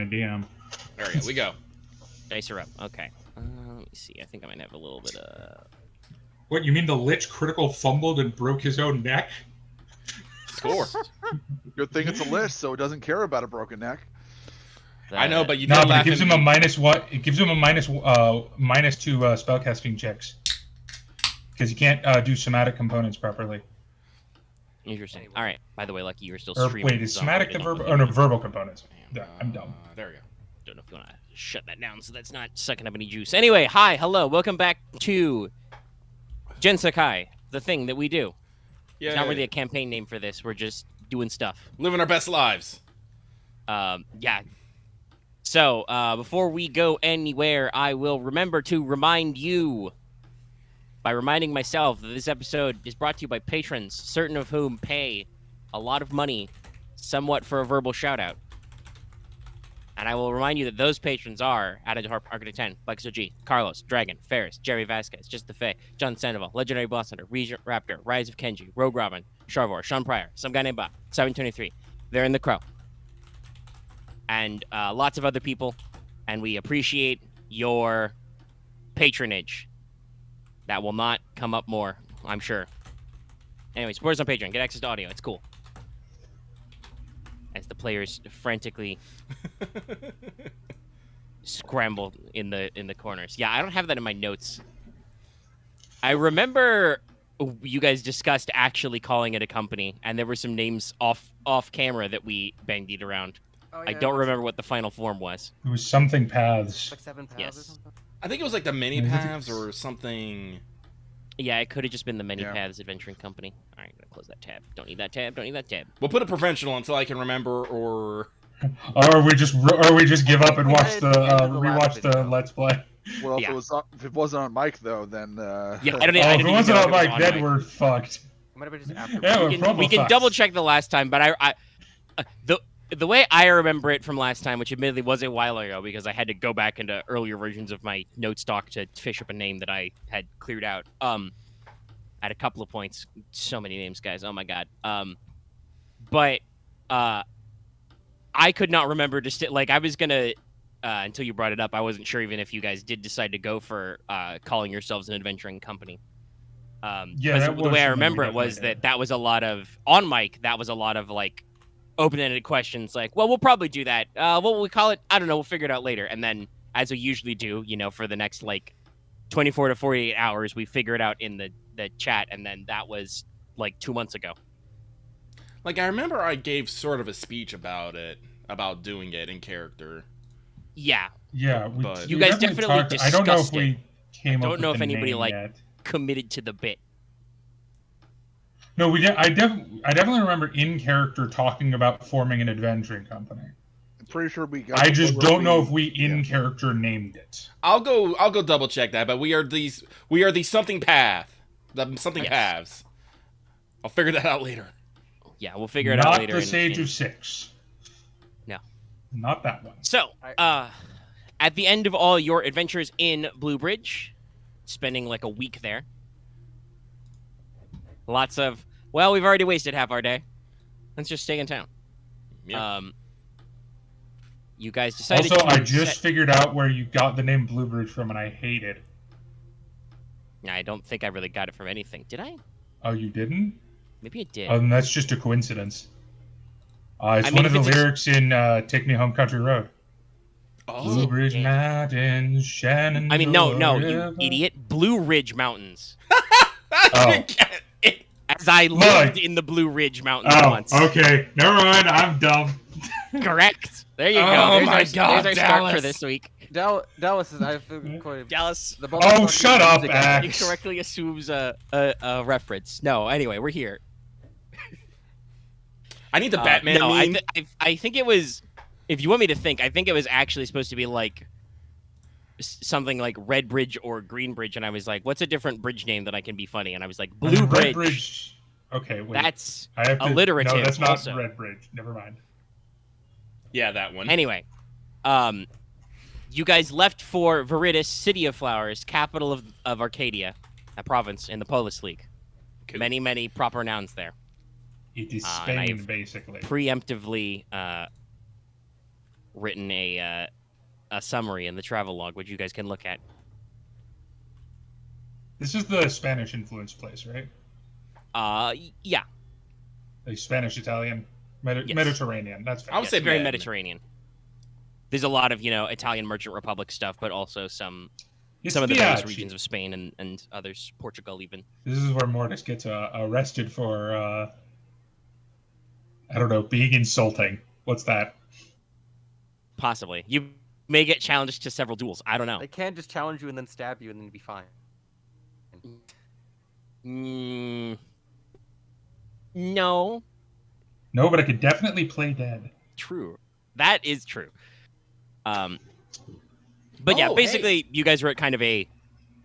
my DM. There we go. Dice are up. Okay. Let me see. I think I might have a little bit of... What, you mean the Lich critical fumbled and broke his own neck? Score. Good thing it's a Lich, so it doesn't care about a broken neck. I know, but you no, did but laugh it gives at him a me. minus what? It gives him a minus two spellcasting checks because you can't do somatic components properly. Interesting. All right. By the way, Lucky, you're still Or streaming. wait, is somatic the verbal? Oh no, verbal components. Yeah, I'm dumb. There we go. Don't know if you want to shut that down so that's not sucking up any juice. Anyway, hi, hello, welcome back to GenSekai, the thing that we do. Yeah. It's not really a campaign name for this. We're just doing stuff. Living our best lives. Yeah. So, before we go anywhere, I will remember to remind you, by reminding myself, that this episode is brought to you by patrons, certain of whom pay a lot of money, somewhat for a verbal shout-out. And I will remind you that those patrons are Adam Harp, Architect 10, Bucks OG, Carlos, Dragon, Ferris, Jerry Vasquez, Just the Fae, John Sandoval, Legendary Boss Hunter, Regent Raptor, Rise of Kenji, Rogue Robin, Sharvor, Sean Pryor, some guy named Bob, 723. They're in the Crow. And lots of other people. And we appreciate your patronage. That will not come up more, I'm sure. Anyway, support us on Patreon. Get access to audio. It's cool. As the players frantically scramble in the corners. Yeah, I don't have that in my notes. I remember you guys discussed actually calling it a company, and there were some names off camera that we bandied around. Oh, yeah, I don't remember what the final form was. It was something paths. Like 7 paths or something? I think it was like the mini paths or something. Yeah, it could have just been the Many Paths Adventuring Company. All right, I'm gonna close that tab. Don't need that tab. Don't need that tab. We'll put a provincial until I can remember, or we just give up and watch the rewatch the Let's Play. Well, if it wasn't on mic though, then yeah, I didn't if it wasn't on mic, then mic. we're fucked. Yeah, we can double check the last time, but the way I remember it from last time, which admittedly was a while ago because I had to go back into earlier versions of my note stock to fish up a name that I had cleared out. At a couple of points, so many names, guys. Oh my god. But I could not remember I was gonna until you brought it up. I wasn't sure even if you guys did decide to go for calling yourselves an adventuring company. Yeah, the way I remember it was that was a lot of on mic. That was a lot of like open-ended questions like, well, we'll probably do that. What will we call it? I don't know. We'll figure it out later. And then, as we usually do, for the next, 24 to 48 hours, we figure it out in the chat. And then that was, 2 months ago. I remember I gave sort of a speech about it, about doing it in character. Yeah. You guys definitely discussed I don't know if we came up with I don't know if anybody, yet. committed to the bit. No, we did. I definitely remember in character talking about forming an adventuring company. I'm pretty sure we got. I just don't know if we in character named it. I'll go double check that, but we are the something path, the something paths. I'll figure that out later. Yeah, we'll figure it out later. Not the Sage of Six. No, not that one. So, at the end of all your adventures in Blue Bridge, spending a week there. Lots of, well, we've already wasted half our day. Let's just stay in town. Yeah. You guys decided Also, I just figured out where you got the name Blue Bridge from, and I hate it. I don't think I really got it from anything. Did I? Oh, you didn't? Maybe it did. That's just a coincidence. It's one of the lyrics in Take Me Home Country Road. Oh, Blue Ridge Mountains, Shenandoah. I mean, no, you idiot. Blue Ridge Mountains. Oh. As I lived in the Blue Ridge Mountains once. Okay. Never mind. I'm dumb. Correct. There you go. Oh my God, there's our Dallas. start for this week. Dallas is, I feel quite... Dallas. Shut up, Axe. He correctly assumes a reference. No, anyway, we're here. I need the Batman meme. I think it was, if you want me to think, I think it was actually supposed to be something like Red Bridge or Green Bridge, and I was like, what's a different bridge name that I can be funny? And I was like, Blue Bridge. Red Bridge. Okay, wait. That's alliterative. No, that's not also. Red Bridge. Never mind. Yeah, that one. Anyway, you guys left for Viridis, City of Flowers, capital of Arcadia, a province in the Polis League. Cool. Many, many proper nouns there. It is Spain, basically. Preemptively written a summary in the travel log, which you guys can look at. This is the Spanish influenced place, right? Yeah. Like Spanish, Italian, Yes. Mediterranean. That's I would Yes, say very Med. Mediterranean. There's a lot of Italian Merchant Republic stuff, but also some It's of the various Biaggi. regions of Spain and others, Portugal even. This is where Mortis gets arrested for, I don't know, being insulting. What's that? Possibly. You may get challenged to several duels. I don't know. They can't just challenge you and then stab you and then be fine. No. No, but I could definitely play dead. True. That is true. But yeah, Oh, basically, you guys were at kind of a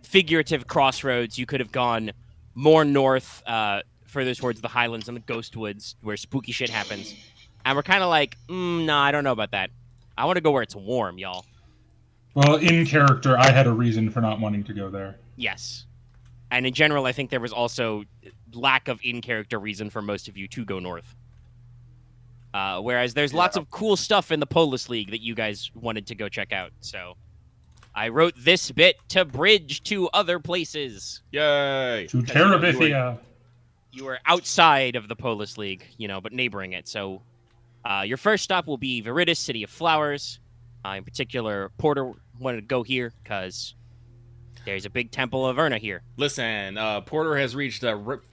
figurative crossroads. You could have gone more north, further towards the Highlands and the Ghost Woods, where spooky shit happens. And we're kind of like, nah, I don't know about that. I want to go where it's warm, y'all. Well, in character, I had a reason for not wanting to go there. Yes. And in general, I think there was also lack of in-character reason for most of you to go north. Whereas there's lots of cool stuff in the Polis League that you guys wanted to go check out. So I wrote this bit to bridge to other places. Yay! To Because, you know, Terabithia. You were outside of the Polis League, but neighboring it. So your first stop will be Viridis, City of Flowers. In particular, Porter wanted to go here because there's a big temple of Erna here. Listen, Porter has reached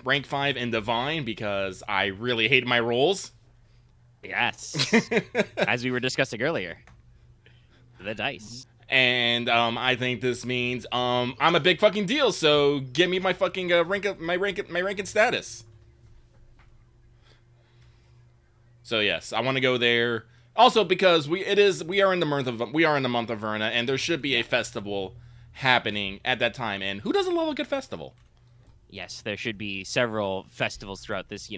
rank 5 in Divine because I really hate my rolls. Yes. As we were discussing earlier. The dice. And I think this means I'm a big fucking deal, so give me my fucking rank and status. So yes, I want to go there. Also because we are in the month of Verna, and there should be a festival happening at that time. And who doesn't love a good festival? Yes, there should be several festivals throughout this.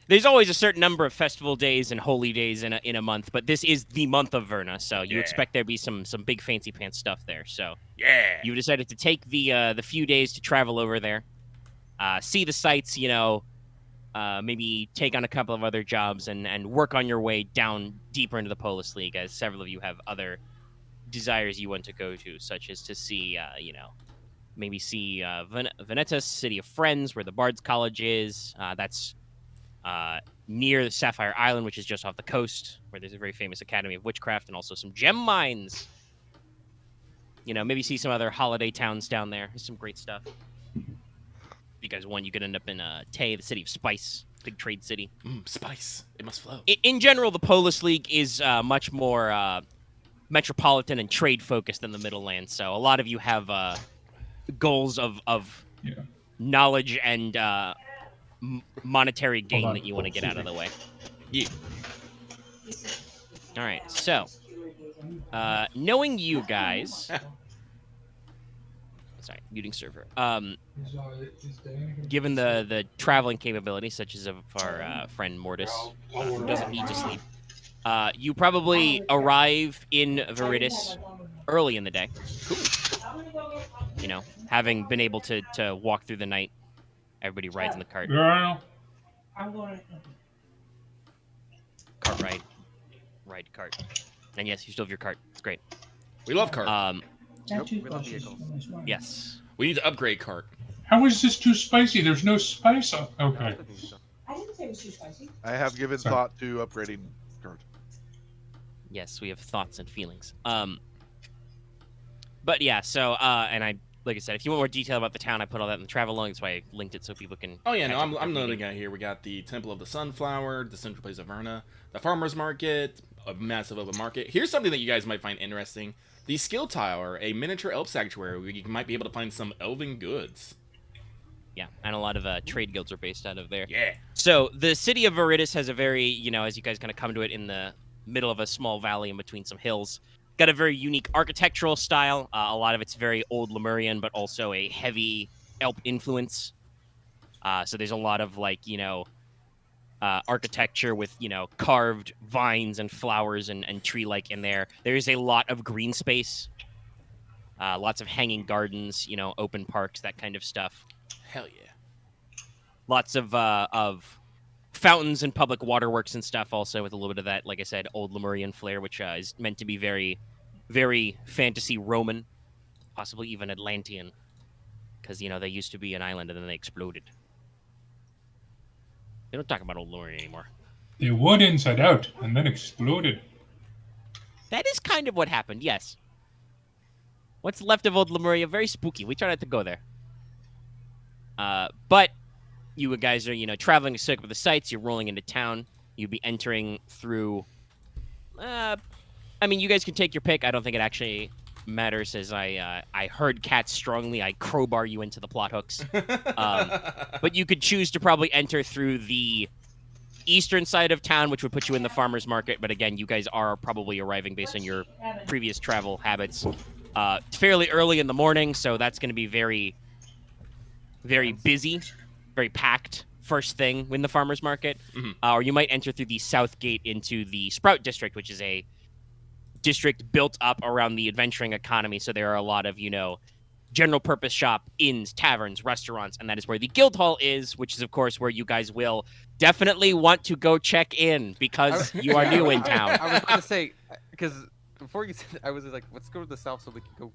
There's always a certain number of festival days and holy days in a month, but this is the month of Verna, so you expect there be some big fancy pants stuff there. So Yeah. you decided to take the few days to travel over there, see the sights, maybe take on a couple of other jobs and work on your way down deeper into the Polis League, as several of you have other desires you want to go to, such as to see, maybe see Venetus, City of Friends, where the Bard's College is. That's near the Sapphire Island, which is just off the coast, where there's a very famous Academy of Witchcraft and also some gem mines. Maybe see some other holiday towns down there. There's some great stuff. Because one, you could end up in Tay, the city of spice, big trade city. Spice. It must flow. In general, the Polis League is much more metropolitan and trade-focused than the Middleland, so a lot of you have goals of knowledge and monetary gain that you want to get out of the way. Yeah. All right, so knowing you guys, sorry, muting server. Given the traveling capability, such as of our friend Mortis, who doesn't need to sleep, you probably arrive in Viridis early in the day. Cool. Having been able to walk through the night. Everybody rides in the cart. Girl. Cart ride cart. And yes, you still have your cart. It's great. We love cart. Nope, we love vehicles. Yes. We need to upgrade cart. How is this too spicy? There's no spice. Okay. I think so. I didn't say it was too spicy. I have given Sorry. thought to upgrading cart. Yes, we have thoughts and feelings. But yeah, so and I like I said, if you want more detail about the town, I put all that in the travel log. That's why I linked it so people can. Oh yeah, no, catch up with I'm everything. noting out here. We got the Temple of the Sunflower, the Central Place of Verna, the Farmers Market, a massive open market. Here's something that you guys might find interesting: the Skill Tower, a miniature elf sanctuary where you might be able to find some elven goods. Yeah, and a lot of trade guilds are based out of there. Yeah. So the city of Viridis has a very, as you guys kind of come to it in the middle of a small valley in between some hills, got a very unique architectural style. A lot of it's very old Lemurian, but also a heavy Elp influence. So there's a lot of architecture with, carved vines and flowers and tree-like in there. There is a lot of green space, lots of hanging gardens, open parks, that kind of stuff. Hell yeah. Lots of fountains and public waterworks and stuff, also with a little bit of that, like I said, old Lemurian flair, which is meant to be very, very fantasy Roman, possibly even Atlantean, because they used to be an island and then they exploded. They don't talk about old Lemuria anymore. They would inside out and then exploded. That is kind of what happened, yes. What's left of old Lemuria? Very spooky. We try not to go there. But you guys are, traveling to soak up the sights. You're rolling into town. You'd be entering through... you guys can take your pick. I don't think it actually matters, as I heard cats strongly. I crowbar you into the plot hooks. But you could choose to probably enter through the eastern side of town, which would put you in the farmer's market. But again, you guys are probably arriving based on your previous travel habits fairly early in the morning, so that's going to be very, very busy, very packed first thing in the farmer's market. Or you might enter through the south gate into the Sprout District, which is a district built up around the adventuring economy. So there are a lot of, general purpose shop, inns, taverns, restaurants, and that is where the guild hall is, which is, of course, where you guys will definitely want to go check in because you are new in town. I was going to say, because before you said, I was like, let's go to the south so we can go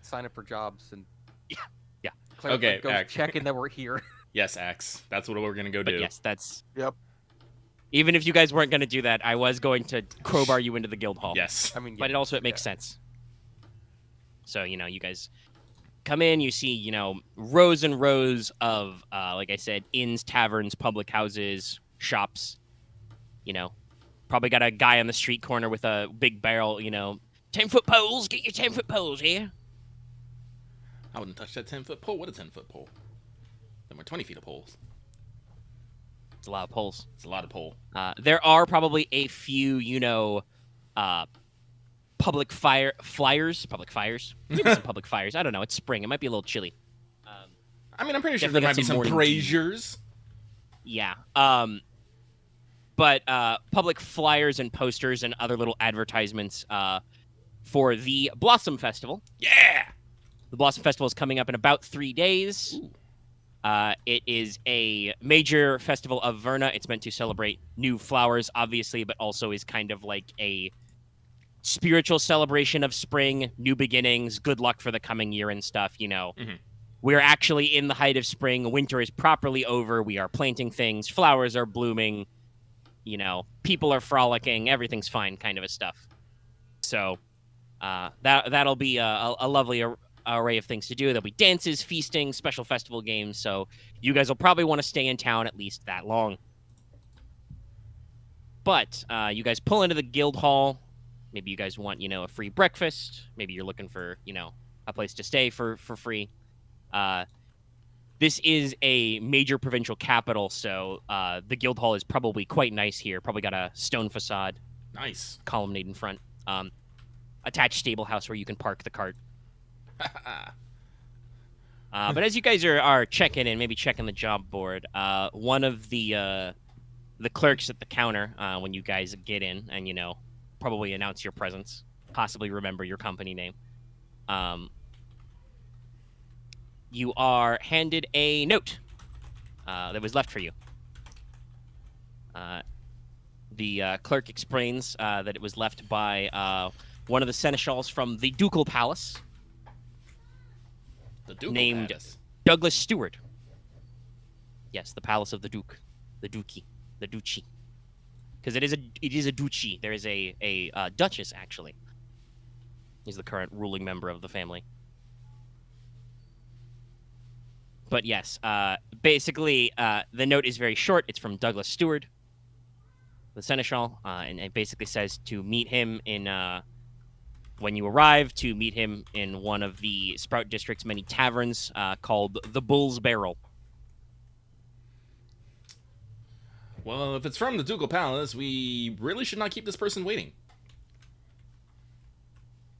sign up for jobs and yeah. Claire, Okay, go check in that we're here. Yes, Axe. That's what we're gonna go do. But yes, that's... Yep. Even if you guys weren't going to do that, I was going to crowbar you into the guild hall. Yes. But it makes sense. So, you guys come in, you see, rows and rows of, like I said, inns, taverns, public houses, shops. Probably got a guy on the street corner with a big barrel, 10-foot poles, get your 10-foot poles here. I wouldn't touch that 10-foot pole. What a 10-foot pole? Then we're 20 feet of poles. It's a lot of poles. It's a lot of pole. There are probably a few, public flyers. Maybe some public fires. I don't know. It's spring. It might be a little chilly. I'm pretty sure there might be some braziers. Yeah. But public flyers and posters and other little advertisements for the Blossom Festival. Yeah! The Blossom Festival is coming up in about 3 days. It is a major festival of Verna. It's meant to celebrate new flowers, obviously, but also is kind of like a spiritual celebration of spring, new beginnings, good luck for the coming year and stuff, We're actually in the height of spring. Winter is properly over. We are planting things. Flowers are blooming. People are frolicking. Everything's fine, kind of a stuff. So that'll be a lovely array of things to do. There'll be dances, feasting, special festival games. So you guys will probably want to stay in town at least that long. But you guys pull into the guild hall. Maybe you guys want, a free breakfast. Maybe you're looking for, a place to stay for free. This is a major provincial capital, so the guild hall is probably quite nice here. Probably got a stone facade. Nice. Colonnade in front. Attached stable house where you can park the cart. But as you guys are checking in, maybe checking the job board, one of the clerks at the counter, when you guys get in and, probably announce your presence, possibly remember your company name, you are handed a note that was left for you. The clerk explains that it was left by one of the seneschals from the Ducal Palace, named Palace. Douglas Stewart. Yes, the Palace of the Duke, the Duchy, the Duchy. Because it is a duchy. There is a Duchess, actually. He's the current ruling member of the family. But yes, basically, the note is very short. It's from Douglas Stewart, the seneschal, and it basically says to meet him in, when you arrive, to meet him in one of the Sprout District's many taverns called the Bull's Barrel. Well, if it's from the Ducal Palace, we really should not keep this person waiting.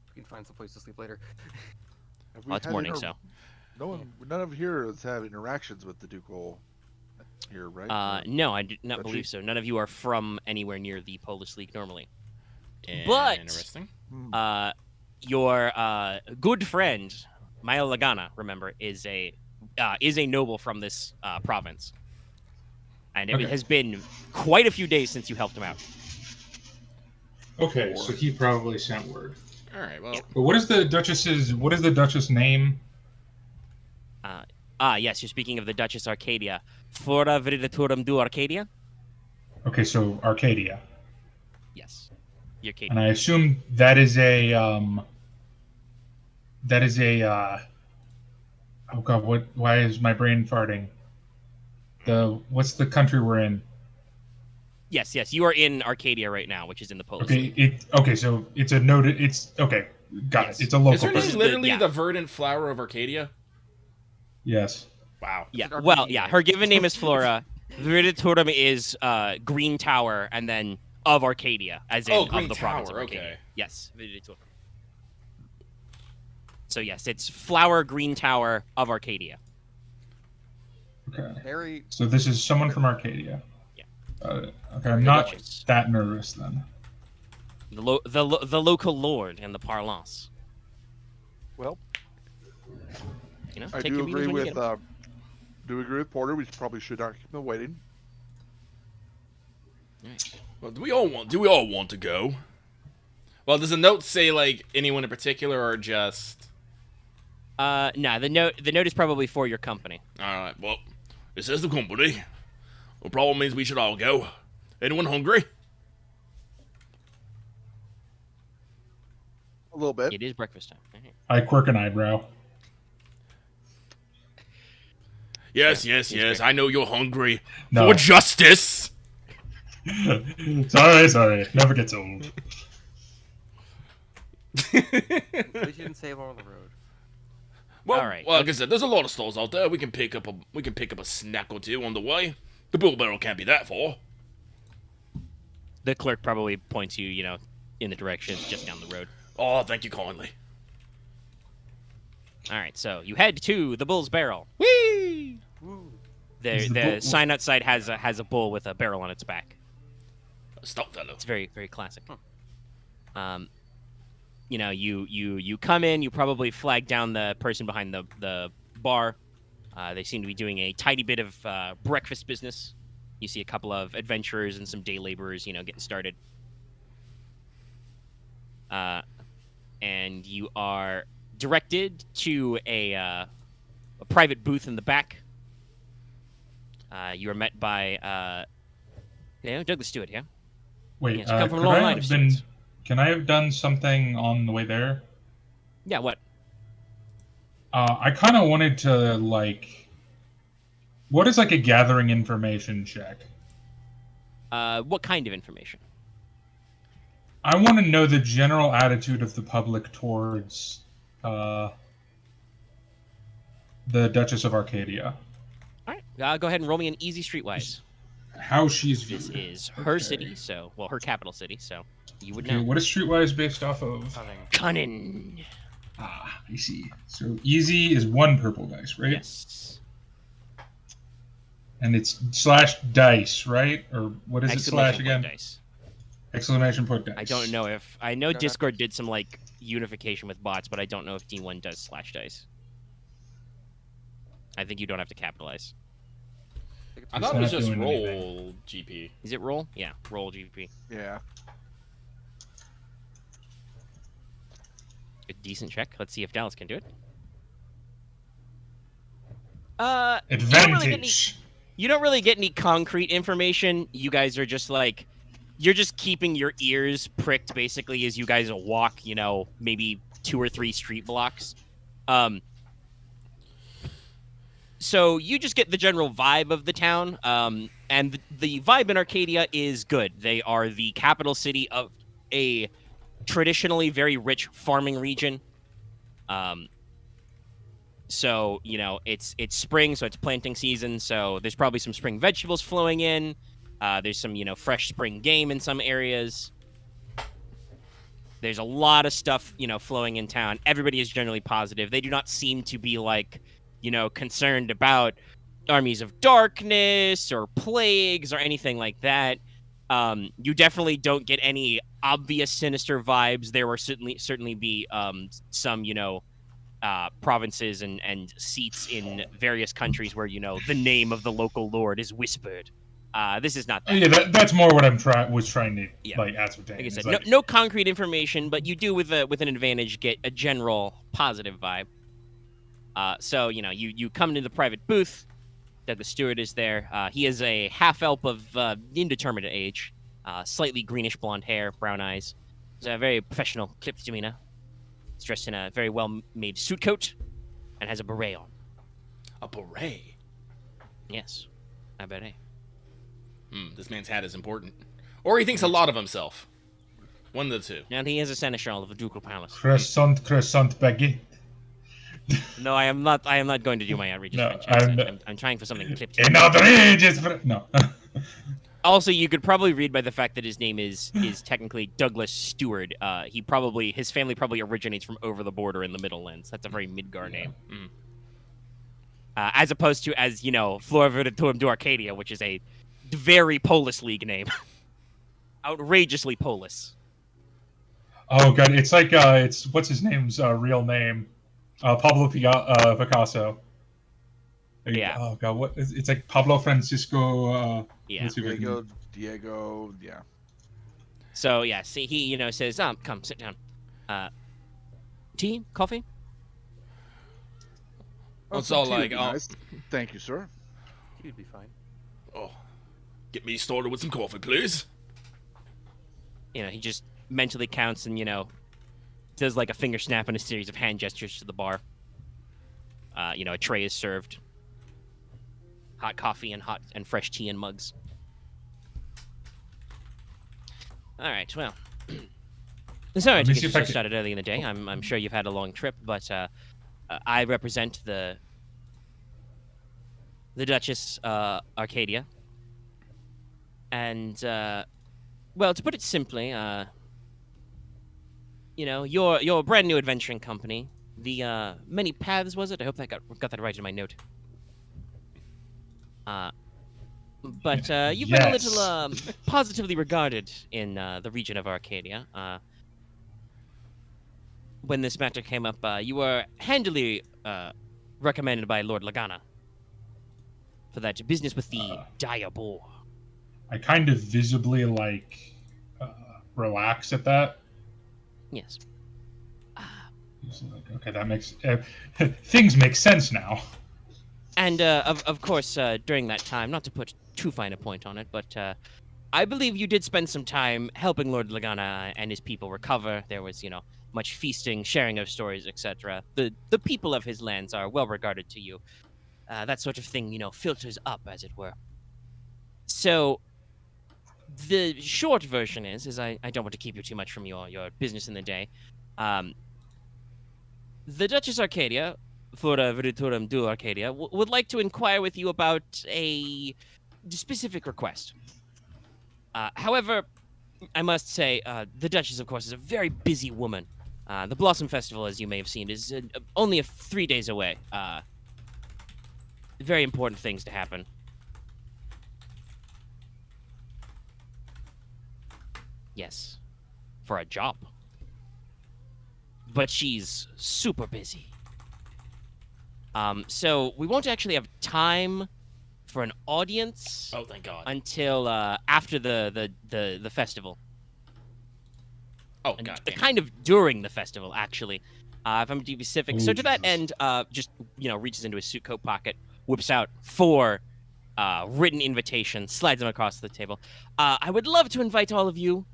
We can find some place to sleep later. Well, it's morning, so. None of here has had interactions with the Ducal here, right? No, I do not believe so. None of you are from anywhere near the Polish League normally. Interesting. Your good friend Maya Lagana, remember, is a noble from this province. And it Okay. has been quite a few days since you helped him out. Okay, so he probably sent word. All right. Well, But what is the Duchess name? Yes, you're speaking of the Duchess Arcadia. Fora Viridaturum du Arcadia? Okay, so Arcadia. Yes. The Arcadia. And I assume that is a oh god, why is my brain farting? What's the country we're in? Yes, you are in Arcadia right now, which is in the Polish League. So it's a noted. It's okay. Got Yes. it. It's a local is her This name is person. literally the the verdant flower of Arcadia? Yes. Wow. Yeah. It's an Well, RPG yeah. name. Her given name is Flora. Viridaturum is Green Tower, and then of Arcadia, as in Green of the province of Tower, Arcadia. okay. Yes, Viridaturum. So yes, it's Flower Green Tower of Arcadia. Okay. Very. So this is someone from Arcadia. Yeah. Okay, I'm not Duchess. that nervous then. The local lord and the parlance. Well, You know, I take do your beaters agree when you with get 'em. Porter. We probably should not keep them waiting. Right. Well, do we all want to go? Well, does the note say like anyone in particular, or just? No, the note is probably for your company. All right. Well, it says the company. Well, probably means we should all go. Anyone hungry? A little bit. It is breakfast time. Alright. I quirk an eyebrow. Yes. great. I know you're hungry No. for justice. Sorry. Never gets old. At least you didn't save all the road. Well, All right. like I said, there's a lot of stalls out there. We can pick up a snack or two on the way. The bull barrel can't be that far. The clerk probably points you, in the direction just down the road. Oh, thank you kindly. All right, so you head to the Bull's Barrel. Whee! Woo. Is the The bull- sign outside has a bull with a barrel on its back. Stop, fellow. It's very, very classic. You come in. You probably flag down the person behind the bar. They seem to be doing a tidy bit of breakfast business. You see a couple of adventurers and some day laborers, getting started. And you are directed to a private booth in the back. You are met by Douglas Stewart here. Wait, Yes, come from a could long I line have of been? stewards. Can I have done something on the way there? Yeah, what? I kind of wanted to what is a gathering information check? What kind of information? I want to know the general attitude of the public towards the Duchess of Arcadia. All right, go ahead and roll me an easy streetwise. How she's This viewed. is her Okay. city, her capital city, so you would Okay, know. what is Streetwise based off of? Cunning. Ah, I see. So easy is 1 purple dice, right? Yes. And it's /dice, right? Or what is it slash Exclamation point again? dice. Exclamation point dice. I don't know if I know No. Discord did some unification with bots, but I don't know if D1 does /dice. I think you don't have to capitalize. I thought it was not just doing roll anything. GP. Is it roll? Yeah, roll GP. Yeah. A decent check. Let's see if Dallas can do it. You Advantage. don't really get any concrete information. You guys are just you're just keeping your ears pricked basically as you guys walk, maybe 2 or 3 street blocks. So you just get the general vibe of the town, and the vibe in Arcadia is good. They are the capital city of a traditionally very rich farming region. So it's spring, so it's planting season. So there's probably some spring vegetables flowing in. There's some fresh spring game in some areas. There's a lot of stuff flowing in town. Everybody is generally positive. They do not seem to be concerned about armies of darkness or plagues or anything like that. You definitely don't get any obvious sinister vibes. There will certainly be some provinces and seats in various countries where the name of the local lord is whispered. This is not that. Yeah, that's more what I'm trying to Yeah. like ascertain. Like I said, It's no concrete information, but you do with an advantage get a general positive vibe. So you come into the private booth. Douglas Stewart is there. He is a half elf of indeterminate age, slightly greenish blonde hair, brown eyes. He's a very professional, clipped demeanor. He's dressed in a very well-made suit coat and has a beret on. A beret. Yes, a beret. This man's hat is important, or he thinks a lot of himself. One of the two. And he is a seneschal of the ducal palace. croissant baguette. No, I am not. I am not going to do my outrageous No, French accent. I'm trying for something clipped. In outrageous. No. Also, you could probably read by the fact that his name is technically Douglas Stewart. His family probably originates from over the border in the Middlelands. That's a very Midgar name. As opposed to Flora Viridis du Arcadia, which is a very Polis League name. Outrageously Polis. Oh god, it's like it's what's his name's real name? Pablo Picasso. Yeah. Oh god, what? It's like Pablo Francisco. Yeah. Let's see if I can- Diego, yeah. So yeah, see, he says, come sit down. Tea, coffee. It's some all tea would like, be oh, nice. Thank you, sir. You'd be fine. oh, get me started with some coffee, please. He just mentally counts and does like a finger snap and a series of hand gestures to the bar. A tray is served. Hot coffee and fresh tea in mugs. All right, well. Sorry Let to me get see you if I so can- started early in the day. I'm sure you've had a long trip, but I represent the Duchess Arcadia. And well, to put it simply, your brand new adventuring company, the Many Paths, was it? I hope that got that right in my note. But you've been a Yes. little positively regarded in the region of Arcadia. When this matter came up, you were handily recommended by Lord Lagana for that business with the dire boar. I kind of visibly relax at that. Yes. It's like, okay, that makes things make sense now. And of course, during that time, not to put too fine a point on it, but I believe you did spend some time helping Lord Lagana and his people recover. There was, much feasting, sharing of stories, etc. The people of his lands are well regarded to you. That sort of thing, filters up, as it were. So, the short version is I don't want to keep you too much from your business in the day. The Duchess Arcadia, Flora Viridis du Arcadia, would like to inquire with you about a specific request. However, I must say, the Duchess, of course, is a very busy woman. The Blossom Festival, as you may have seen, is only 3 days away. Very important things to happen. Yes, for a job. But she's super busy. So we won't actually have time for an audience Oh, thank God. until after the festival. Oh, And God damn. kind of during the festival, actually. If I'm to be specific. So Oh, to that Jesus. end, just reaches into his suit coat pocket, whips out 4 written invitations, slides them across the table. I would love to invite all of you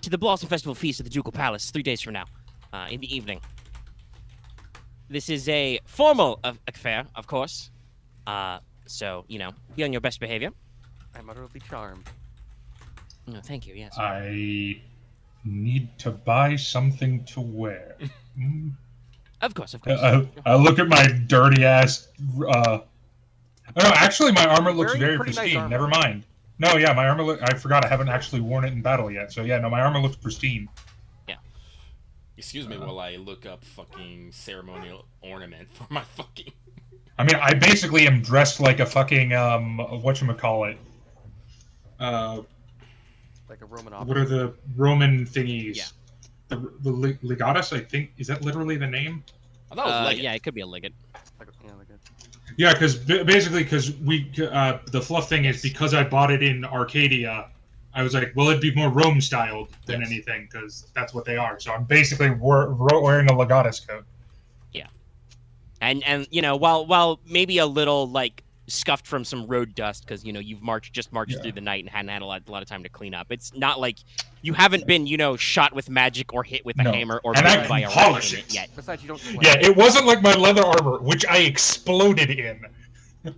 to the Blossom Festival Feast at the Ducal Palace 3 days from now, in the evening. This is a formal affair, of course. So, be on your best behavior. I'm utterly charmed. Oh, thank you, yes. I need to buy something to wear. Of course, of course. I look at my dirty ass. Oh, no, actually, my armor looks Wearing very pretty nice pristine. armor. Never mind. No, yeah, my armor. I forgot I haven't actually worn it in battle yet. So yeah, no, my armor looks pristine. Excuse me while I look up fucking ceremonial ornament for my fucking... I mean, I basically am dressed like a fucking whatchamacallit. Like a Roman What are the Roman thingies? Yeah. The legatus, I think, is that literally the name? I thought it was like Yeah, it could be a legate. Like a... Yeah, because basically, because the fluff thing is because I bought it in Arcadia, I was like, well, it'd be more Rome styled than Yes. anything because that's what they are. So I'm basically wearing a Legatus coat. Yeah. And you know, while maybe a little like scuffed from some road dust because you know you've marched Yeah. through the night and hadn't had a lot of time to clean up. It's not like you haven't been shot with magic or hit with a No. hammer or And I bitten by a can rat polish in it it. yet. Besides, you don't sweat. Yeah, it wasn't like my leather armor, which I exploded in. Got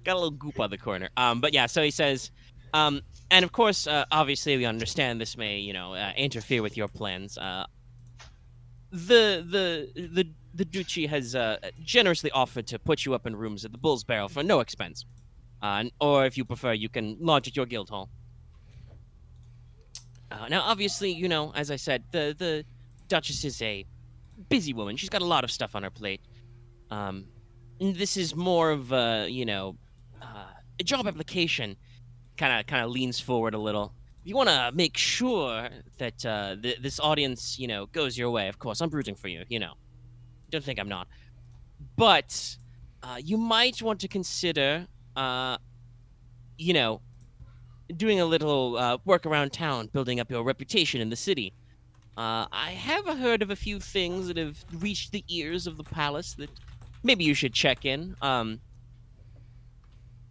a little goop on the corner. But yeah, so he says, and of course, obviously we understand this may, interfere with your plans. The Duchy has generously offered to put you up in rooms at the Bull's Barrel for no expense. Or if you prefer, you can lodge at your guild hall. Now, obviously, as I said, the Duchess is a busy woman. She's got a lot of stuff on her plate. This is more of a job application. Kind of leans forward a little. You want to make sure that this audience, goes your way. Of course, I'm rooting for you. Don't think I'm not. But you might want to consider, doing a little work around town, building up your reputation in the city. I have heard of a few things that have reached the ears of the palace that maybe you should check in.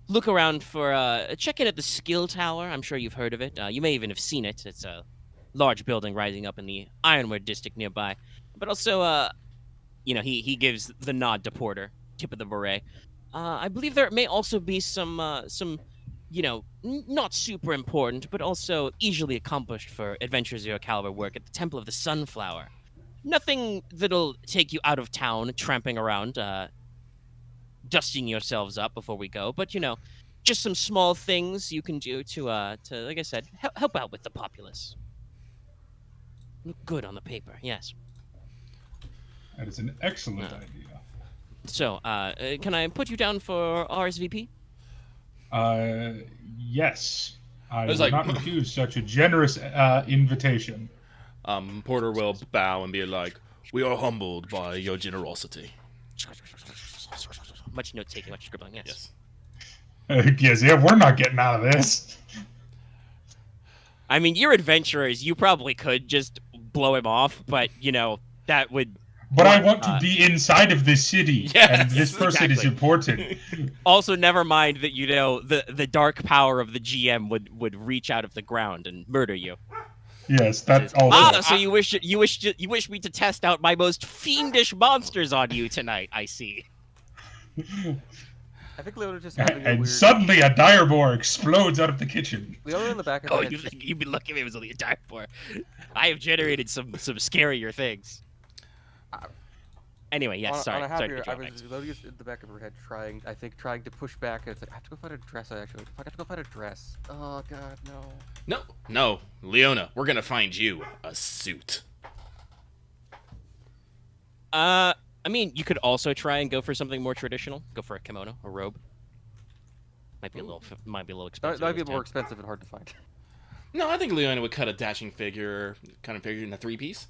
Look around for check in at the Skill Tower. I'm sure you've heard of it. You may even have seen it. It's a large building rising up in the Ironwood district nearby. But also, he gives the nod to Porter, tip of the beret. I believe there may also be some not super important, but also easily accomplished for adventurers of your caliber work at the Temple of the Sunflower. Nothing that'll take you out of town, tramping around, dusting yourselves up before we go, but just some small things you can do to like I said, help out with the populace. Look good on the paper, yes. That is an excellent idea. So, can I put you down for RSVP? Yes. I was would like- not refuse such a generous invitation. Porter will bow and be like, "We are humbled by your generosity." Much note taking, much scribbling. Yes. Yes, yeah, we're not getting out of this. I mean, you're adventurers. You probably could just blow him off, but that would. But I want to be inside of this city, Yes, and this person is exactly. important. Also, never mind that the dark power of the GM would reach out of the ground and murder you. Yes, that's also. So you wish me to test out my most fiendish monsters on you tonight? I see. I think Leona just having a And weird. suddenly a direboar explodes out of the kitchen. Leona in the back of Oh, her head. you'd be lucky if it was only a dark for. I have generated some scarier things. Anyway, yes, on sorry. a Sorry to happier, cut you I off, was Max. Leona's in the back of her head trying to push back. And it's like I have to go find a dress. Actually, I have to go find a dress. Oh God, no. No, Leona, we're gonna find you a suit. I mean, you could also try and go for something more traditional. Go for a kimono, a robe. Might be a little expensive. That might be in more this town. expensive and hard to find. No, I think Leona would cut a dashing figure, kind of figure in a 3-piece.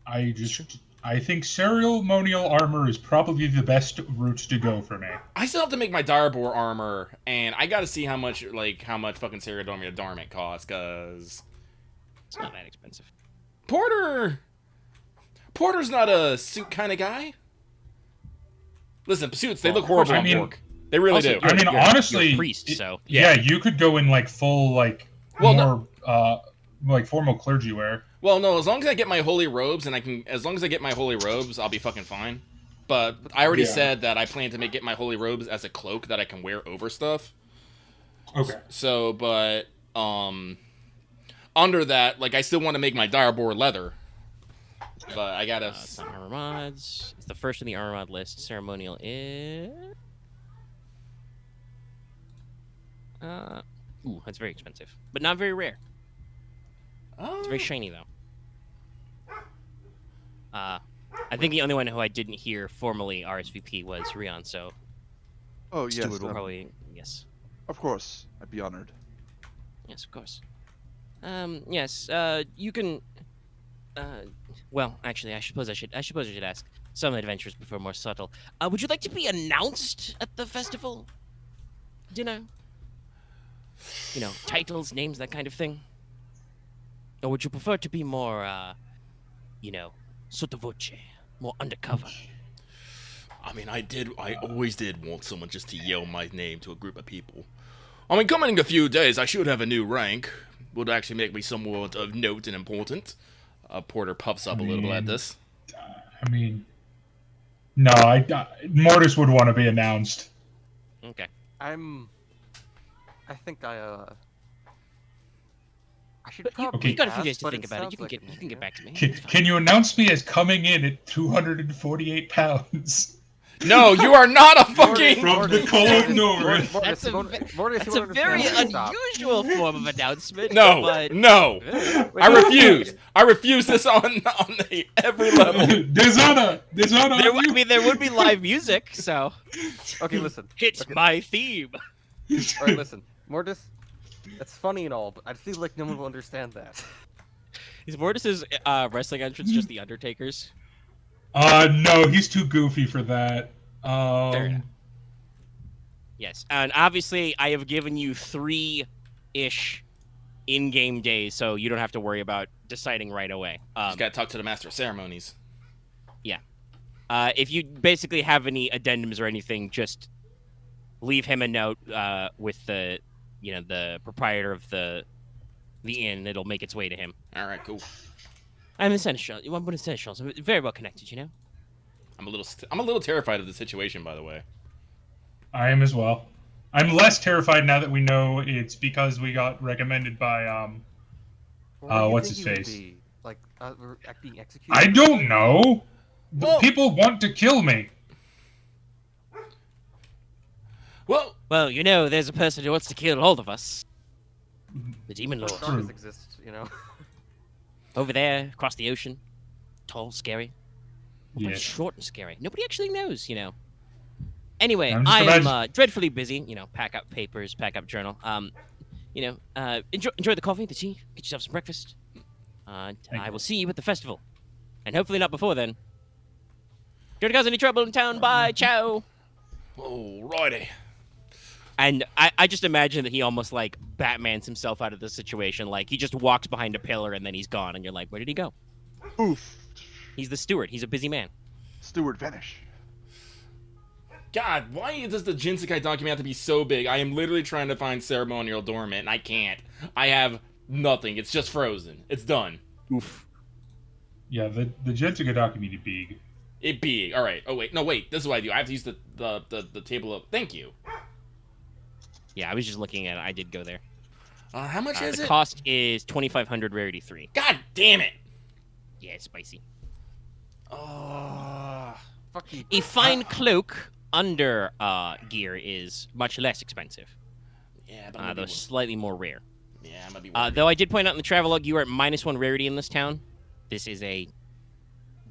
I think ceremonial armor is probably the best route to go for me. I still have to make my Direboar armor, and I gotta see how much fucking Ceredomia Dormant costs, cause It's not that expensive. Porter's not a suit kind of guy. Listen, suits, they look horrible I on mean- Porq. They really Also, do. I mean, you're honestly, a priest, so yeah, you could go in like full Well, more like formal clergy wear. Well, no, as long as I get my holy robes, I'll be fucking fine. But I already Yeah. said that I plan to get my holy robes as a cloak that I can wear over stuff. Okay. So, but under that, I still want to make my Direboar leather. But I gotta. it's not armor mods. It's the first in the armor mod list. Ceremonial is. Ooh, that's very expensive, but not very rare. It's very shiny though. I think the only one who I didn't hear formally RSVP was Ryahn, so Oh yes, Stuart will probably yes. of course, I'd be honored. Yes, of course. Yes, you can well, actually, I suppose I should ask. Some adventurers prefer more subtle. Would you like to be announced at the festival dinner? You know, titles, names, that kind of thing. Or would you prefer to be more, you know, sotto voce, more undercover? I mean, I always did want someone just to yell my name to a group of people. I mean, coming in a few days, I should have a new rank. Would actually make me somewhat of note and important. Porter puffs up a little bit at this. I mean, no, Mortis would want to be announced. Okay. I think I should probably. You've got a few ask, days to but think about it. You sounds can like get back to me. Can you announce me as coming in at 248 pounds? No, you are not a fucking... From the cold north. That's a very unusual form of announcement. No, but... no. I refuse. I refuse this on every level. Dishonor. There would be live music, so... Okay, listen. It's my theme. Alright, listen. Mortis, that's funny and all, but I feel like no one will understand that. Is Mortis's wrestling entrance just the Undertaker's? No, he's too goofy for that. Fair enough. Yes, and obviously I have given you 3-ish in-game days, so you don't have to worry about deciding right away. Just gotta talk to the Master of Ceremonies. Yeah. If you basically have any addendums or anything, just leave him a note with the proprietor of the inn. It'll make its way to him. All right, cool. I'm a seneschal. I'm very well connected, you know. I'm a little terrified of the situation, by the way. I am as well. I'm less terrified now that we know it's because we got recommended by what's his face? Like being executed? I don't know. Well, people want to kill me. Well, you know, there's a person who wants to kill all of us. The Demon Lord. Darkness exists, you know. Over there, across the ocean. Tall, scary. Yes. Short and scary. Nobody actually knows, you know. Anyway, I'm I just am dreadfully busy. You know, pack up papers, pack up journal. Enjoy the coffee, the tea. Get yourself some breakfast. I will see you at the festival. And hopefully not before then. Don't cause any trouble in town. Bye. Ciao. Alrighty. And I just imagine that he almost like Batmans himself out of the situation. Like he just walks behind a pillar and then he's gone. And you're like, where did he go? Oof. He's the steward. He's a busy man. Steward vanish. God, why does the GenSekai document have to be so big? I am literally trying to find ceremonial dormant, and I can't. I have nothing. It's just frozen. It's done. Oof. Yeah, the GenSekai document is big. It big. All right. Oh wait, no wait. This is what I do. I have to use the table of. Thank you. Yeah, I was just looking at it. I did go there. How much is the it? cost is 2,500 rarity 3. God damn it! Yeah, it's spicy. Fucking A fine cloak under gear is much less expensive. Yeah, but though slightly more rare. Yeah, I'm gonna be. Though I did point out in the travelogue you are at -1 rarity in this town. This is a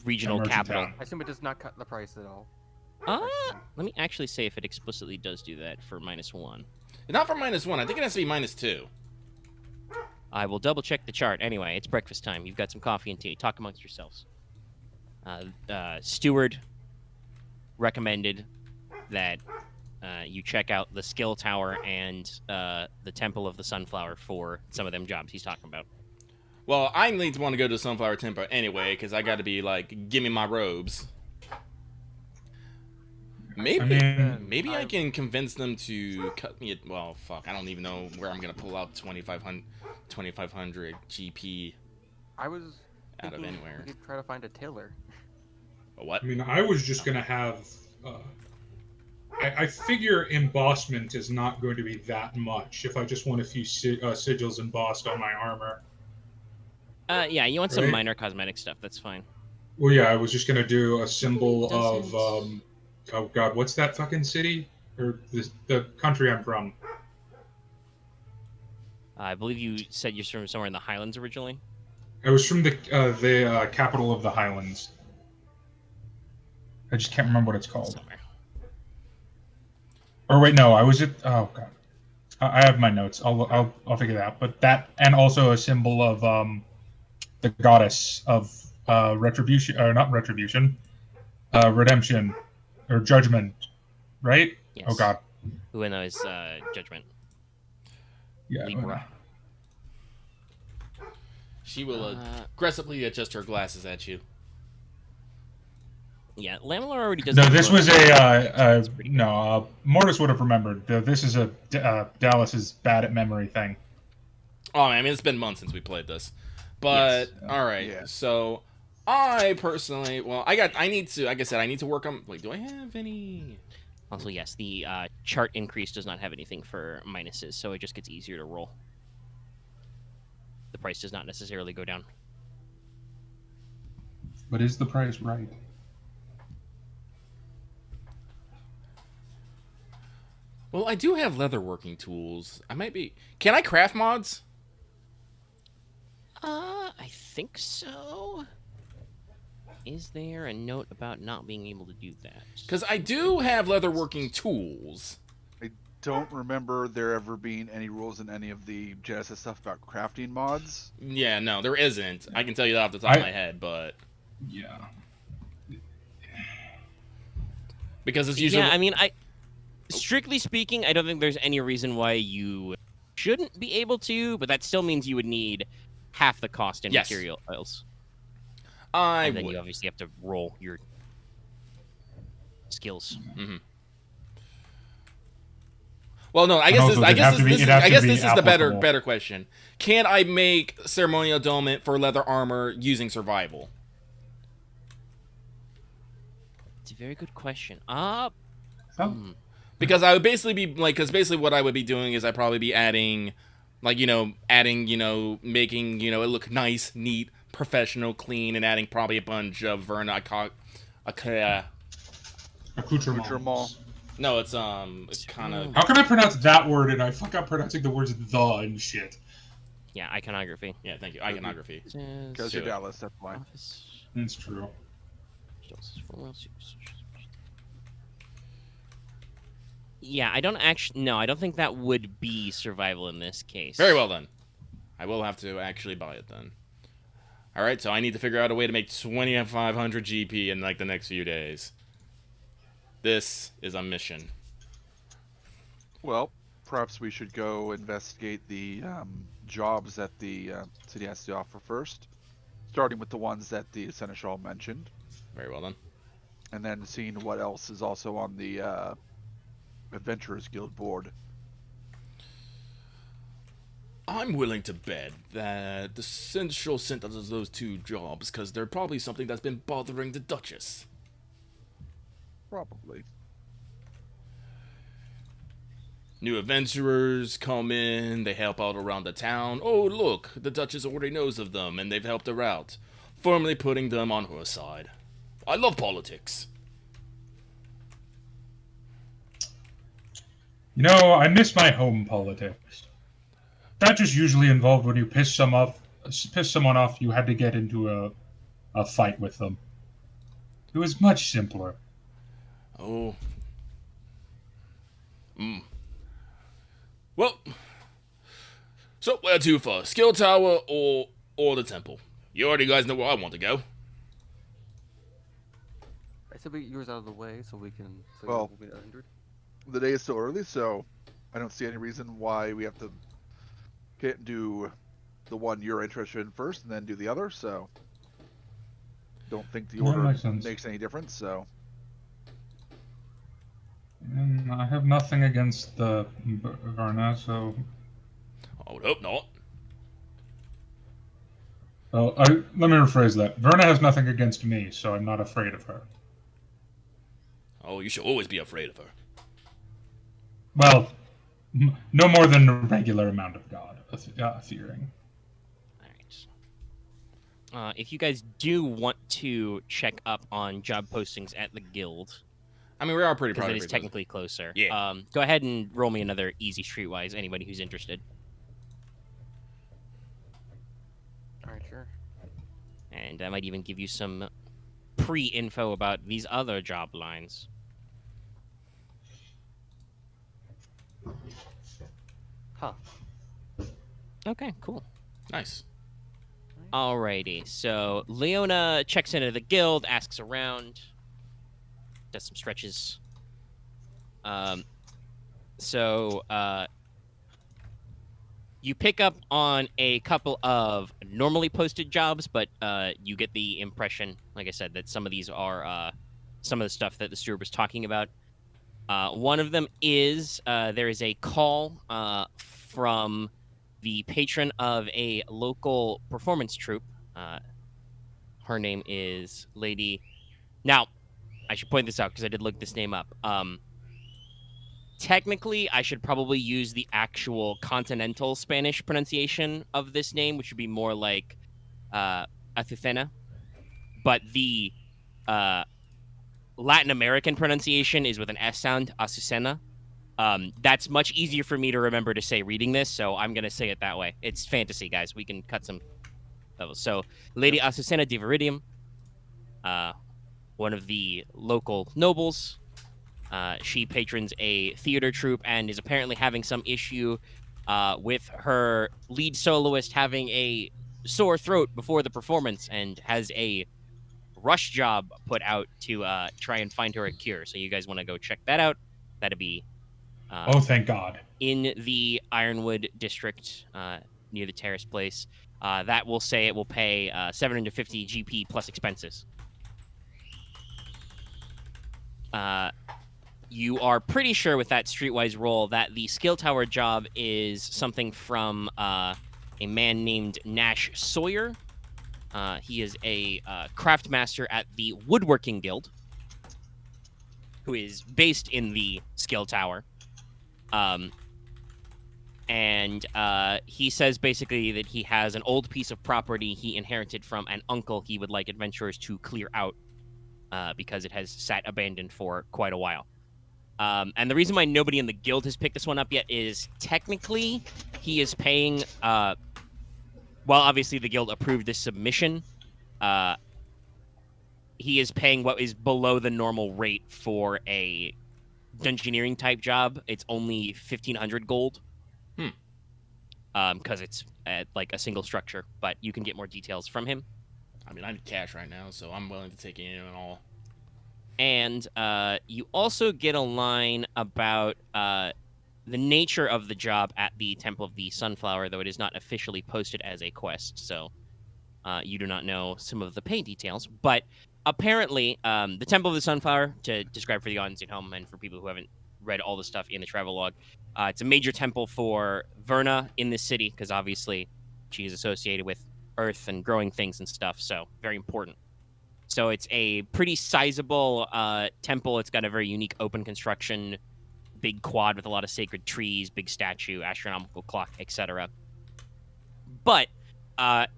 regional capital. I assume it does not cut the price at all. Let me actually say if it explicitly does do that for -1. Not for -1. I think it has to be -2. I will double check the chart. Anyway, it's breakfast time. You've got some coffee and tea. Talk amongst yourselves. Steward recommended that you check out the skill tower and the Temple of the Sunflower for some of them jobs he's talking about. Well, I need to want to go to Sunflower Temple anyway, because I got to be like, give me my robes. Maybe I can convince them to cut me. Well, fuck, I don't even know where I'm gonna pull out 2,500 GP. I was out of anywhere. We could try to find a tailor. A what? I mean, I was just gonna have. I figure embossment is not going to be that much if I just want a few sigils embossed on my armor. Yeah, you want some minor cosmetic stuff. That's fine. Well, yeah, I was just gonna do a symbol of. Oh God, what's that fucking city or the country I'm from? I believe you said you're from somewhere in the Highlands originally. I was from the capital of the Highlands. I just can't remember what it's called. Somewhere. Or wait, no, I was at. Oh God, I have my notes. I'll figure that out. But that, and also a symbol of the goddess of retribution, or not retribution, redemption, or judgment, right? Yes. Oh God. Ueno is judgment. Yeah. Libra. She will aggressively adjust her glasses at you. Yeah, Lamela already does. No, this was Mortis would have remembered. This is a Dallas's bad at memory thing. Oh, I mean, it's been months since we played this, but Yes. all right. Yeah. So, I personally, well, I need to, like I said, I need to work on. Wait, do I have any? Also, yes, the chart increase does not have anything for minuses, so it just gets easier to roll. The price does not necessarily go down. But is the price right? Well, I do have leatherworking tools. I might be. Can I craft mods? I think so. Is there a note about not being able to do that? Because I do have leatherworking tools. I don't remember there ever being any rules in any of the GeneSys stuff about crafting mods. Yeah, no, there isn't. I can tell you that off the top of my head, but Yeah. because it's usually Yeah, I mean, strictly speaking, I don't think there's any reason why you shouldn't be able to, but that still means you would need half the cost in Yes. materials. and then you obviously have to roll your skills. Mm-hmm. Well, no, I And guess also this, I it'd guess have this, to be- this is, it'd have I to guess be this is the applicable. better question. Can I make ceremonial adornment for leather armor using survival? It's a very good question. Because I would basically be like, because basically what I would be doing is I'd probably be adding, like, making, it look nice, neat, professional, clean, and adding probably a bunch of Accoutrements. no, it's kind of. How can I pronounce that word and I fuck up pronouncing the words the and shit? Yeah, iconography. Yeah, thank you. Iconography. Because you're Dallas, that's why. That's true. Yeah, I don't think that would be survival in this case. Very well then. I will have to actually buy it then. All right, so I need to figure out a way to make 2,500 GP in like the next few days. This is a mission. Well, perhaps we should go investigate the jobs that the city has to offer first, starting with the ones that the Seneschal mentioned, Very well then. and then seeing what else is also on the Adventurers Guild board. I'm willing to bet that the Central sent us those two jobs because they're probably something that's been bothering the Duchess. Probably. New adventurers come in, they help out around the town. Oh, look, the Duchess already knows of them, and they've helped her out, firmly putting them on her side. I love politics. You know, I miss my home politics. That just usually involved when you piss someone off, you had to get into a fight with them. It was much simpler. Oh. Well, so where to first? Skill Tower or the temple? You already guys know where I want to go. I said we get yours out of the way so we can. So Well- we'll be 100. The day is still early, so I don't see any reason why we have to do the one you're interested in first and then do the other, so don't think the That order makes sense. makes any difference, so And I have nothing against the Varna, so... I would hope not. Well, let me rephrase that. Verna has nothing against me, so I'm not afraid of her. Oh, you should always be afraid of her. Well, no more than a regular amount of fearing. Alright. If you guys do want to check up on job postings at the guild, I mean, we are pretty because proud it of is technically closer. Yeah. Go ahead and roll me another easy streetwise. Anybody who's interested. All right, sure. And I might even give you some pre-info about these other job lines. Huh. Okay, cool. Nice. Right. Alrighty, so Leona checks into the guild, asks around, does some stretches. You pick up on a couple of normally posted jobs, but you get the impression, like I said, that some of these are some of the stuff that the steward was talking about. One of them is there is a call from the patron of a local performance troupe. Her name is Lady. Now, I should point this out because I did look this name up. Technically, I should probably use the actual continental Spanish pronunciation of this name, which would be more like Azucena. But the Latin American pronunciation is with an S sound, Azucena. That's much easier for me to remember to say reading this, so I'm going to say it that way. It's fantasy, guys. We can cut some levels. So, Lady Azucena de Viridium, one of the local nobles. She patrons a theater troupe and is apparently having some issue with her lead soloist having a sore throat before the performance and has a rush job put out to try and find her a cure. So you guys want to go check that out. That'd be Oh, thank God. in the Ironwood district near the Terrace Place. That will say it will pay 750 GP plus expenses. You are pretty sure with that streetwise roll that the skill tower job is something from a man named Nash Sawyer. He is a craft master at the Woodworking Guild, who is based in the skill tower. And he says basically that he has an old piece of property he inherited from an uncle he would like adventurers to clear out because it has sat abandoned for quite a while. And the reason why nobody in the guild has picked this one up yet is technically he is paying, well, obviously the guild approved this submission. He is paying what is below the normal rate for a dungeoneering type job. It's only 1,500 gold. Because it's at like a single structure, but you can get more details from him. I mean, I need cash right now, so I'm willing to take it in and all. And you also get a line about the nature of the job at the Temple of the Sunflower, though it is not officially posted as a quest, so you do not know some of the pay details. But apparently, the Temple of the Sunflower, to describe for the audience at home and for people who haven't read all the stuff in the travelogue, it's a major temple for Verna in this city, because obviously she is associated with earth and growing things and stuff, so very important. So it's a pretty sizable temple. It's got a very unique open construction, big quad with a lot of sacred trees, big statue, astronomical clock, etc. But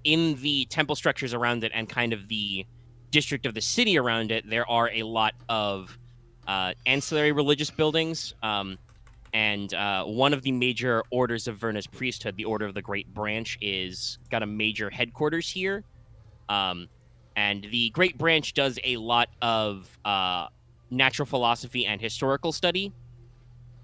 in the temple structures around it and kind of the district of the city around it, there are a lot of ancillary religious buildings. And one of the major orders of Verna's priesthood, the Order of the Great Branch, is got a major headquarters here. And the Great Branch does a lot of natural philosophy and historical study,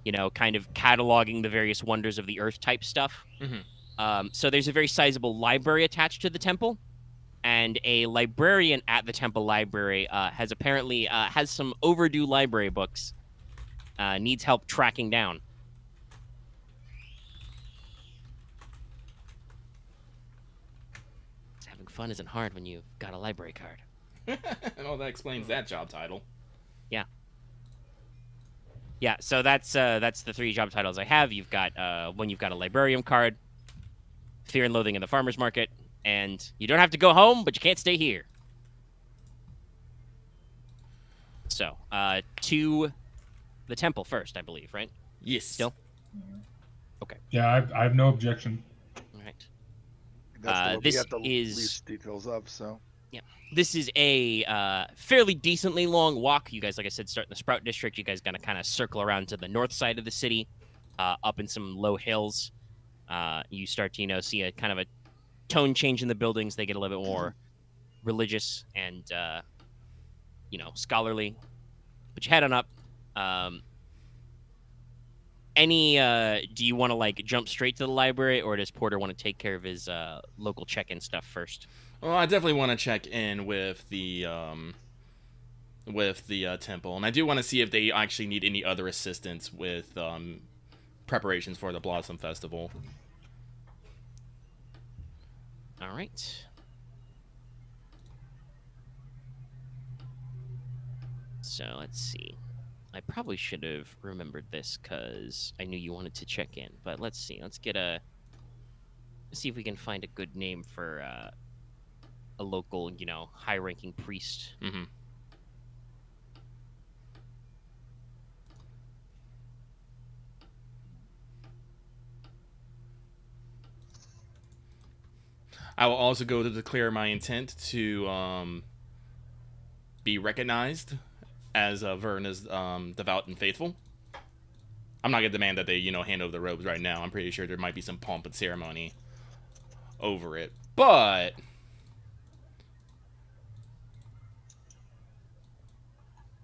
you know, kind of cataloging the various wonders of the earth type stuff. Mm-hmm. So there's a very sizable library attached to the temple, and a librarian at the temple library has apparently has some overdue library books, needs help tracking down. Having fun isn't hard when you've got a library card. Well, that explains that job title. Yeah, so that's the 3 job titles I have. You've got when you've got a librarian card, Fear and Loathing in the Farmer's Market, and you don't have to go home, but you can't stay here. So, to the temple first, I believe, right? Yes. Still? Okay. Yeah, I have no objection. All right. That's what this we have the is- least details of, so. This is a fairly decently long walk. You guys, like I said, start in the Sprout District. You guys gonna kind of circle around to the north side of the city, up in some low hills. You start to, you know, see a kind of a tone change in the buildings. They get a little bit more religious and, you know, scholarly. But you head on up. any do you want to like jump straight to the library, or does Porter want to take care of his local check-in stuff first? Well, I definitely want to check in with the temple, and I do want to see if they actually need any other assistance with preparations for the Blossom Festival. All right. So let's see. I probably should have remembered this because I knew you wanted to check in. But let's see. Let's see if we can find a good name for a local, high-ranking priest. Mm-hmm. I will also go to declare my intent to be recognized as Verna's devout and faithful. I'm not gonna demand that they, hand over the robes right now. I'm pretty sure there might be some pomp and ceremony over it, but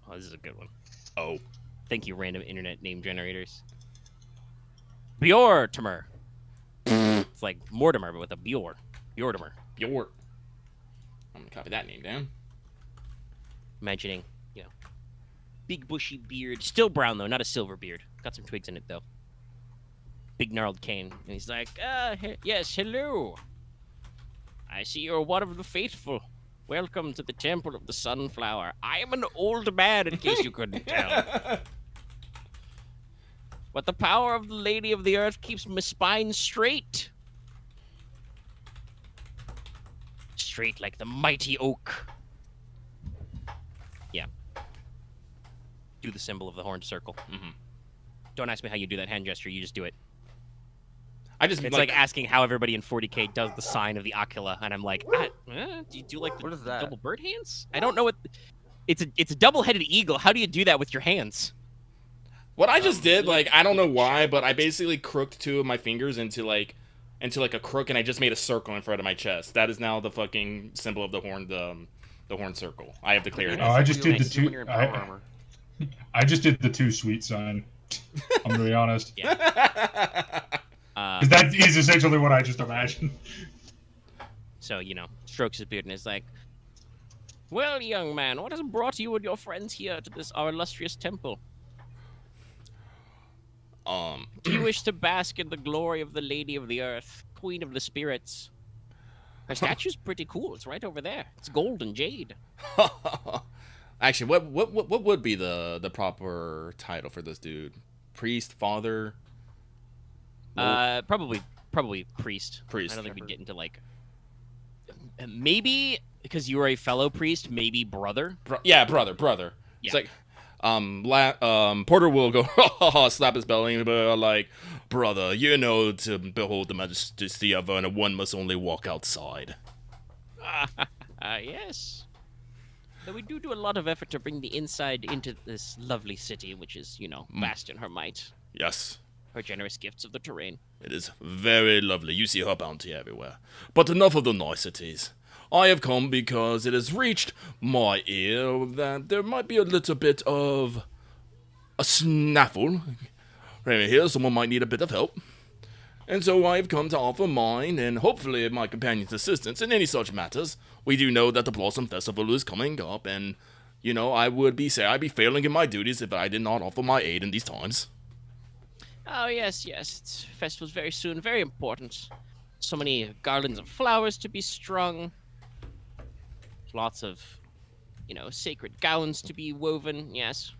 Oh, this is a good one. oh, Thank you, random internet name generators. Bjortimer. It's like Mortimer, but with a Bjor. Bjortimer. Bjort. I'm gonna copy that name down. Imagining, big bushy beard. Still brown, though, not a silver beard. Got some twigs in it, though. Big gnarled cane. And he's like, yes, hello. I see you're one of the faithful. Welcome to the Temple of the Sunflower. I am an old man, in case you couldn't tell. But the power of the Lady of the Earth keeps my spine straight. Straight like the mighty oak. Yeah. Do the symbol of the horned circle. Mm-hmm. Don't ask me how you do that hand gesture. You just do it. It's like asking how everybody in 40K does the sign of the Ocula, and I'm like, do you do like What is that? double bird hands? I don't know what. It's a double-headed eagle. How do you do that with your hands? What I just did, I don't know why, but I basically crooked two of my fingers into a crook, and I just made a circle in front of my chest. That is now the fucking symbol of the horned circle. I have declared it. Oh, I just did the two. You're in power armor. I just did the two sweet sign. I'm gonna be honest. Yeah. Because that is essentially what I just imagined. So, strokes his beard and is like, well, young man, what has brought you and your friends here to this our illustrious temple? Do you wish to bask in the glory of the Lady of the Earth, Queen of the Spirits? Her statue's pretty cool. It's right over there. It's gold and jade. Actually, what would be the proper title for this dude? Priest, father? Probably priest. Priest. I don't think we'd get into maybe because you are a fellow priest, maybe brother. Brother. Yeah. It's like, Porter will go slap his belly, but like, brother, to behold the majesty of Verna, one must only walk outside. Yes. Though we do a lot of effort to bring the inside into this lovely city, which is, vast in her might. Yes. Her generous gifts of the terrain. It is very lovely. You see her bounty everywhere. But enough of the niceties. I have come because it has reached my ear that there might be a little bit of a snaffle. Right here, someone might need a bit of help. And so I have come to offer mine and hopefully my companion's assistance in any such matters. We do know that the Blossom Festival is coming up, and, I'd be failing in my duties if I did not offer my aid in these times. Oh, yes. Festival's very soon. Very important. So many garlands of flowers to be strung. Lots of, sacred gowns to be woven. Yes.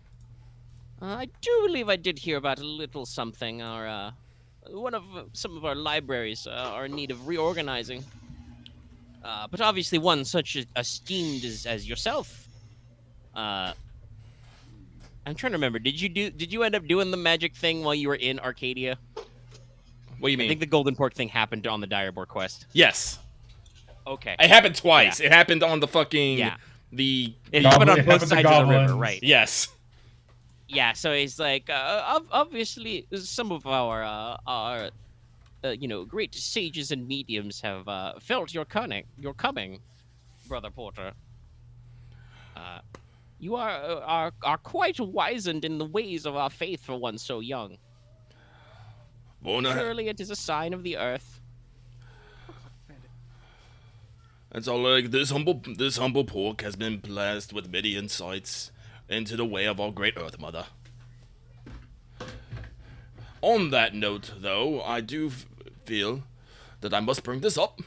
I do believe I did hear about a little something. Some of our libraries are in need of reorganizing. But obviously one such esteemed as yourself. I'm trying to remember. Did you end up doing the magic thing while you were in Arcadia? What do you mean? I think the Golden Porq thing happened on the Direboar quest. Yes. Okay. It happened twice. Yeah. It happened on the fucking... Yeah. The... It happened on both sides of the river, goblins. right? Yes. Yeah, so he's like, obviously, some of our great sages and mediums have felt your coming, Brother Porter. You are quite wizened in the ways of our faith for one so young. Surely it is a sign of the earth. It's all like this humble Porq has been blessed with many insights into the way of our great Earth Mother. On that note, though, I do feel that I must bring this up.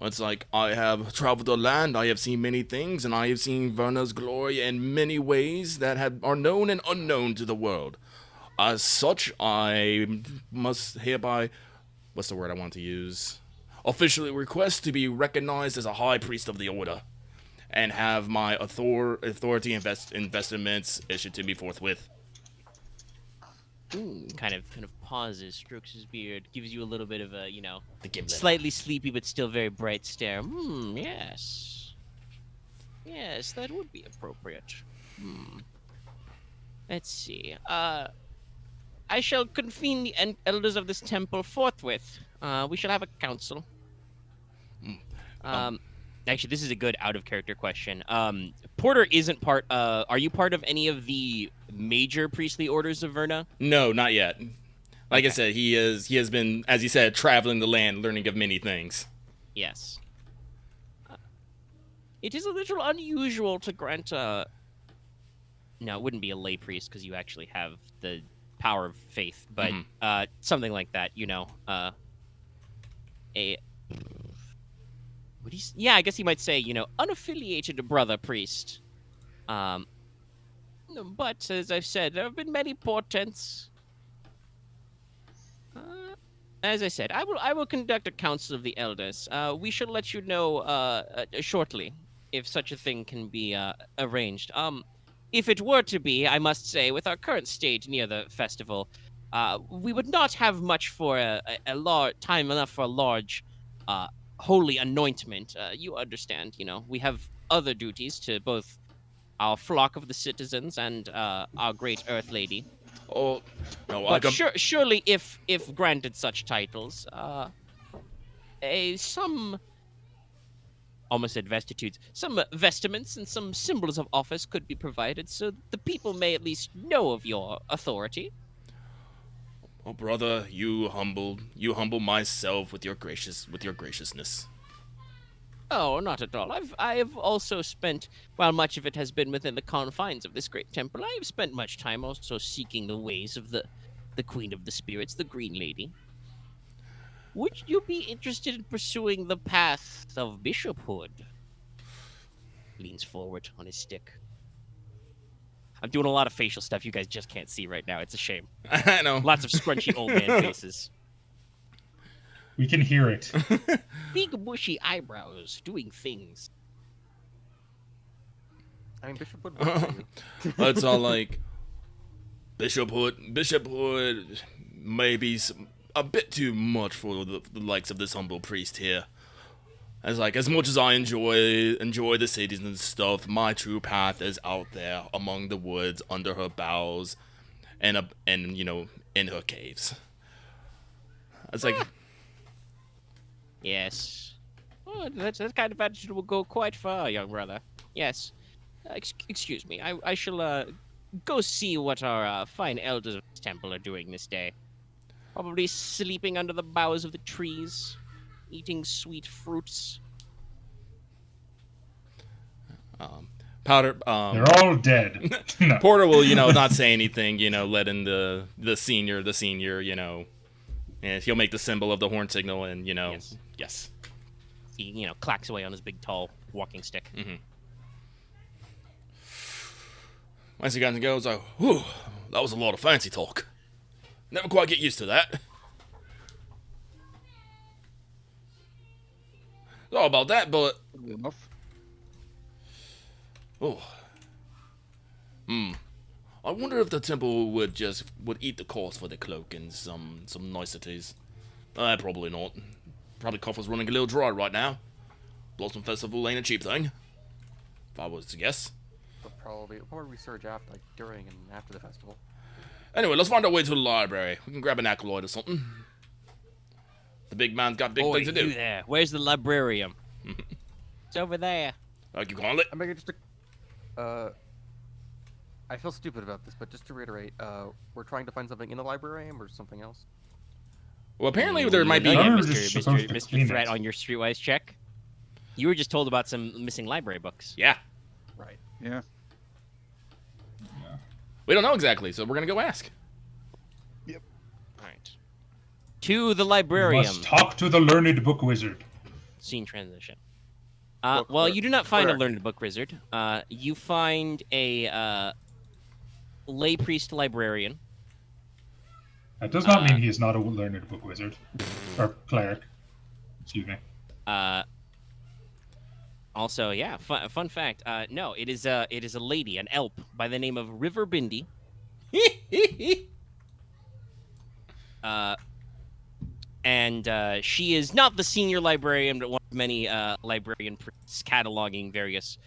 It's like I have traveled the land, I have seen many things, and I have seen Verna's glory in many ways that are known and unknown to the world. As such, I must hereby, what's the word I want to use? Officially request to be recognized as a high priest of the order, and have my authority investments issued to me forthwith. Kind of pauses, strokes his beard, gives you a little bit of a, slightly sleepy but still very bright stare. Yes. Yes, that would be appropriate. Let's see. I shall convene the elders of this temple forthwith. We shall have a council. Actually, this is a good out-of-character question. Porter isn't part... are you part of any of the major priestly orders of Verna? No, not yet. Like I said, he has been, as you said, traveling the land, learning of many things. Yes. It is a little unusual to grant a... No, it wouldn't be a lay priest, because you actually have the power of faith, but something like that, yeah, I guess you might say, unaffiliated brother priest. But as I've said, there have been many portents. As I said, I will conduct a council of the elders. We shall let you know shortly if such a thing can be arranged. If it were to be, I must say, with our current state near the festival, we would not have much for time enough for a large holy anointment. You understand, we have other duties to both our flock of the citizens and our great Earth Lady. Oh, no, but surely, if granted such titles, some almost said vestitudes, some vestments and some symbols of office could be provided, so the people may at least know of your authority. Oh, brother, you humble myself with your graciousness. Oh, not at all. I have also spent, while much of it has been within the confines of this great temple, I have spent much time also seeking the ways of the Queen of the Spirits, the Green Lady. Would you be interested in pursuing the path of bishophood? Leans forward on his stick. I'm doing a lot of facial stuff you guys just can't see right now. It's a shame. I know. Lots of scrunchy old man faces. We can hear it. Big bushy eyebrows doing things. I mean, bishophood works for you. It's all like bishophood may be a bit too much for the likes of this humble priest here. As much as I enjoy the cities and stuff, my true path is out there among the woods, under her boughs, and in her caves. It's like, yes. Oh, that kind of attitude will go quite far, young brother. Yes. Excuse me. I shall go see what our fine elders of this temple are doing this day. Probably sleeping under the boughs of the trees, eating sweet fruits. Powder. They're all dead. No. Porter will, not say anything. Letting the senior, and he'll make the symbol of the horn signal, and yes. He clacks away on his big tall walking stick. Mm-hmm. Once he goes, whew, that was a lot of fancy talk. Never quite get used to that. Sorry about that, but Enough. oh, I wonder if the temple would eat the cost for the cloak and some niceties. Probably not. Probably coffers running a little dry right now. Blossom Festival ain't a cheap thing, if I was to guess. But probably resurge after, during and after the festival. Anyway, let's find our way to the library. We can grab an acolyte or something. The big man's got big things to do. You there. Where's the librarium? It's over there. Like you call it? I mean, just to, I feel stupid about this, but just to reiterate, we're trying to find something in the librarium or something else? Well, apparently there might be... You You're Mr. just supposed to Mr. clean Threat it. on your Streetwise check. You were just told about some missing library books. Yeah. Right. Yeah. We don't know exactly, so we're going to go ask. All right. To the You librarian. must talk to the learned book wizard. Scene transition. Book Well, clerk. you do not find a Clerk. learned book wizard. You find a lay priest librarian. That does not mean he is not a learned book wizard. Or cleric. Excuse me. Also, yeah, fun fact. No, it is a lady, an elf by the name of River Bindi. And she is not the senior librarian, but one of many librarian priests cataloging various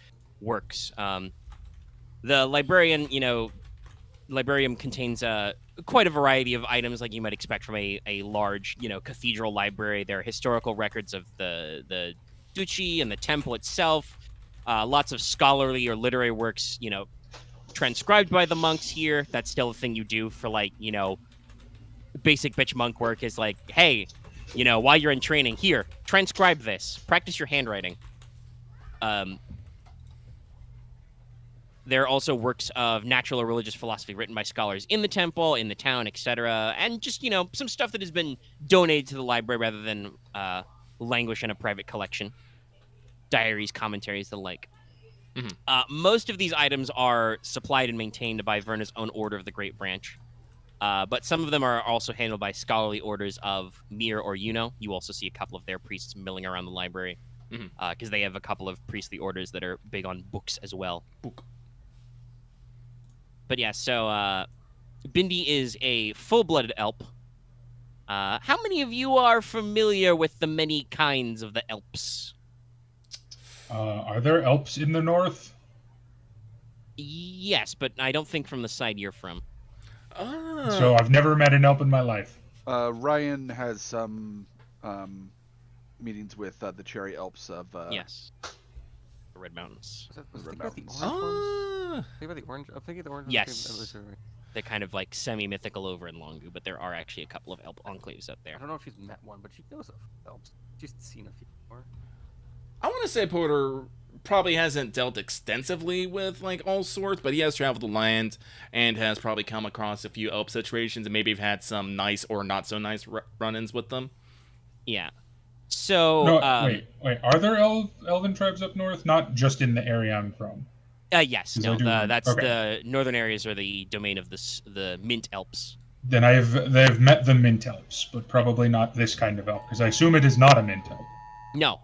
works. The librarian, librarium contains quite a variety of items like you might expect from a large, cathedral library. There are historical records of the Duchy and the temple itself. Lots of scholarly or literary works, transcribed by the monks here. That's still a thing you do for, basic bitch monk work is like, hey, while you're in training, here, transcribe this. Practice your handwriting. There are also works of natural or religious philosophy written by scholars in the temple, in the town, etc. And just, some stuff that has been donated to the library rather than languish in a private collection. Diaries, commentaries, the like. Mm-hmm. Most of these items are supplied and maintained by Verna's own Order of the Great Branch. But some of them are also handled by scholarly orders of Mir or Yuno. You also see a couple of their priests milling around the library because they have a couple of priestly orders that are big on books as well. Book. But yeah, so Bindi is a full-blooded elf. How many of you are familiar with the many kinds of the elves? Are there elves in the north? Yes, but I don't think from the side you're from. So I've never met an elf in my life. Ryahn has some meetings with the cherry elves of. Yes. The Red Mountains. Was Red it about the Mountains. orange ones? Think about the orange. I'm thinking the orange ones. Yes. They're kind of like semi-mythical over in Longu, but there are actually a couple of elf enclaves up there. I don't know if she's met one, but she knows of elves. She's seen a few more. I want to say Porter probably hasn't dealt extensively with all sorts, but he has traveled the land and has probably come across a few elf situations and maybe have had some nice or not so nice run-ins with them. Yeah. So No, wait. Are there elven tribes up north? Not just in the area I'm from. Yes. No. That's okay. the northern areas are the domain of the Mint Elves. Then they've met the mint elves, but probably not this kind of elf, because I assume it is not a mint elf. No.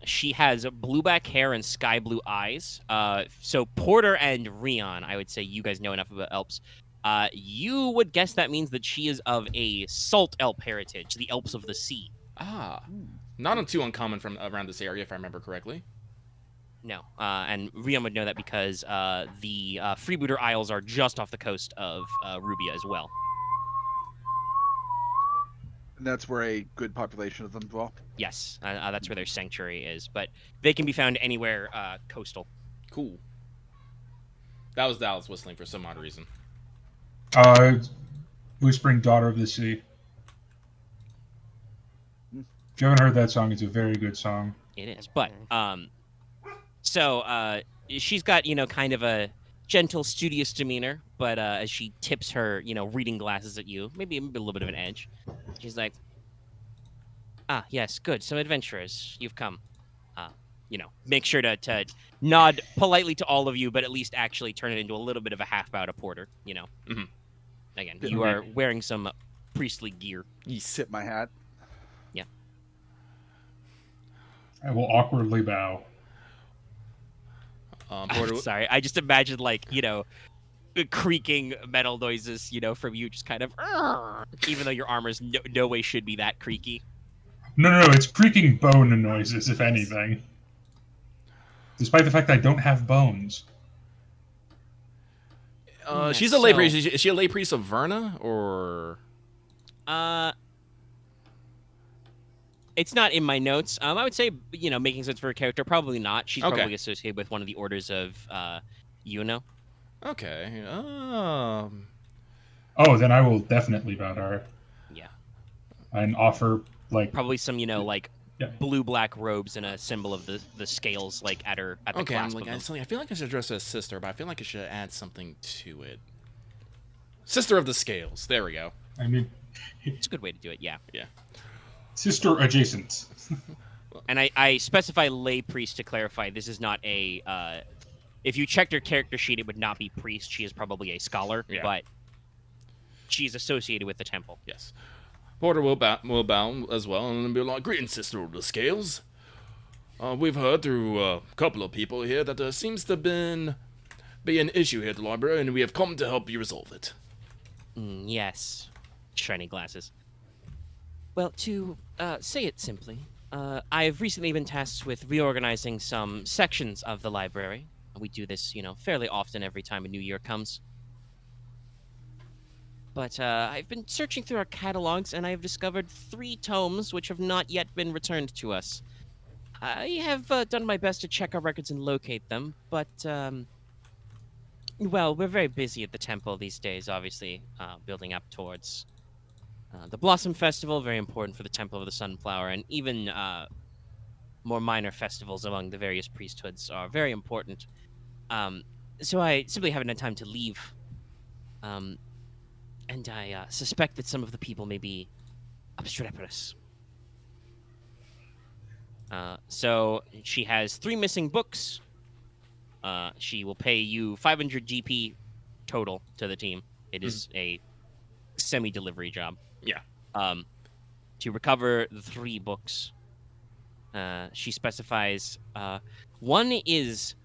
She has blue-black hair and sky blue eyes. So Porter and Ryahn, I would say you guys know enough about elves. You would guess that means that she is of a salt elf heritage, the elves of the sea. Not too uncommon from around this area, if I remember correctly. No, and Ryahn would know that because the Freebooter Isles are just off the coast of Rubia as well. And that's where a good population of them dwell. Yes, that's where their sanctuary is, but they can be found anywhere coastal. Cool. That was Dallas whistling for some odd reason. Whispering Daughter of the Sea. If you haven't heard that song, it's a very good song. It is, but so she's got kind of a gentle, studious demeanor, but as she tips her reading glasses at you, maybe a little bit of an edge, she's like, yes, good, some adventurers, you've come. Make sure to nod politely to all of you, but at least actually turn it into a little bit of a half bow to Porter. Again, you are wearing some priestly gear. You sip my hat. Yeah. I will awkwardly bow. Porter... Sorry, I just imagined creaking metal noises, from you, just kind of, even though your armor's no way should be that creaky. No, it's creaking bone noises, if anything. Despite the fact that I don't have bones. She's a lay priest. Is she a lay priest of Verna, or? It's not in my notes. I would say, making sense for her character, probably not. She's probably associated with one of the orders of Yuno. Okay. Oh, then I will definitely bow to her. Yeah. and offer like Probably some, like yeah. blue-black robes and a symbol of the scales, like at the Okay, I'm clasp like, of them. I feel like I should address it as sister, but I feel like I should add something to it. Sister of the Scales. There we go. I mean, It's a good way to do it, yeah. Yeah. sister adjacent. And I specify lay priest to clarify. This is not a. If you checked her character sheet, it would not be priest. She is probably a scholar, but she's associated with the temple. Yes. Porter will bow as well and be like, "Greetings, sister of the Scales. We've heard through a couple of people here that there seems to be an issue here at the library, and we have come to help you resolve it." Yes. Shiny glasses. Well, to say it simply, I've recently been tasked with reorganizing some sections of the library. We do this, fairly often every time a new year comes. But I've been searching through our catalogs, and I have discovered 3 tomes which have not yet been returned to us. I have done my best to check our records and locate them, but, well, we're very busy at the temple these days, obviously, building up towards the Blossom Festival, very important for the Temple of the Sunflower, and even more minor festivals among the various priesthoods are very important. So I simply haven't had time to leave. And I suspect that some of the people may be obstreperous. So she has 3 missing books. She will pay you 500 GP total to the team. It is a semi-delivery job. Yeah. To recover the 3 books. She specifies one is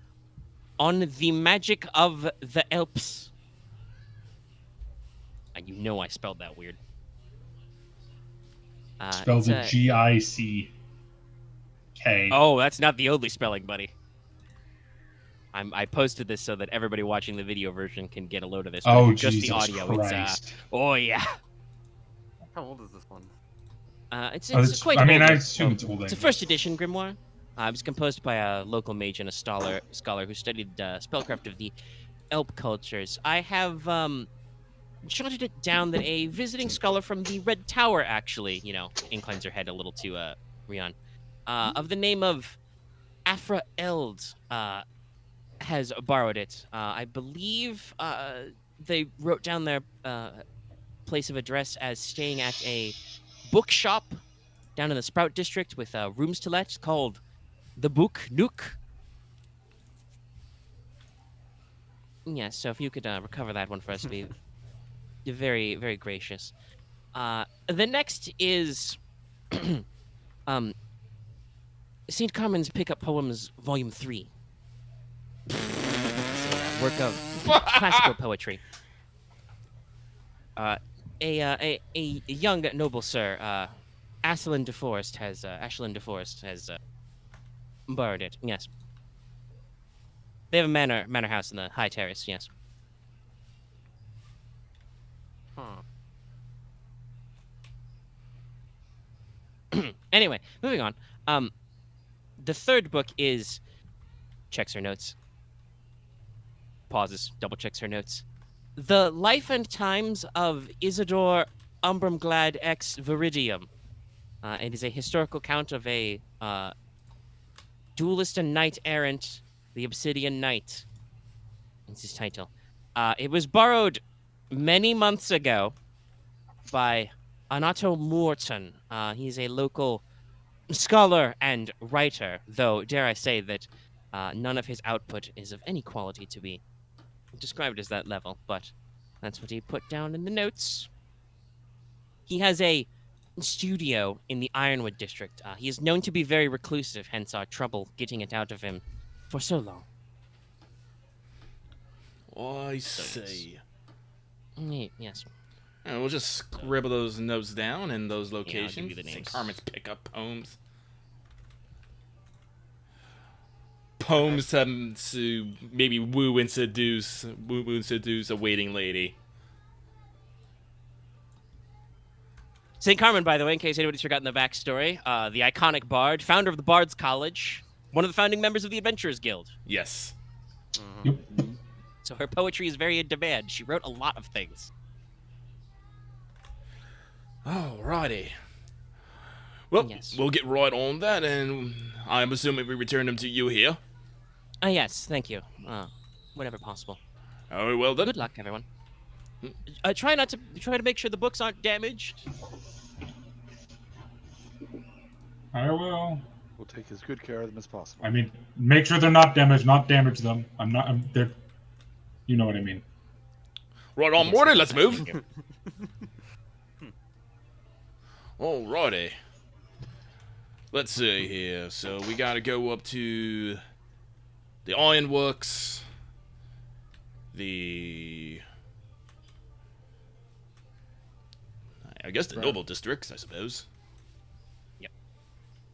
on the magic of the Alps. You know I spelled that weird. Spelled it Gick. Oh, that's not the only spelling, buddy. I posted this so that everybody watching the video version can get a load of this. Oh, just Jesus the audio. Christ. It's oh yeah. How old is this one? It's quite. I older. assume it's older. It's a first edition grimoire. It was composed by a local mage and a scholar who studied spellcraft of the Elp cultures. I have jotted it down that a visiting scholar from the Red Tower actually, inclines her head a little to Ryahn, of the name of Afra Eld, has borrowed it. I believe they wrote down their place of address as staying at a bookshop down in the Sprout District with rooms to let called the Book Nook. Yeah, so if you could recover that one for us, it'd be very, very gracious. The next is St. Carmen's Pickup Poems, Volume 3. It's a work of classical poetry. A young noble sir, Ashlyn DeForest has borrowed it. Yes, they have a manor house in the high terrace. Yes. Anyway, moving on. The third book is checks her notes. Pauses, double checks her notes. The Life and Times of Isidore Umbrumglad ex Viridium. It is a historical account of a duelist and knight errant, the Obsidian Knight. That's his title. It was borrowed many months ago by Anato Morton. He's a local scholar and writer, though dare I say that none of his output is of any quality to be described as that level, but that's what he put down in the notes. He has a studio in the Ironwood district. He is known to be very reclusive, hence our trouble getting it out of him for so long. I see. Yes. And we'll just scribble those notes down in those locations. I'll give you the St. names. Carmen's Pickup Poems. Poems to maybe woo and seduce a waiting lady. St. Carmen, by the way, in case anybody's forgotten the backstory, the iconic bard, founder of the Bards College, one of the founding members of the Adventurers Guild. Yes. Yep. So her poetry is very in demand. She wrote a lot of things. Alrighty. Well, Yes. we'll get right on that, and I'm assuming we return them to you here. Yes, thank you. Whenever possible. Very well then. Good luck, everyone. Try to make sure the books aren't damaged. I will. We'll take as good care of them as possible. I mean, make sure they're not damaged, not damage them. They're, you know what I mean. Right on, Yes, Morty, yes, let's thank move. you. Alrighty. Let's see here. So we gotta go up to the ironworks. I guess the noble districts, I suppose.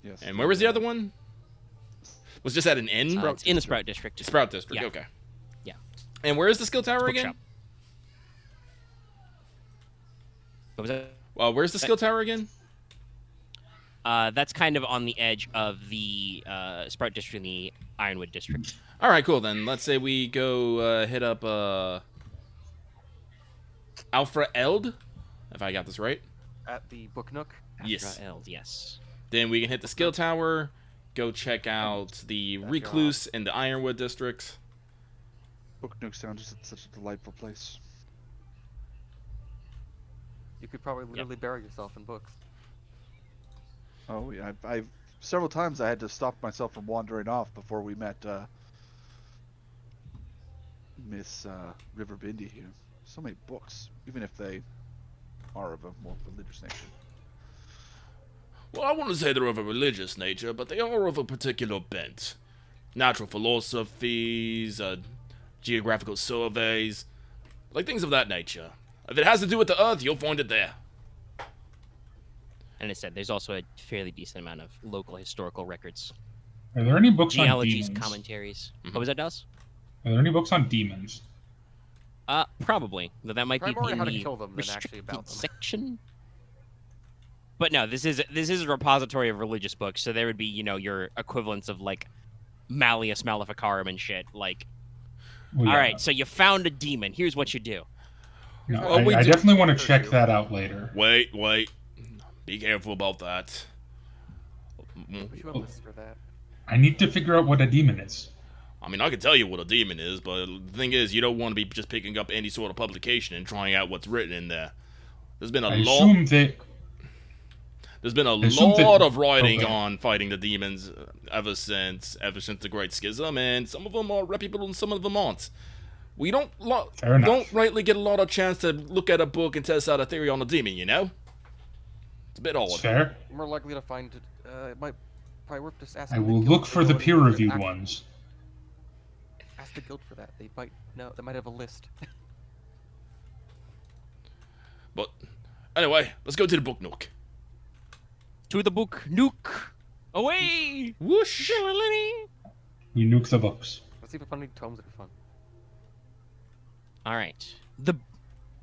Yes. And where was the other one? Was just at an inn? It's in the Sprout District. Sprout District, Yeah. okay. Yeah. And where is the skill tower again? Bookshop. What was that? Where's the skill tower again? That's kind of on the edge of the Sprout District and the Ironwood District. Alright, cool then. Let's say we go hit up Alpha Eld, if I got this right. At the Book Nook. Yes. Eld, yes. Then we can hit the skill tower, go check out the Recluse and the Ironwood districts. Book Nook sounds just such a delightful place. You could probably literally bury yourself in books. Oh yeah, I've several times I had to stop myself from wandering off before we met Miss River Bindi here. So many books, even if they are of a more religious nature. Well, I wouldn't say they're of a religious nature, but they are of a particular bent. Natural philosophies, geographical surveys, like things of that nature. If it has to do with the Earth, you'll find it there. And I said, there's also a fairly decent amount of local historical records. Are there any books on Genealogies, demons? commentaries. Mhm. What was that, Dallas? Are there any books on demons? Probably. Though that might Probably be more in how to the kill them than actually about restricted them. section. But no, this is a repository of religious books, so there would be, your equivalents of like Malleus Maleficarum and shit. Like, Well, yeah. all right, so you found a demon. Here's what you do. No, Well, we I do- definitely want to There's check you. that out later. Wait. Be careful about that. Put you a list for that. I need to figure out what a demon is. I mean, I can tell you what a demon is, but the thing is, you don't want to be just picking up any sort of publication and trying out what's written in there. There's been a I lot. assume that. There's been a assume that- lot of writing okay. on fighting the demons ever since the Great Schism, and some of them are reputable and some of them aren't. We don't Fair enough. don't rightly get a lot of chance to look at a book and test out a theory on a demon, you know? It's a bit It's odd. fair. More likely to find it. It might probably worth just asking. I the will guild look if for they the know any peer-reviewed act- ones. Ask the guild for that. They might know. They might have a list. But anyway, let's go to the book nook. To the book Nuke. Away! Whoosh! We nuke the books. Let's see if we find any tomes that are fun. All right.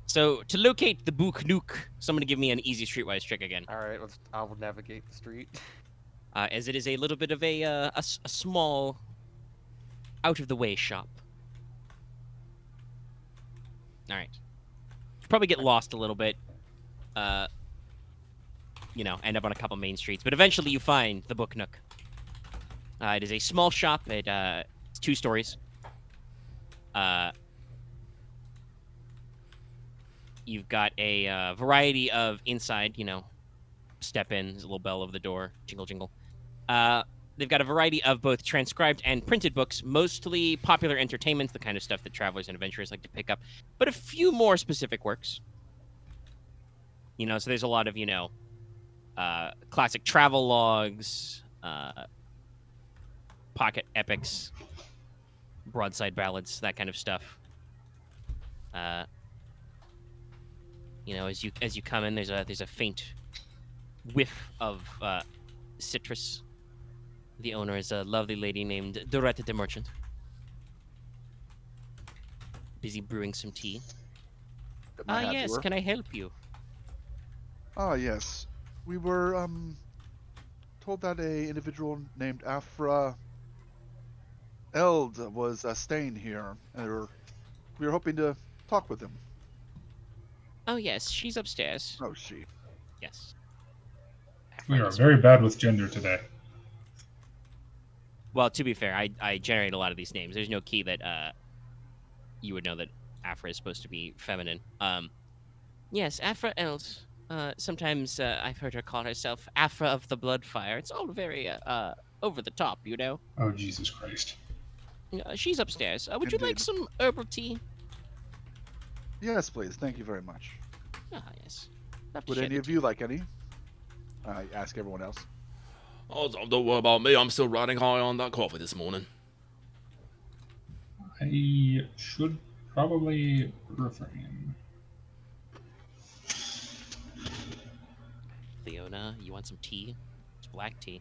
So to locate the book Nuke, someone give me an easy streetwise trick again. All right, I'll navigate the street. As it is a little bit of a small, out of the way shop. All right. Probably get lost a little bit. End up on a couple main streets, but eventually you find the Book Nook. It is a small shop. It's 2 stories. You've got a variety of inside, step in, there's a little bell over the door, jingle, jingle. They've got a variety of both transcribed and printed books, mostly popular entertainments, the kind of stuff that travelers and adventurers like to pick up, but a few more specific works. So there's a lot of, classic travel logs, pocket epics, broadside ballads, that kind of stuff. As you come in, there's a faint whiff of citrus. The owner is a lovely lady named Doretta the Merchant. Busy brewing some tea. Yes, can I help you? Ah, yes. We were told that a individual named Afra Eld was staying here, and we were hoping to talk with him. Oh, yes, she's upstairs. Oh, she. Yes. We find are this very one. bad with gender today. Well, to be fair, I generate a lot of these names. There's no key that you would know that Afra is supposed to be feminine. Yes, Afra Eld. Sometimes I've heard her call herself Afra of the Bloodfire. It's all very over the top, you know. Oh, Jesus Christ. She's upstairs. Would you like Indeed. some herbal tea? Yes, please. Thank you very much. Ah, yes. Love to Would share any the of tea. you like any? I ask everyone else. Oh, don't worry about me. I'm still riding high on that coffee this morning. I should probably refrain. Leona, you want some tea? It's black tea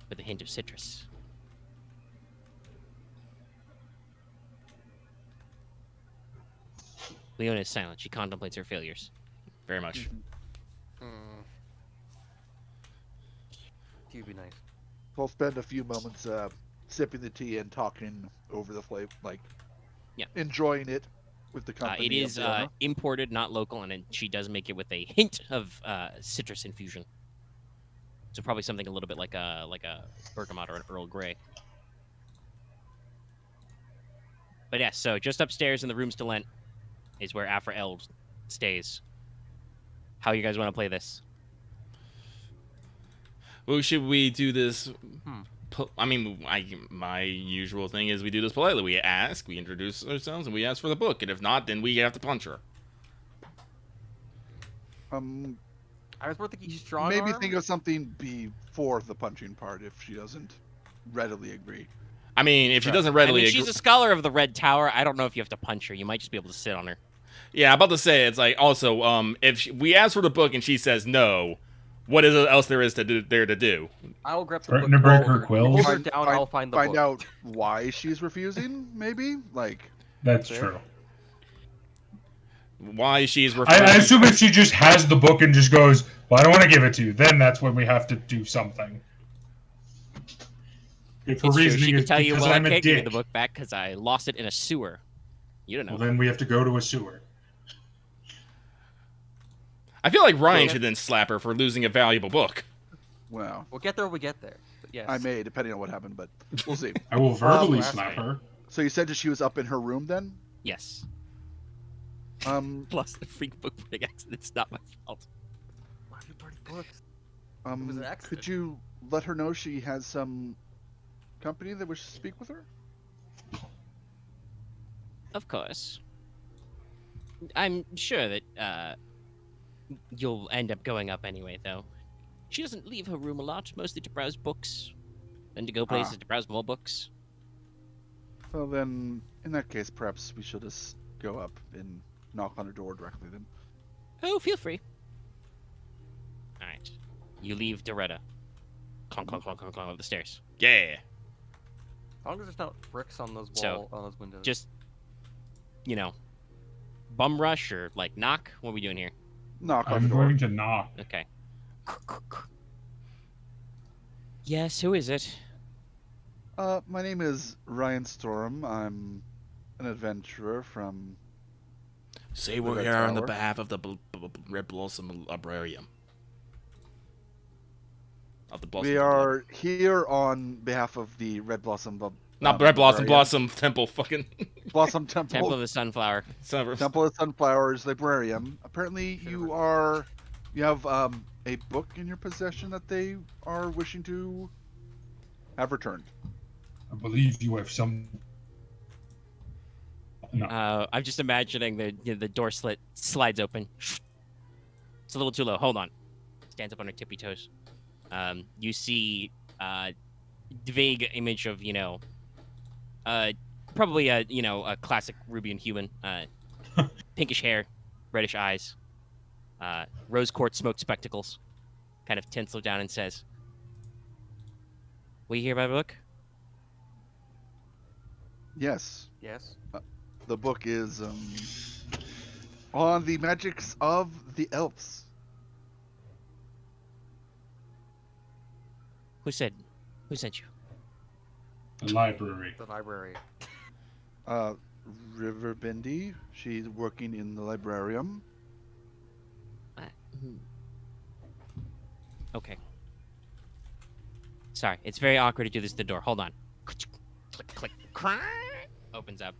with a hint of citrus. Leona is silent. She contemplates her failures. Very much. Tea would be nice. We'll spend a few moments sipping the tea and talking over the flavor, like, Yeah. enjoying it with the company. It is of Leona. imported, not local, and she does make it with a hint of citrus infusion. So probably something a little bit like a bergamot or an Earl Grey. But yeah, so just upstairs in the rooms to lent is where Afra Eld stays. How you guys want to play this? Well, should we do this? I mean, my usual thing is we do this politely. We ask, we introduce ourselves, and we ask for the book. And if not, then we have to punch her. I was more thinking strong Maybe arm. think of something before the punching part if she doesn't readily agree. I mean, if she doesn't I readily mean, agree. she's a scholar of the Red Tower. I don't know if you have to punch her. You might just be able to sit on her. Yeah, I'm about to say, it's like, also, if we ask for the book and she says no, what is it else there is to do? I'll grab the Threaten book. to break hold her her- quills? Hold her down. I'll find the book. out why she's refusing. Maybe like That's Fair. true. Why she's I referring. assume if she just has the book and just goes, well, I don't want to give it to you, then that's when we have to do something. If her It's true. reasoning She is can tell you, because well, I I'm a can't give you the dick, book back because I lost it in a sewer. You don't know. well, then we have to go to a sewer. I feel like Ryahn Yeah. should then slap her for losing a valuable book. wow. We'll get there when we get there. But yes. I may, depending on what happened, but we'll see. I will verbally last slap night. her. So you said that she was up in her room then? Yes. Um, Plus the freak book putting accident. It's not my fault. Why do you burn books? was an accident. could you let her know she has some company that wishes to speak with her? Of course. I'm sure that you'll end up going up anyway, though. She doesn't leave her room a lot, mostly to browse books. Then to go places to browse more books. Well then, in that case, perhaps we should just go up and knock on her door directly then. Oh, feel free. Alright. You leave Doretta. Clunk, clunk, clunk, clunk, clunk up the stairs. Yeah. As long as there's not bricks on those So, on those windows. Just, bum rush or, like, knock? What are we doing here? Knock on the I'm door. going to knock. Okay. Yes, who is it? My name is Ryahn Storm. I'm an adventurer from. Say The we're Red here on the Tower. behalf of the Red Blossom Librarium. Of the Blossom. We are here on behalf of the Red Blossom. Not Red Blossom, Librarian. Blossom Temple, fucking. Blossom Temple. Temple of the Sunflower. Temple of Sunflowers Librarium. Apparently, you have a book in your possession that they are wishing to have returned. I believe you have some. No. I'm just imagining the door slit slides open. It's a little too low. Hold on. Stands up on her tippy toes. You see vague image of probably a classic Rubian human. Pinkish hair, reddish eyes, rose quartz smoked spectacles. Kind of tinsel down and says, "Will you hear my book?" Yes, yes. the book is on the magics of the elves. Who sent you? The library. The library. River Bindi. She's working in the librarium. Okay. Sorry, it's very awkward to do this at the door. Hold on. Click, click, click. Opens up.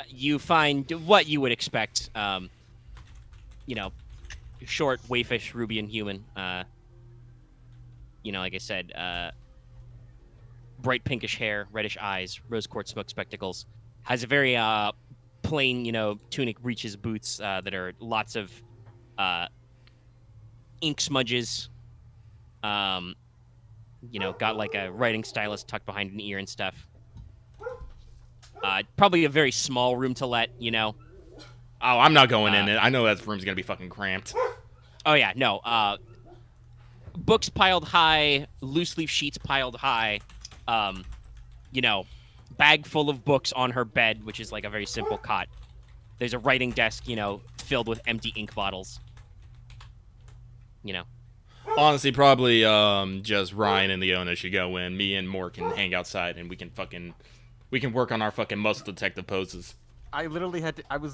You find what you would expect. You know, short, waifish, Rubian human. You know, like I said, bright pinkish hair, reddish eyes, rose quartz smoke spectacles. Has a very plain, you know, tunic, breeches, boots that are lots of ink smudges. You know, got like a writing stylus tucked behind an ear and stuff. Probably a very small room to let, you know. Oh, I'm not going in it. I know that room's gonna be fucking cramped. Oh yeah, no. Books piled high, loose leaf sheets piled high. You know, bag full of books on her bed, which is like a very simple cot. There's a writing desk, you know, filled with empty ink bottles. You know. Honestly, probably just Ryahn and Leona should go in. Me and Morq can hang outside, and we can work on our fucking muscle detective poses. I was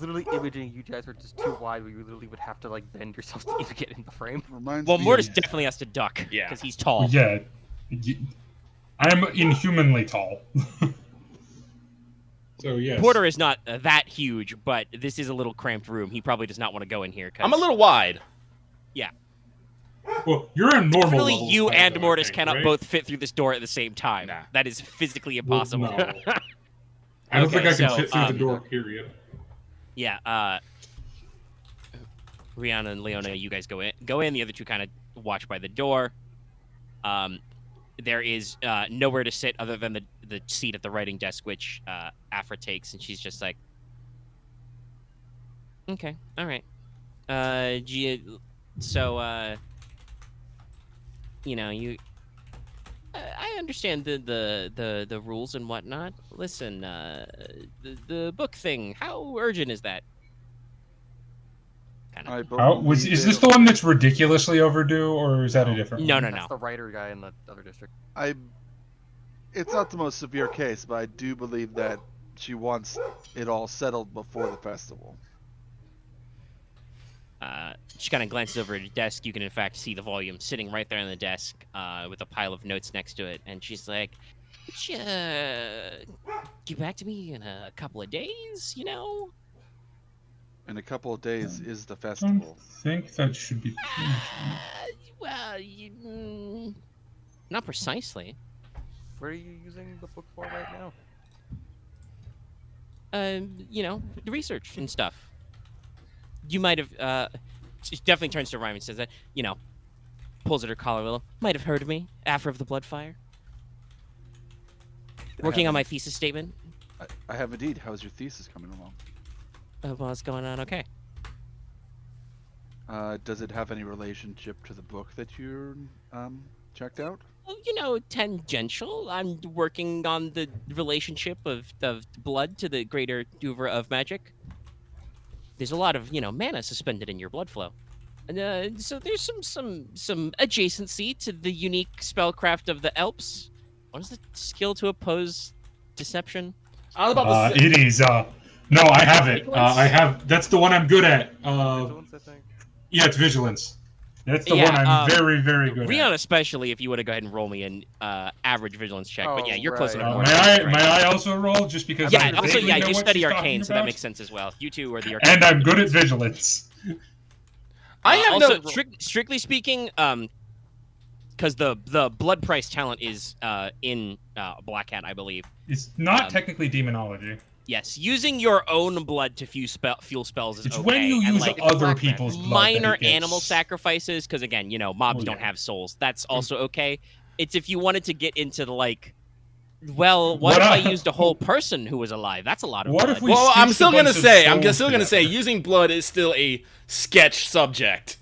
literally imaging you guys were just too wide. We literally would have to like bend yourselves to even get in the frame. Well, Mortis definitely has to duck. Yeah, because he's tall. Yeah, I'm inhumanly tall. So yes. Porter is not that huge, but this is a little cramped room. He probably does not want to go in here. I'm a little wide. Yeah. Well, you're a normal Definitely level you height, and though, Mortis I think, cannot right? both fit through this door at the same time. Nah. That is physically impossible. Well, no. I don't think I can so, fit through the door, period. Yeah, Ryahn and Leona, you guys go in. The other two kind of watch by the door. There is nowhere to sit other than the seat at the writing desk, which Afra takes, and she's just like, okay, all right. So, you know, I understand the rules and whatnot. Listen, the book thing, how urgent is that? Is this the one that's ridiculously overdue, or is that a different No, one? no, no. That's the writer guy in the other district. It's not the most severe case, but I do believe that she wants it all settled before the festival. She kind of glances over at her desk. You can, in fact, see the volume sitting right there on the desk with a pile of notes next to it. And she's like, would you get back to me in a couple of days, you know? In a couple of days is the I festival. don't think that should be finished. Well, not precisely. What are you using the book for right now? You know, the research and stuff. You might have, she definitely turns to Ryahn and says that, you know, pulls at her collar a little. Might have heard of me, Afra of the Bloodfire. Working on my thesis statement. I have indeed. How's your thesis coming along? Well, it's going on okay. Does it have any relationship to the book that you checked out? Well, you know, tangential. I'm working on the relationship of blood to the greater oeuvre of magic. There's a lot of, you know, mana suspended in your blood flow. And, so there's some adjacency to the unique spellcraft of the Elps. What is the skill to oppose deception? I was about to say. It is, no, I have it. That's the one I'm good at. Vigilance, I think. Yeah, it's Vigilance. That's the Yeah, one I'm very, very good Ryahn, at. especially, if you want to go ahead and roll me an average Vigilance check. But yeah, you're close right. enough. May I also roll, just because Yeah, I also, vaguely yeah, know you what study she's Arcane, talking so that about? makes sense as well. You two are the Arcane. And I'm good at Vigilance. I have also, no. strictly speaking, because the blood price talent is in Black Hat, I believe. It's not technically demonology. Yes, using your own blood to fuel spells is It's okay. when you and, use like, other people's blood. minor that it gets- animal sacrifices, because again, you know, mobs Oh, don't yeah. have souls. That's also okay. It's if you wanted to get into the like, well, what if I used a whole person who was alive? That's a lot of What blood. if we Well, I'm stitched still a bunch gonna of say. I'm souls still gonna say. together? Using blood is still a sketch subject.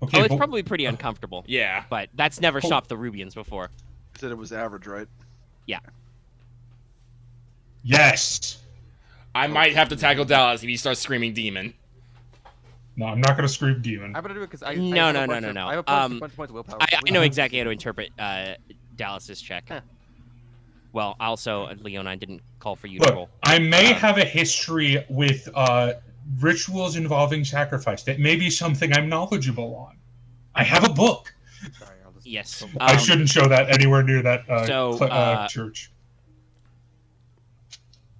Okay, Oh, it's but- probably pretty uncomfortable. Yeah. But that's never Oh. stopped the Rubians before. You said it was average, right? Yes. I might have to tackle Dallas if he starts screaming demon. No, I'm not gonna scream demon. I'm gonna do it because I No, have no, a no, bunch no, of- no. I have a bunch of points of willpower. I know exactly how to interpret Dallas's check. Huh. Well, also, Leona, I didn't call for you to Look, roll. I may have a history with rituals involving sacrifice. That may be something I'm knowledgeable on. I have a book. Sorry, I'll just. Yes. I shouldn't show that anywhere near that church.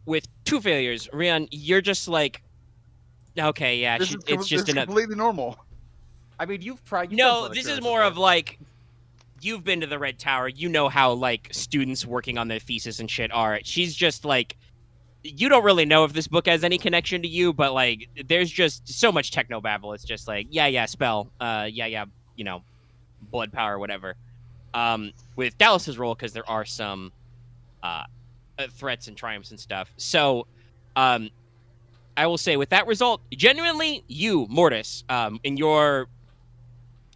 With 2 failures, Ryahn, you're just like, okay, yeah, This it's just another. completely normal. I mean, you've tried. No, this is more of like, you've been to the Red Tower. You know how like students working on their thesis and shit are. She's just like, you don't really know if this book has any connection to you, but like, there's just so much technobabble. It's just like, yeah, spell, yeah, you know, blood power, whatever. With Dallas's role, because there are some threats and triumphs and stuff. So, I will say with that result, genuinely, you, Mortis, in your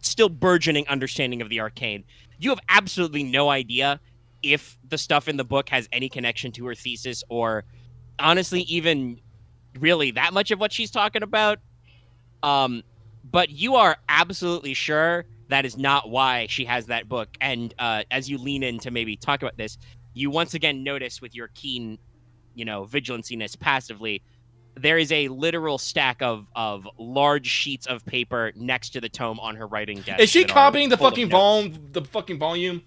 still burgeoning understanding of the arcane, you have absolutely no idea if the stuff in the book has any connection to her thesis or honestly even really that much of what she's talking about. But you are absolutely sure that is not why she has that book. And as you lean in to maybe talk about this, you once again notice with your keen, vigilanciness passively, there is a literal stack of large sheets of paper next to the tome on her writing desk. Is she copying the fucking volume?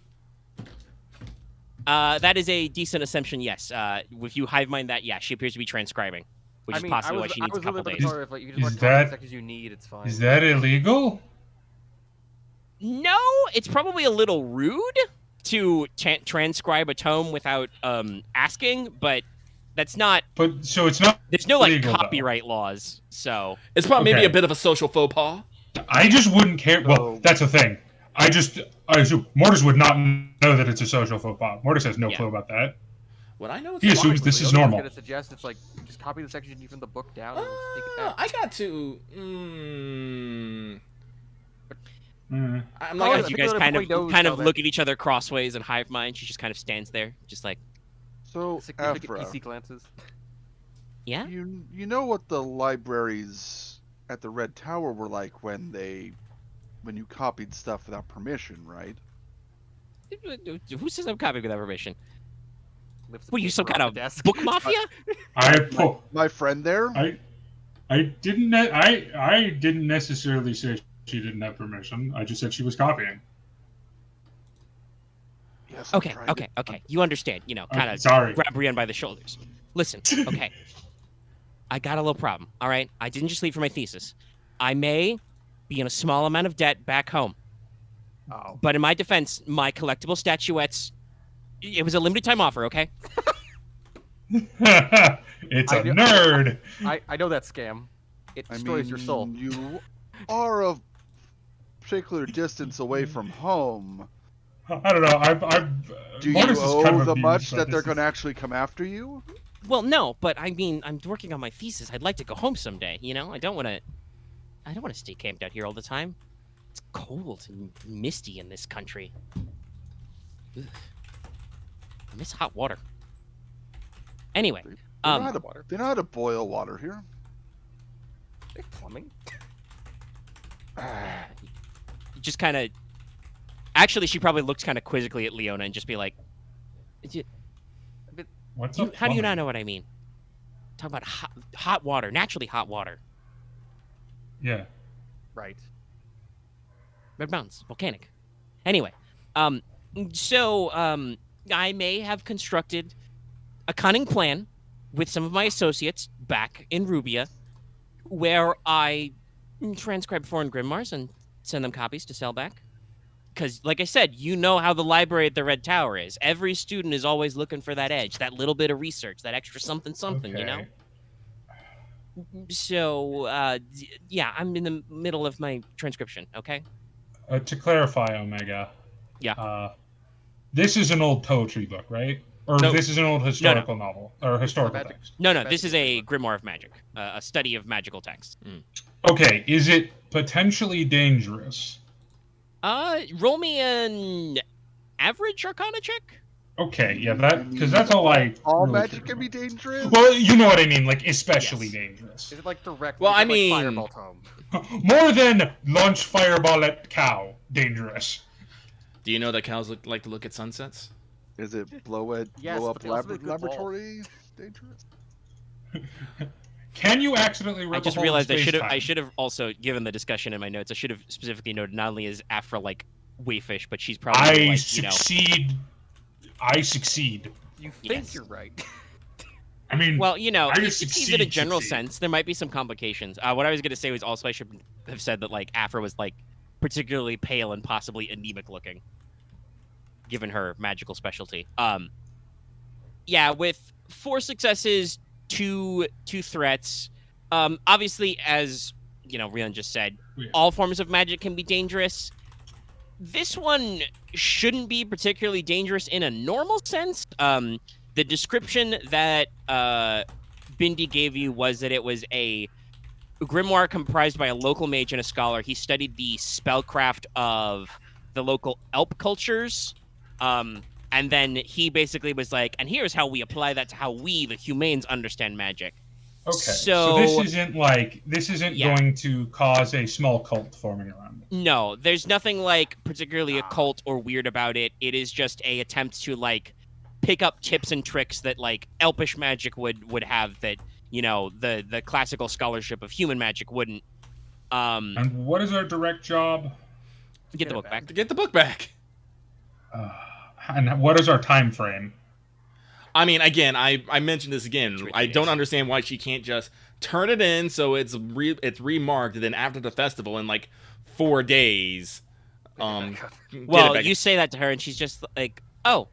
That is a decent assumption, yes. If you hive mind that, yeah, she appears to be transcribing, which is possibly why she needs a couple days. If, like, you just mark the sections you need, it's fine. Is that illegal? No, it's probably a little rude to transcribe a tome without asking, but that's not. But so it's not. There's no like legal, copyright laws, so it's probably maybe a bit of a social faux pas. I just wouldn't care. Well, that's the thing. I assume Mortis would not know that it's a social faux pas. Mortis has no clue about that. What I know, he assumes this is normal. I'm suggest it's like just copy the section you need from the book down and take it back. I got to. I'm like, as you guys kind of look at each other crossways and hive mind, she just kind of stands there, just like. So, significant PC glances. Yeah. You know what the libraries at the Red Tower were like when you copied stuff without permission, right? Who says I'm copying without permission? What are you, some kind of book mafia? My friend there. I didn't necessarily say she didn't have permission. I just said she was copying. Yes, okay. You understand, kind of grab Ryahn by the shoulders. Listen, okay. I got a little problem, all right? I didn't just leave for my thesis. I may be in a small amount of debt back home. Oh. But in my defense, my collectible statuettes, it was a limited time offer, okay? It's a nerd. I know that scam. It destroys your soul. You are a particular distance away from home. I don't know. Do you owe the much that they're going to actually come after you? Well, no, but I mean, I'm working on my thesis. I'd like to go home someday. I don't want to stay camped out here all the time. It's cold and misty in this country. Ugh. I miss hot water. Anyway, they know how to boil water here. They have plumbing. Just kind of. Actually, she probably looks kind of quizzically at Leona and just be like, "What's up? How do you not know what I mean? Talk about hot water, naturally hot water." Yeah. Right. Red Mountains, volcanic. Anyway, so I may have constructed a cunning plan with some of my associates back in Rubia, where I transcribe foreign grimoires and send them copies to sell back. Because, like I said, you know how the library at the Red Tower is. Every student is always looking for that edge, that little bit of research, that extra something, okay. So, yeah, I'm in the middle of my transcription, okay? To clarify, Omega. Yeah. This is an old poetry book, right? Or this is an old historical novel or historical text? No, this is a grimoire of magic, a study of magical texts. Okay, is it potentially dangerous? Roll me an average Arcana check. Okay, yeah, because that's all all magic can be dangerous. Well, you know what I mean, like especially dangerous. Is it like direct? Well, I mean, fireball tome? More than launch fireball at cow, dangerous. Do you know that cows like to look at sunsets? Is it blow up laboratory dangerous? Can you accidentally? I just realized I should have also given the discussion in my notes. I should have specifically noted not only is Afra like waifish, but she's probably I succeed. I succeed. You think Yes. you're right. I mean, Well, you know, I he just succeeds in a general succeed. sense. There might be some complications. What I was going to say was also I should have said that, like, Afra was, like, particularly pale and possibly anemic looking, given her magical specialty. Yeah, with 4 successes, 2 threats. Obviously, as, you know, Ryahn just said, Yeah. all forms of magic can be dangerous. This one shouldn't be particularly dangerous in a normal sense. The description that Bindi gave you was that it was a grimoire comprised by a local mage and a scholar. He studied the spellcraft of the local Elp cultures. And then he basically was like, and here's how we apply that to how we, the humanes, understand magic. Okay, So this isn't yeah. going to cause a small cult forming around it. No, there's nothing, like, particularly occult or weird about it. It is just a attempt to, like, pick up tips and tricks that, like, elfish magic would have that, you know, the classical scholarship of human magic wouldn't. And what is our direct job? Get the book back. To get the book back. And what is our time frame? I mean, again, I mentioned this again. 2 or 3 I don't days. understand why she can't just turn it in so it's remarked, and then after the festival in like 4 days. Back up. get it Well, back. you say that to her, and she's just like, oh.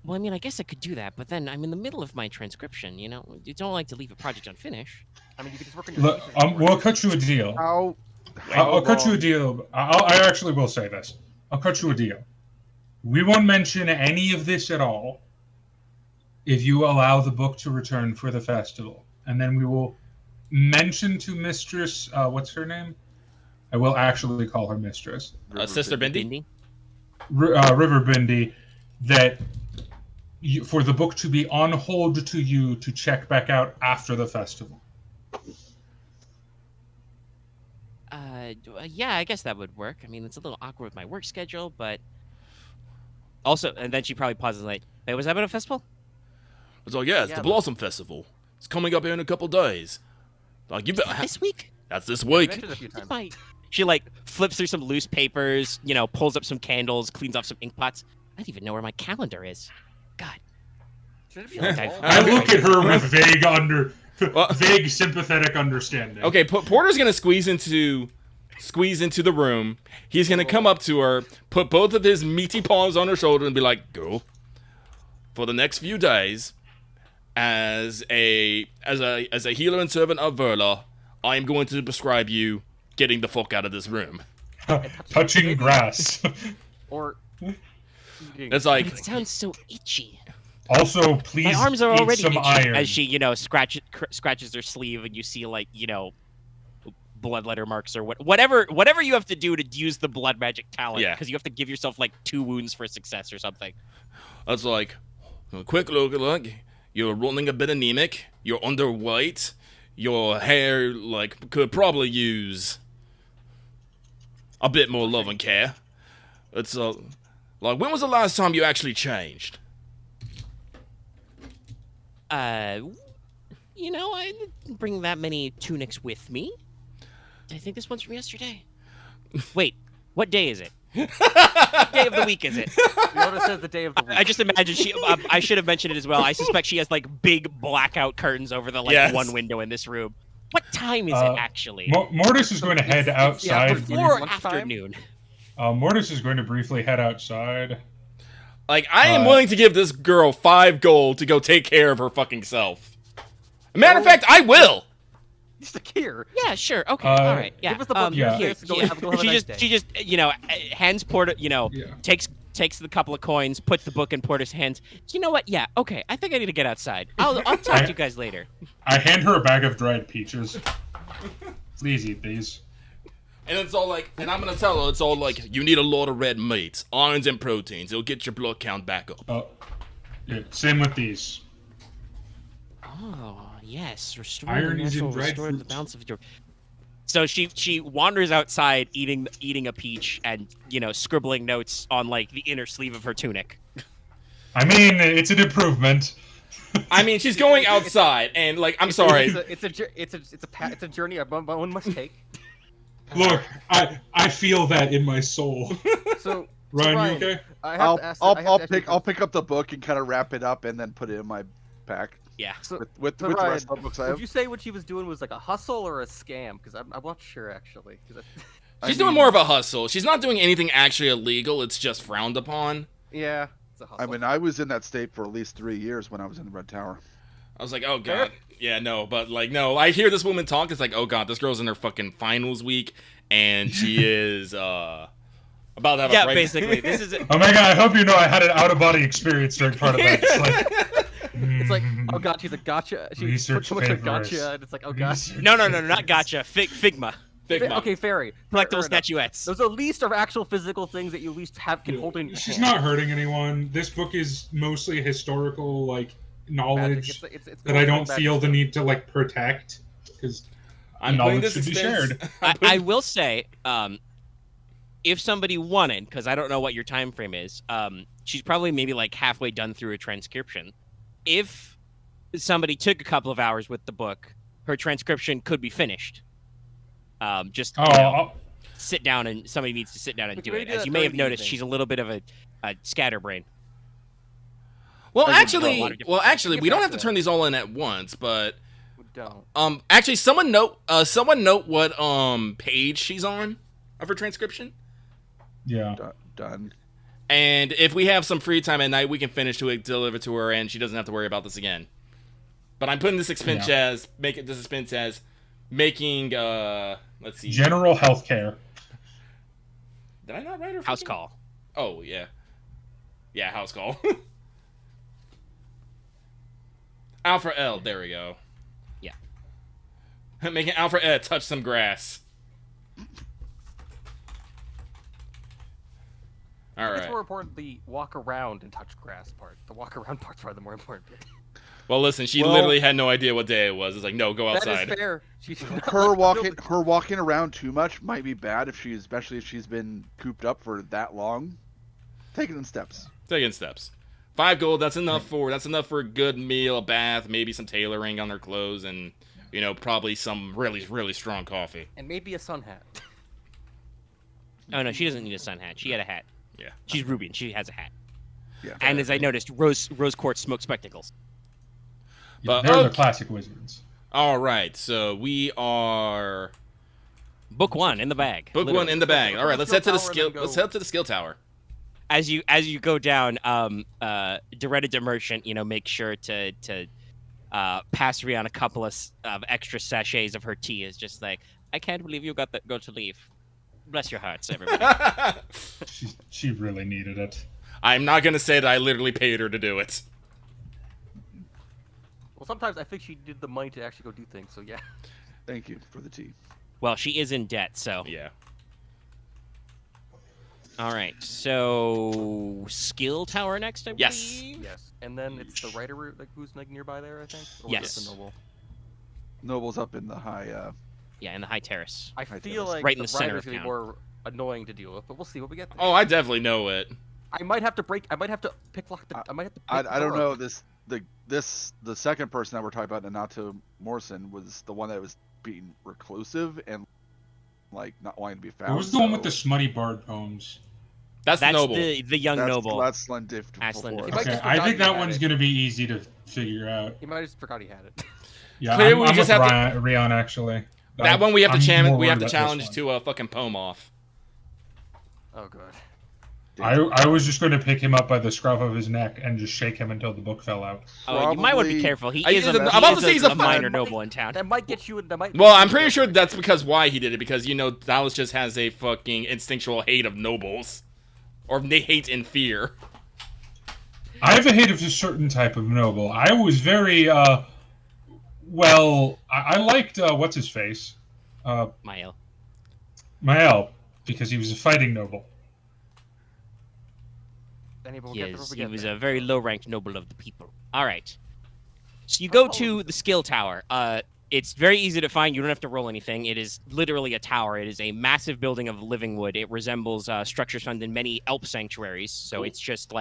Well, I mean, I guess I could do that, but then I'm in the middle of my transcription, you know? You don't like to leave a project unfinished. I mean, you could just work on your Look, thesis. we'll cut you a deal. I'll cut you a deal. I actually will say this. I'll cut you a deal. We won't mention any of this at all if you allow the book to return for the festival. And then we will mention to Mistress, what's her name? I will actually call her Mistress. Sister Bindi? Bindi? River Bindi, that for the book to be on hold to you to check back out after the festival. Yeah, I guess that would work. I mean, it's a little awkward with my work schedule, but also, and then she probably pauses like, "Wait, was that about a festival?" It's like, yeah, it's the Blossom Festival. It's coming up here in a couple days. Like, you This week? That's this You week. mentioned it a few times. My... She like flips through some loose papers, you know, pulls up some candles, cleans off some ink pots. I don't even know where my calendar is. God. Should it be on the wall? I look at her with vague sympathetic understanding. Okay, Porter's gonna squeeze into the room. He's gonna come up to her, put both of his meaty paws on her shoulder, and be like, "Girl, for the next few days, as a healer and servant of Verla, I am going to prescribe you getting the fuck out of this room." Touching grass. Or It's like, It sounds so itchy. Also, please My arms are eat already some itchy iron. as she, you know, scratches her sleeve, and you see, like, you know, bloodletter marks or whatever you have to do to use the blood magic talent. Yeah. Because you have to give yourself like 2 wounds for success or something. that's like, a quick look. You're running a bit anemic. You're underweight. Your hair, like, could probably use a bit more love and care. It's like, when was the last time you actually changed? You know, I didn't bring that many tunics with me. I think this one's from yesterday. Wait, what day is it? What day of the week is it? Leona said the day of the week. I just imagine she. I should have mentioned it as well. I suspect she has like big blackout curtains over the Yes. one window in this room. What time is it actually? Mortis is going to head outside. Before lunchtime? afternoon. Mortis is going to briefly head outside. Like, I am willing to give this girl 5 gold to go take care of her fucking self. Matter of fact, I will. Just a here. Yeah, sure. Okay. All right. Yeah. Give us the book. yeah. Here, Go yeah. have a nice day. She just, you know, hands Porter, you know, Yeah. takes the couple of coins, puts the book in Porter's hands. You know what? Yeah. Okay. I think I need to get outside. I'll talk to you guys later. I hand her a bag of dried peaches. Please eat these. And it's all like, and I'm gonna tell her, it's all like, you need a lot of red meat, irons and proteins. It'll get your blood count back up. Yeah, same with these. Oh yes, restore Iron the is in natural, dried restore the fruits. balance of your. So she wanders outside eating a peach and, you know, scribbling notes on like the inner sleeve of her tunic. I mean, it's an improvement. I mean, she's going outside, and like, I'm sorry. It's a journey one must take. Look, I feel that in my soul. So, Ryan, you okay? I have to ask. I'll pick up the book and kind of wrap it up and then put it in my pack Yeah. So, with so the Ryan, rest of the books I have. would you say what she was doing was like a hustle or a scam? Because I'm not sure actually. She's doing more of a hustle. She's not doing anything actually illegal. It's just frowned upon. Yeah, it's a hustle. I mean, I was in that state for at least 3 years when I was in the Red Tower. I was like, oh god, yeah, no, but like, no. I hear this woman talk. It's like, oh god, this girl's in her fucking finals week, and she is about to have a break. Basically, this is. Oh my god, I hope you know I had an out-of-body experience during part of that. It's like, oh god, she's a gotcha. She put so much a gotcha, and it's like, oh god. No, not gotcha. Figma. Okay, fairy. Collectible statuettes. Those at least are actual physical things that you at least can hold in your She's hand. not hurting anyone. This book is mostly historical, like, knowledge It's that I don't feel the need to, like, protect, because knowledge should be shared. I will say, if somebody wanted, because I don't know what your time frame is, she's probably maybe like halfway done through a transcription. If somebody took a couple of hours with the book, her transcription could be finished. Just sit down, and somebody needs to sit down and do it. As you may have noticed, she's a little bit of a scatterbrain. Well, actually, we don't have to turn these all in at once, but we don't. Actually, someone note what page she's on of her transcription. Yeah. Done. And if we have some free time at night, we can finish to it, deliver to her, and she doesn't have to worry about this again. But I'm putting this expense as making let's see, general healthcare. Did I not write her House call? Oh yeah, house call. Alpha L, there we go. Yeah. Making Alpha Ed touch some grass. All right. It's more important the walk around and touch grass part. The walk around part's probably the more important bit. Well, listen, she literally had no idea what day it was. It's like, no, go outside. That is fair. Her walking around too much might be bad especially if she's been cooped up for that long. Take it in steps. 5 gold. That's enough for a good meal, a bath, maybe some tailoring on her clothes, and probably some really, really strong coffee. And maybe a sun hat. Oh no, she doesn't need a sun hat. She had a hat. Yeah. She's Rubian. She has a hat. Yeah. And as I noticed, rose quartz smoke spectacles. But they're the classic wizards. All right, so we are Book 1 in the bag. Book 1 in the bag. All right, let's head to the skill. Let's head to the skill tower. As you go down, Deretta Merchant, make sure to pass Ryahn a couple of extra sachets of her tea. Is just like, I can't believe you got to leave. Bless your hearts, everybody. she really needed it. I'm not gonna say that I literally paid her to do it. Well, sometimes I think she did the money to actually go do things. So yeah. Thank you for the tea. Well, she is in debt, so yeah. All right, so skill tower next, I believe? Yes, and then it's the writer who's nearby there, I think. Or yes. The noble. Noble's up in the high. Yeah, in the high terrace. I feel like right in the the center writer's of gonna be town. more annoying to deal with, but we'll see what we get there. Oh, I definitely know it. I might have to pick lock the. I don't know the second person that we're talking about, Anato Morrison, was the one that was being reclusive and like not wanting to be found. Who was the one with the smutty bard poems? That's noble. the young noble. That's Slendif. Okay, I think that one's gonna be easy to figure out. He might have just forgot he had it. Yeah, Clearly, I'm we just with have Ryahn actually. That one we have to challenge. We have to about this challenge one. to a fucking poem off. Oh god. I was just going to pick him up by the scruff of his neck and just shake him until the book fell out. Oh, you might want to be careful. He is a minor noble in town. That might get you. Well, I'm pretty sure that's because why he did it, because Dallas just has a fucking instinctual hate of nobles, or they hate and fear. I have a hate of a certain type of noble. I was very I liked what's his face, Mael, because he was a fighting noble. He was a very low-ranked noble of the people. All right. So you go to the skill tower. It's very easy to find. You don't have to roll anything. It is literally a tower. It is a massive building of living wood. It resembles structures found in many elf sanctuaries. So it's just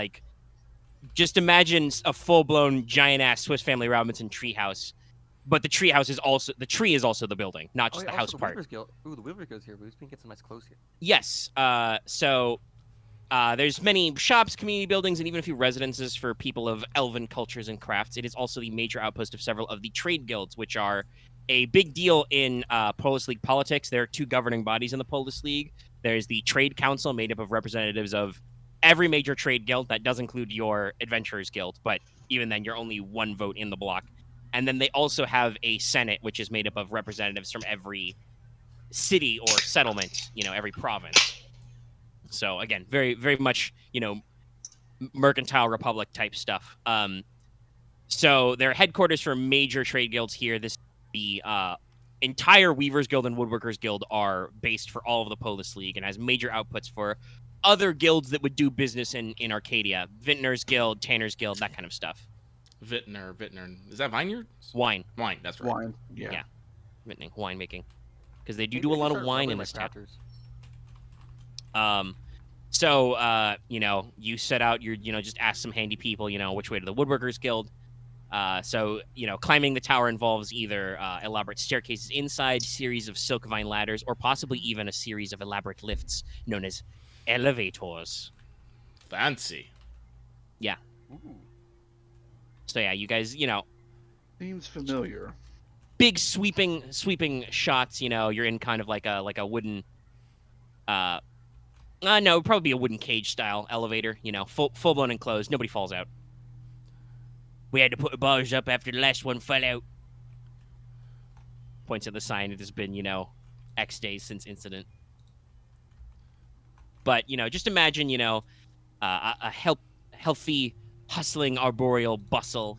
imagine a full-blown giant-ass Swiss Family Robinson treehouse but the tree is also the building, not Oh, just yeah, the house also the part. Weaver's Guild. Ooh, the Weaver's Guild's here, but we can get some nice clothes here. Yes. So there's many shops, community buildings, and even a few residences for people of elven cultures and crafts. It is also the major outpost of several of the trade guilds, which are a big deal in Polis League politics. There are 2 governing bodies in the Polis League. There's the Trade Council, made up of representatives of every major trade guild. That does include your Adventurers Guild, but even then, you're only 1 vote in the block. And then they also have a Senate, which is made up of representatives from every city or settlement, every province. So again, very, very much, mercantile republic type stuff. So their headquarters for major trade guilds here. The entire Weavers Guild and Woodworkers Guild are based for all of the Polis League and has major outputs for other guilds that would do business in Arcadia. Vintner's Guild, Tanner's Guild, that kind of stuff. Vintner. Is that vineyard? Wine. That's right. Wine. Yeah. Vintning, winemaking. Because they do Maybe do a we lot should of start wine rubbing in like this town. raptors. So, you set out, just ask some handy people, which way to the Woodworkers Guild. So, climbing the tower involves either elaborate staircases inside, series of silk vine ladders, or possibly even a series of elaborate lifts known as elevators. Fancy. Yeah. Ooh. So, yeah, you guys, Seems familiar. big sweeping shots, you're in kind of like a wooden, no, it'd probably be a wooden cage style elevator, full blown enclosed, nobody falls out. We had to put the bars up after the last one fell out. Points at the sign. It has been, X days since incident. But, just imagine, a healthy, hustling, arboreal bustle,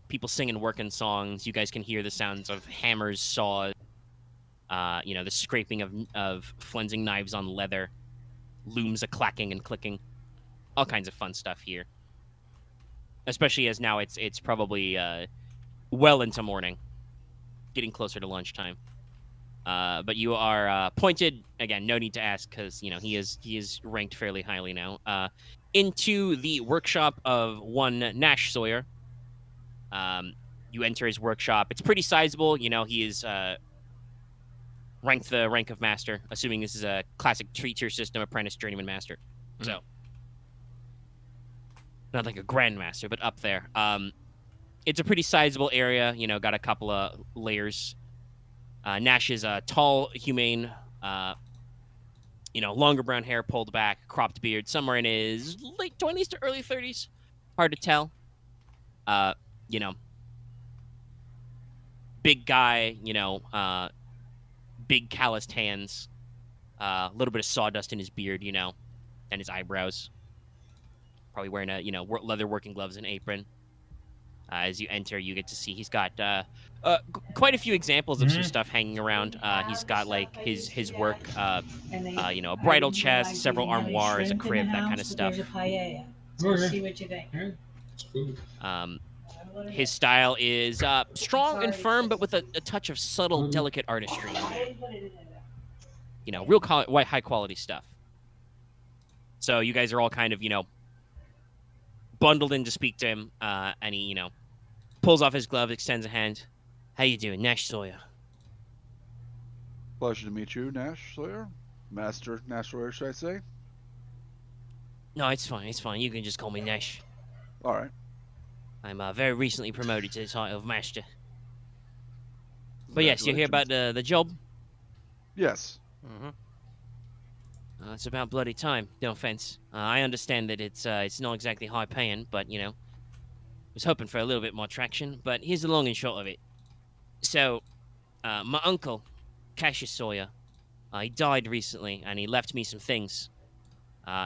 people singing working songs. You guys can hear the sounds of hammers, saws, the scraping of flensing knives on leather, looms a-clacking and clicking. All kinds of fun stuff here. Especially as now it's probably well into morning, getting closer to lunchtime. But you are pointed again. No need to ask because he is ranked fairly highly now. Into the workshop of one Nash Sawyer. You enter his workshop. It's pretty sizable. He is ranked the rank of master, assuming this is a classic 3-tier system: apprentice, journeyman, master. Mm-hmm. So. Not like a grandmaster, but up there. It's a pretty sizable area. Got a couple of layers. Nash is a tall, humane, longer brown hair pulled back, cropped beard, somewhere in his late 20s to early 30s. Hard to tell. Big guy, big calloused hands, a little bit of sawdust in his beard, and his eyebrows. Probably wearing a leather working gloves and apron. As you enter, you get to see he's got quite a few examples of some stuff hanging around. He's got like his work, a bridal chest, several armoires, a crib, that kind of stuff. See what you think. His style is strong and firm, but with a touch of subtle, delicate artistry in there. Real high quality stuff. So you guys are all kind of bundled in to speak to him, and he, pulls off his glove, extends a hand. How you doing, Nash Sawyer? Pleasure to meet you, Nash Sawyer. Master Nash Sawyer, should I say? No, it's fine. You can just call me Nash. All right. I'm very recently promoted to the title of Master. But yes, you hear about the job? Yes. Mm-hmm. It's about bloody time, no offense. I understand that it's not exactly high paying, but, was hoping for a little bit more traction. But here's the long and short of it. So, my uncle, Cassius Sawyer, he died recently, and he left me some things,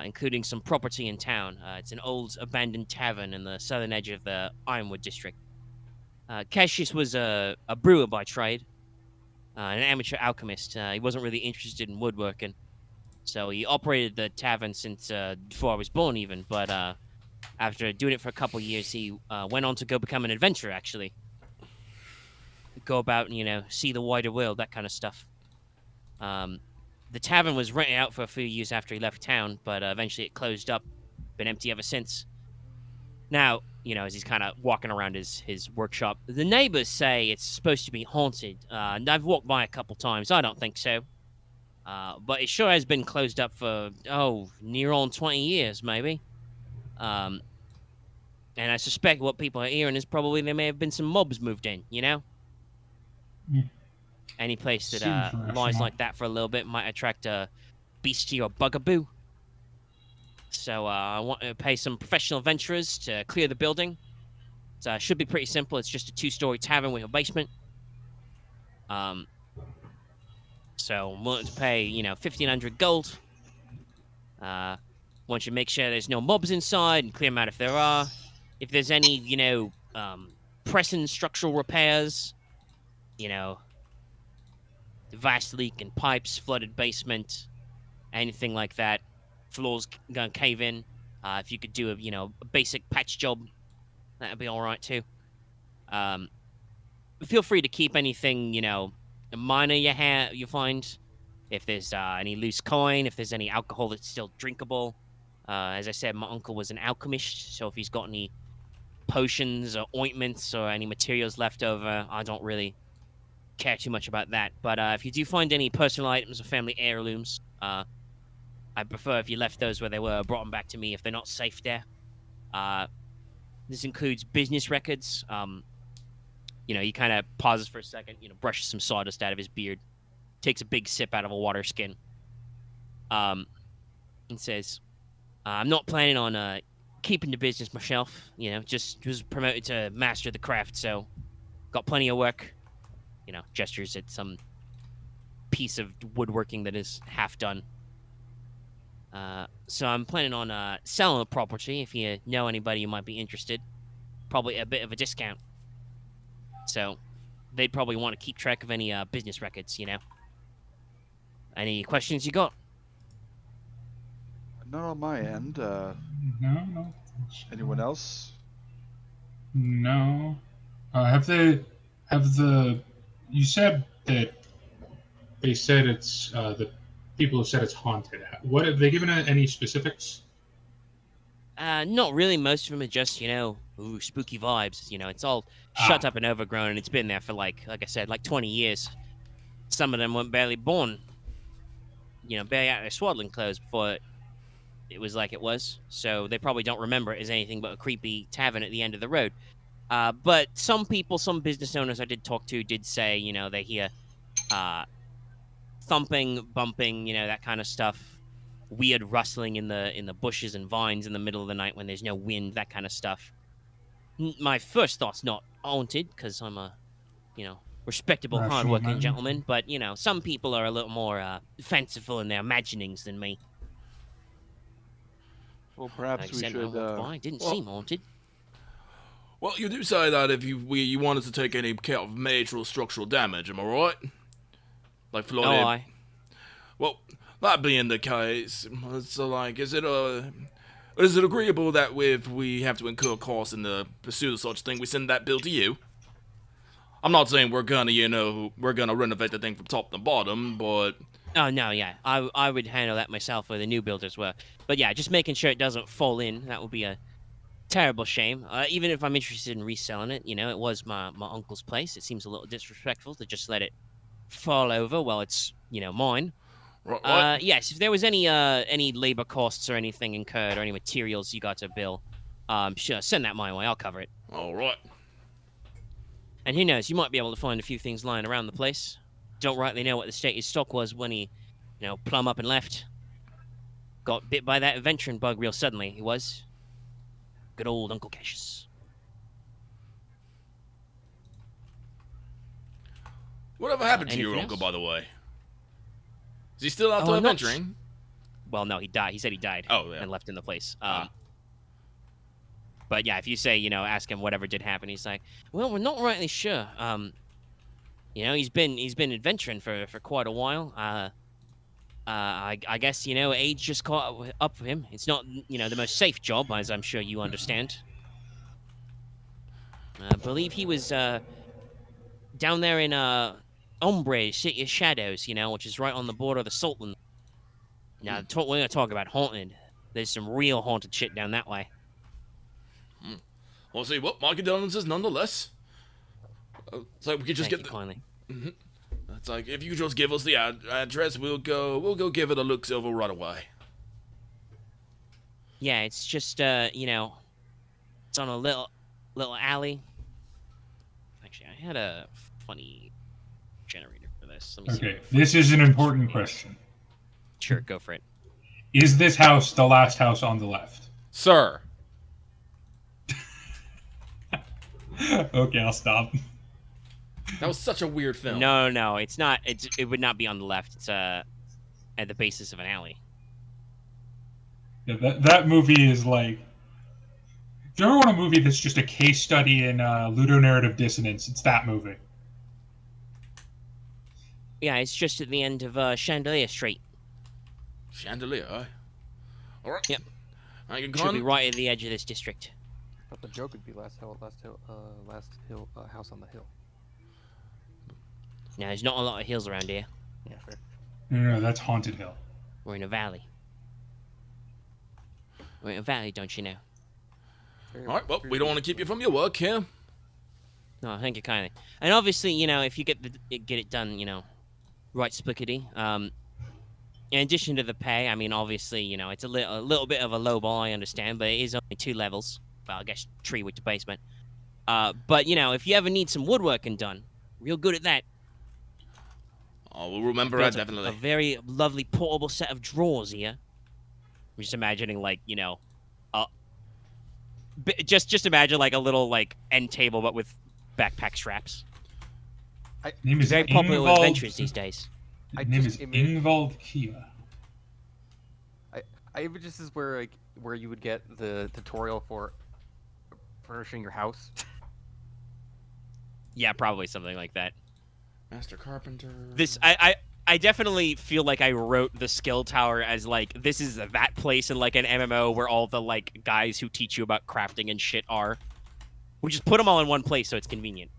including some property in town. It's an old abandoned tavern in the southern edge of the Ironwood district. Cassius was a brewer by trade, an amateur alchemist. He wasn't really interested in woodworking. So he operated the tavern since before I was born, even. But after doing it for a couple of years, he went on to go become an adventurer, actually. Go about and, see the wider world, that kind of stuff. The tavern was rented out for a few years after he left town, but eventually it closed up. Been empty ever since. Now, as he's kind of walking around his workshop. The neighbors say it's supposed to be haunted. And I've walked by a couple times. I don't think so. But it sure has been closed up for, near on 20 years, maybe. And I suspect what people are hearing is probably there may have been some mobs moved in, Mm. Any place that Seems lies rational. like that for a little bit might attract a beastie or bugaboo. So I want to pay some professional adventurers to clear the building. It should be pretty simple. It's just a 2-story tavern with a basement. So I'm willing to pay, 1,500 gold. Want you to make sure there's no mobs inside and clear them out if there are. If there's any, pressing structural repairs, vast leak in pipes, flooded basement, anything like that, floors gonna cave in. If you could do a basic patch job, that'd be all right too. Feel free to keep anything, minor you find. If there's any loose coin, if there's any alcohol that's still drinkable. As I said, my uncle was an alchemist, so if he's got any potions or ointments or any materials left over, I don't really care too much about that. But if you do find any personal items or family heirlooms, I prefer if you left those where they were, brought them back to me if they're not safe there. This includes business records. He kind of pauses for a second, brushes some sawdust out of his beard, takes a big sip out of a water skin, and says, I'm not planning on keeping the business myself, just was promoted to master of the craft, so got plenty of work. Gestures at some piece of woodworking that is half done. So I'm planning on selling the property if you know anybody who might be interested. Probably a bit of a discount. So they'd probably want to keep track of any business records, Any questions you got? Not on my end. No. Anyone else? No. You said that they said it's, the people have said it's haunted. What have they given any specifics? Not really. Most of them are just, spooky vibes. It's all shut up and overgrown, and it's been there for, like I said, 20 years. Some of them weren't barely born. Barely out of their swaddling clothes before it was like it was. So they probably don't remember it as anything but a creepy tavern at the end of the road. But some people, some business owners I did talk to did say, they hear thumping, bumping, that kind of stuff. Weird rustling in the bushes and vines in the middle of the night when there's no wind, that kind of stuff. My first thought's not haunted, because I'm a, respectable, Rational hardworking man. gentleman. But, some people are a little more fanciful in their imaginings than me. Well, perhaps we should. Didn't seem haunted. Well, you do say that if you wanted to take any account of major or structural damage, am I right? Like flooded. Oh, aye. Well, that being the case, so is it agreeable that if we have to incur costs in the pursuit of such thing, we send that bill to you? I'm not saying we're gonna renovate the thing from top to bottom, but Oh, no, yeah. I would handle that myself where the new builders were. But yeah, just making sure it doesn't fall in. That would be a terrible shame. Even if I'm interested in reselling it, it was my uncle's place. It seems a little disrespectful to just let it fall over while it's, mine. right. Yes, if there was any labor costs or anything incurred or any materials you got to bill, sure, send that my way. I'll cover it. All right. And who knows, you might be able to find a few things lying around the place. Don't rightly know what the state his stock was when he, plumb up and left. Got bit by that adventuring bug real suddenly, he was. Good old Uncle Cassius. Whatever happened to your anything uncle, else? by the way? Is he still out there adventuring? Well, no, he died. He said he died. Oh, yeah. And left in the place. But yeah, if you say, ask him whatever did happen, he's like, well, we're not rightly sure. He's been adventuring for quite a while. I guess, age just caught up with him. It's not, the most safe job, as I'm sure you understand. I believe he was down there in Ombre, City of Shadows, which is right on the border of the Sultan. Now, we're going to talk about haunted. There's some real haunted shit down that way. I'll say, well, my condolences nonetheless. It's like we could just Thank get you kindly. It's like, if you just give us the address, we'll go give it a look over right away. Yeah, it's just you know, it's on a little alley. Actually, I had a funny generator for this. Let me see. Okay, this is an important question. Sure, go for it. Is this house the last house on the left? Sir. Okay, I'll stop. That was such a weird film. No, it's not. It would not be on the left. It's at the basis of an alley. Yeah, that movie is like... If you ever want a movie that's just a case study in ludonarrative dissonance, it's that movie. Yeah, it's just at the end of Chandelier Street. Chandelier, eh? Alright. Yep. I can Should be right at the edge of this district. But the joke would be last house on the hill. Now, there's not a lot of hills around here. Yeah, fair. No, that's Haunted Hill. We're in a valley. We're in a valley, don't you know? Alright, well, we don't want to keep you from your work here. No, thank you kindly. And obviously, you know, if you get it done, you know, right splickety. In addition to the pay, I mean, obviously, you know, it's a little bit of a low ball, I understand, but it is only 2 levels. Well, I guess 3 with the basement. But, you know, if you ever need some woodworking done, real good at that. Oh, we'll remember that, definitely. A very lovely portable set of drawers here. I'm just imagining, like, you know, just imagine, like, a little, like, end table, but with backpack straps. Name is Very popular with Ingvald... adventures these days. Name is Ingvald Kia. I even just is where you would get the tutorial for furnishing your house. Yeah, probably something like that. Master Carpenter. I definitely feel like I wrote the skill tower as, like, this is that place in, like, an MMO where all the, like, guys who teach you about crafting and shit are. We just put them all in one place so it's convenient.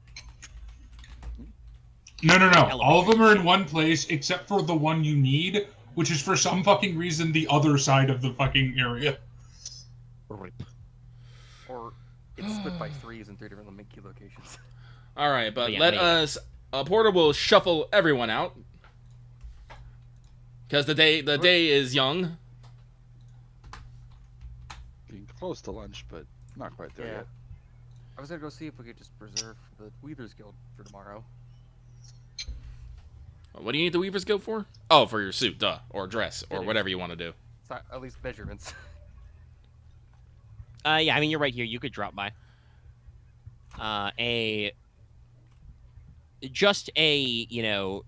No. All of them are in one place except for the one you need, which is for some fucking reason the other side of the fucking area. Rip. Or it's split by 3s in 3 different key locations. Alright, but yeah, let us... Porter will shuffle everyone out. Because the day is young. Being close to lunch, but not quite there yet. I was gonna go see if we could just preserve the Weavers Guild for tomorrow. What do you need the Weaver's Guild for? Oh, for your suit, duh. Or dress, or whatever you want to do. It's not, at least measurements. Yeah, I mean, you're right here. You could drop by. Just a, you know,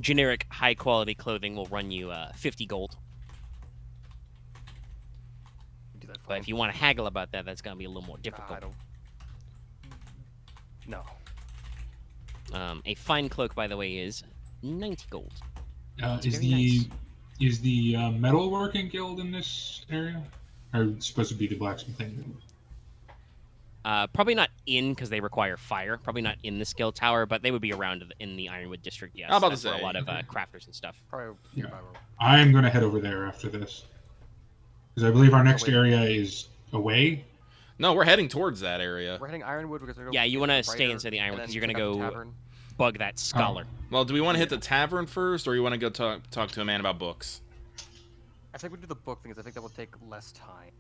generic high-quality clothing will run you 50 gold. Do that for But if you want to haggle about that, that's going to be a little more difficult. I don't... No. A fine cloak, by the way, is 90 gold. Is the metalworking guild in this area? Or it's supposed to be the blacksmithing guild? Probably not in, because they require fire. Probably not in the skill tower, but they would be around in the Ironwood district, yes. I'm about to That's where say. a lot of crafters and stuff. Probably Yeah. nearby. I'm going to head over there after this. Because I believe our next area is away. No, we're heading towards that area. We're heading Ironwood because we're Yeah, you want to stay inside the Ironwood, because you're going to go bug that scholar. Well, do we want to hit the tavern first, or you want to go talk to a man about books? I think we do the book thing, because I think that will take less time.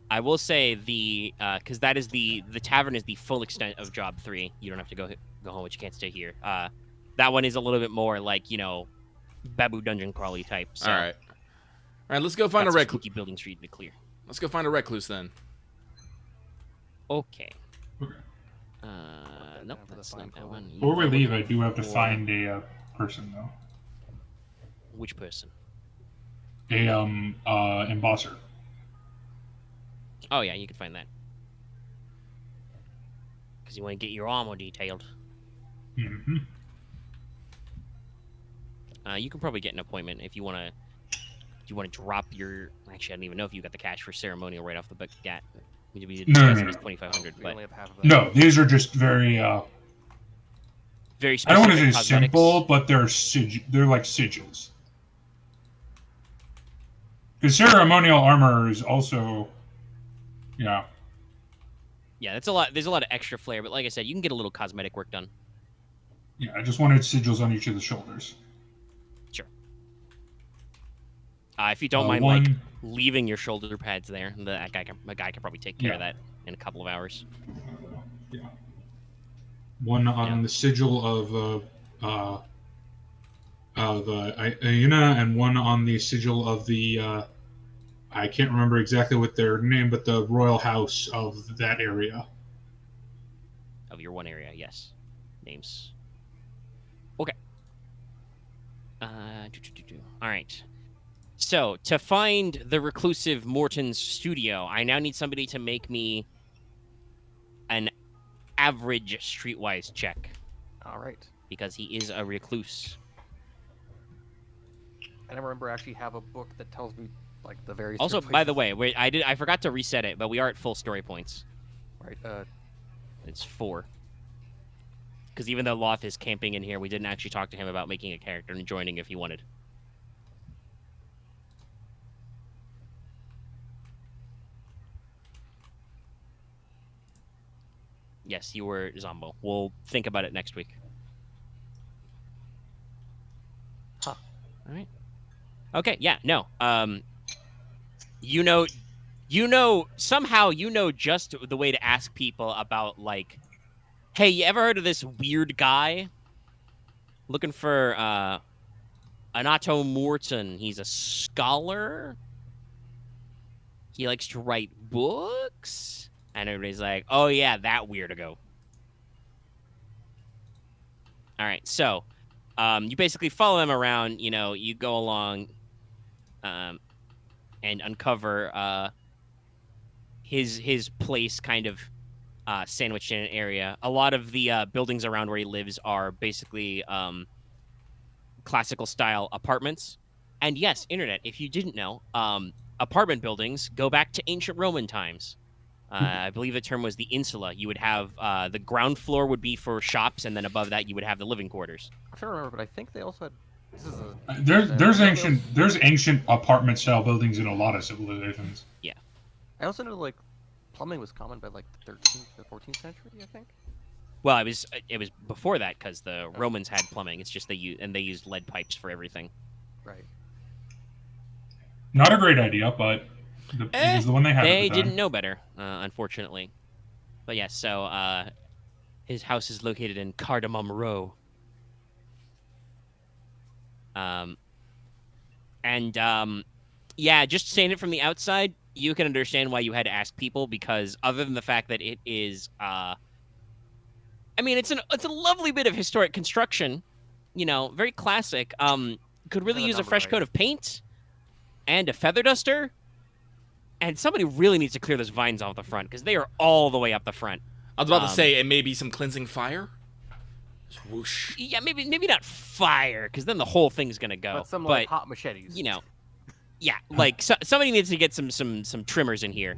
I will say because that is the tavern is the full extent of job 3. You don't have to go home, but you can't stay here. That one is a little bit more like, you know, Babu dungeon crawly type. So All right, let's go find a recluse. Spooky building street to clear. Let's go find a recluse then. Okay. Okay. Nope, that's not that one. Before we leave, I do have to find a person, though. Which person? A embosser. Oh yeah, you can find that. Because you want to get your armor detailed. Mm-hmm. You can probably get an appointment if you want to. You want to drop your? Actually, I don't even know if you got the cash for ceremonial right off the bat. We did discuss it as 2,500, We but only have half of that. No, these are just very. very I specific. don't want to say cosmetics. simple, but they're like sigils. Because ceremonial armor is also Yeah. Yeah, that's a lot. There's a lot of extra flair, but like I said, you can get a little cosmetic work done. Yeah, I just wanted sigils on each of the shoulders. Sure. If you don't mind, one, like leaving your shoulder pads there, a guy can probably take care of that in a couple of hours. Yeah. One on the sigil of Iuna, and one on the sigil of the I can't remember exactly what their name, but the royal house of that area. Of your one area, yes. Names. Okay. All right. So, to find the reclusive Morton's studio, I now need somebody to make me an average streetwise check. All right. Because he is a recluse. I don't remember actually have a book that tells me like the various. Also, by the way, wait, I forgot to reset it, but we are at full story points. Right. It's 4. Because even though Loth is camping in here, we didn't actually talk to him about making a character and joining if he wanted. Yes, you were Zombo. We'll think about it next week. Huh. All right. Okay, yeah, no. Somehow you know just the way to ask people about, like, hey, you ever heard of this weird guy? Looking for, Anato Morton. He's a scholar. He likes to write books. And everybody's like, oh, yeah, that weirdo. All right, so you basically follow him around. You know, you go along and uncover his place kind of sandwiched in an area. A lot of the buildings around where he lives are basically classical-style apartments. And yes, Internet, if you didn't know, apartment buildings go back to ancient Roman times. I believe the term was the insula. You would have the ground floor would be for shops, and then above that you would have the living quarters. I'm trying to remember, but I think they also had. This is there's ancient apartment style buildings in a lot of civilizations. Yeah. I also know like plumbing was common by like the 13th to 14th century, I think. Well, it was before that because the Romans had plumbing. It's just they used lead pipes for everything. Right. Not a great idea, but it was the one they had. They at the time. didn't know better, unfortunately. But yes, so his house is located in Cardamom Row. Yeah, just saying it from the outside, you can understand why you had to ask people, because other than the fact that it is, I mean, it's a lovely bit of historic construction, you know, very classic. Could really use a fresh coat of paint and a feather duster. And somebody really needs to clear those vines off the front, because they are all the way up the front. I was about to say, and maybe some cleansing fire? Just whoosh. Yeah, maybe not fire, because then the whole thing's going to go. But some like hot machetes. You know, yeah, like somebody needs to get some trimmers in here.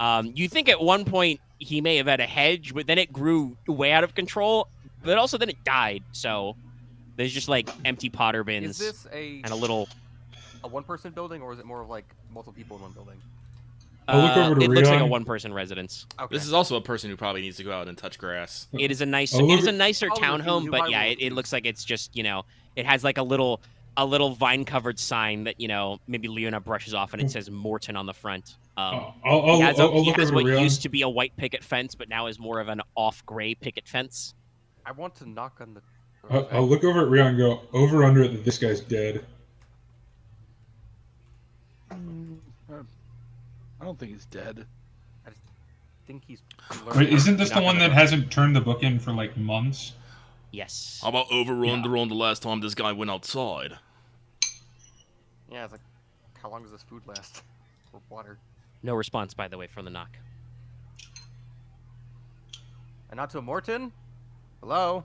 You think at one point he may have had a hedge, but then it grew way out of control, but also then it died, so there's just like empty Potter bins. Is this and a one-person building, or is it more of like multiple people in one building? I'll look over to it looks like a Ryahn. one-person residence. Okay. This is also a person who probably needs to go out and touch grass. It is a nicer I'll townhome, review, but I yeah, will it review. looks like it's just, you know, it has like a little vine-covered sign that, you know, maybe Leona brushes off, and it says Morton on the front. I'll he has look over what to Ryahn. used to be a white picket fence, but now is more of an off-gray picket fence. I want to knock on the. I'll look over at Ryahn and go, over under that this guy's dead. I don't think he's dead. I just think he's. Wait, isn't this Not the one gonna that hasn't turned the book in for like months? Yes. How about overrun the last time this guy went outside? Yeah, it's like, how long does this food last? Or water? No response, by the way, from the knock. And not to a Morton? Hello?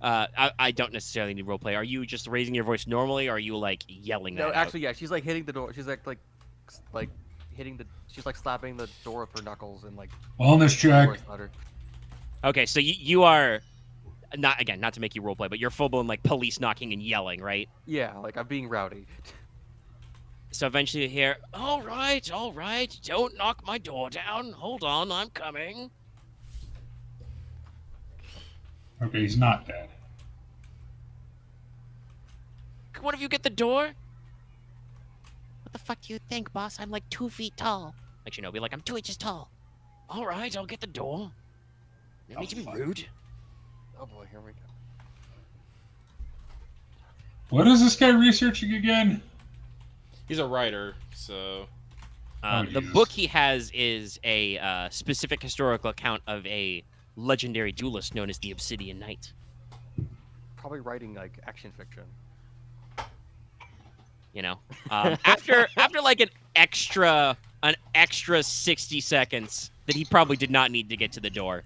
I don't necessarily need roleplay. Are you just raising your voice normally, or are you like yelling? No, that actually, yeah. She's like hitting the door. She's like hitting the. She's like slapping the door with her knuckles and like. Wellness check. voice louder. Out? Okay, so you are not to make you roleplay, but you're full blown like police knocking and yelling, right? Yeah, like I'm being rowdy. So eventually you hear, all right, don't knock my door down. Hold on, I'm coming. Okay, he's not dead. Can one of you get the door? What the fuck do you think, boss? I'm like 2 feet tall. Like, be like, I'm 2 inches tall. All right, I'll get the door. No need to be rude. Oh boy, here we go. What is this guy researching again? He's a writer, so... Oh, The Jesus. book he has is a specific historical account of a legendary duelist known as the Obsidian Knight. Probably writing like action fiction. You know, after like an extra 60 seconds that he probably did not need to get to the door,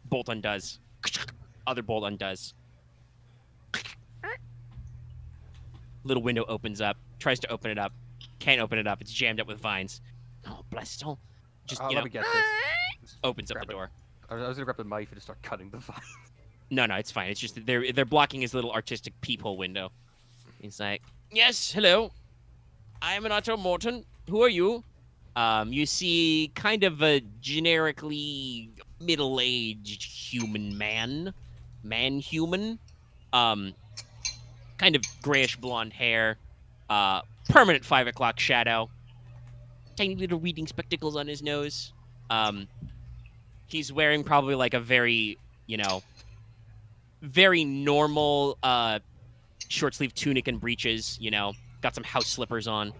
bolt undoes, other bolt undoes. Little window opens up, tries to open it up, can't open it up. It's jammed up with vines. Oh, bless it all. Just Let me get this. opens up Grab the it. door. I was gonna grab the knife and just start cutting the vine. No, it's fine. It's just that they're blocking his little artistic peephole window. He's like, yes, hello. I am Renato Morton. Who are you? You see kind of a generically middle-aged human man-human. Kind of grayish blonde hair, permanent 5 o'clock shadow, tiny little reading spectacles on his nose. He's wearing probably like a very, very normal short sleeve tunic and breeches, got some house slippers on.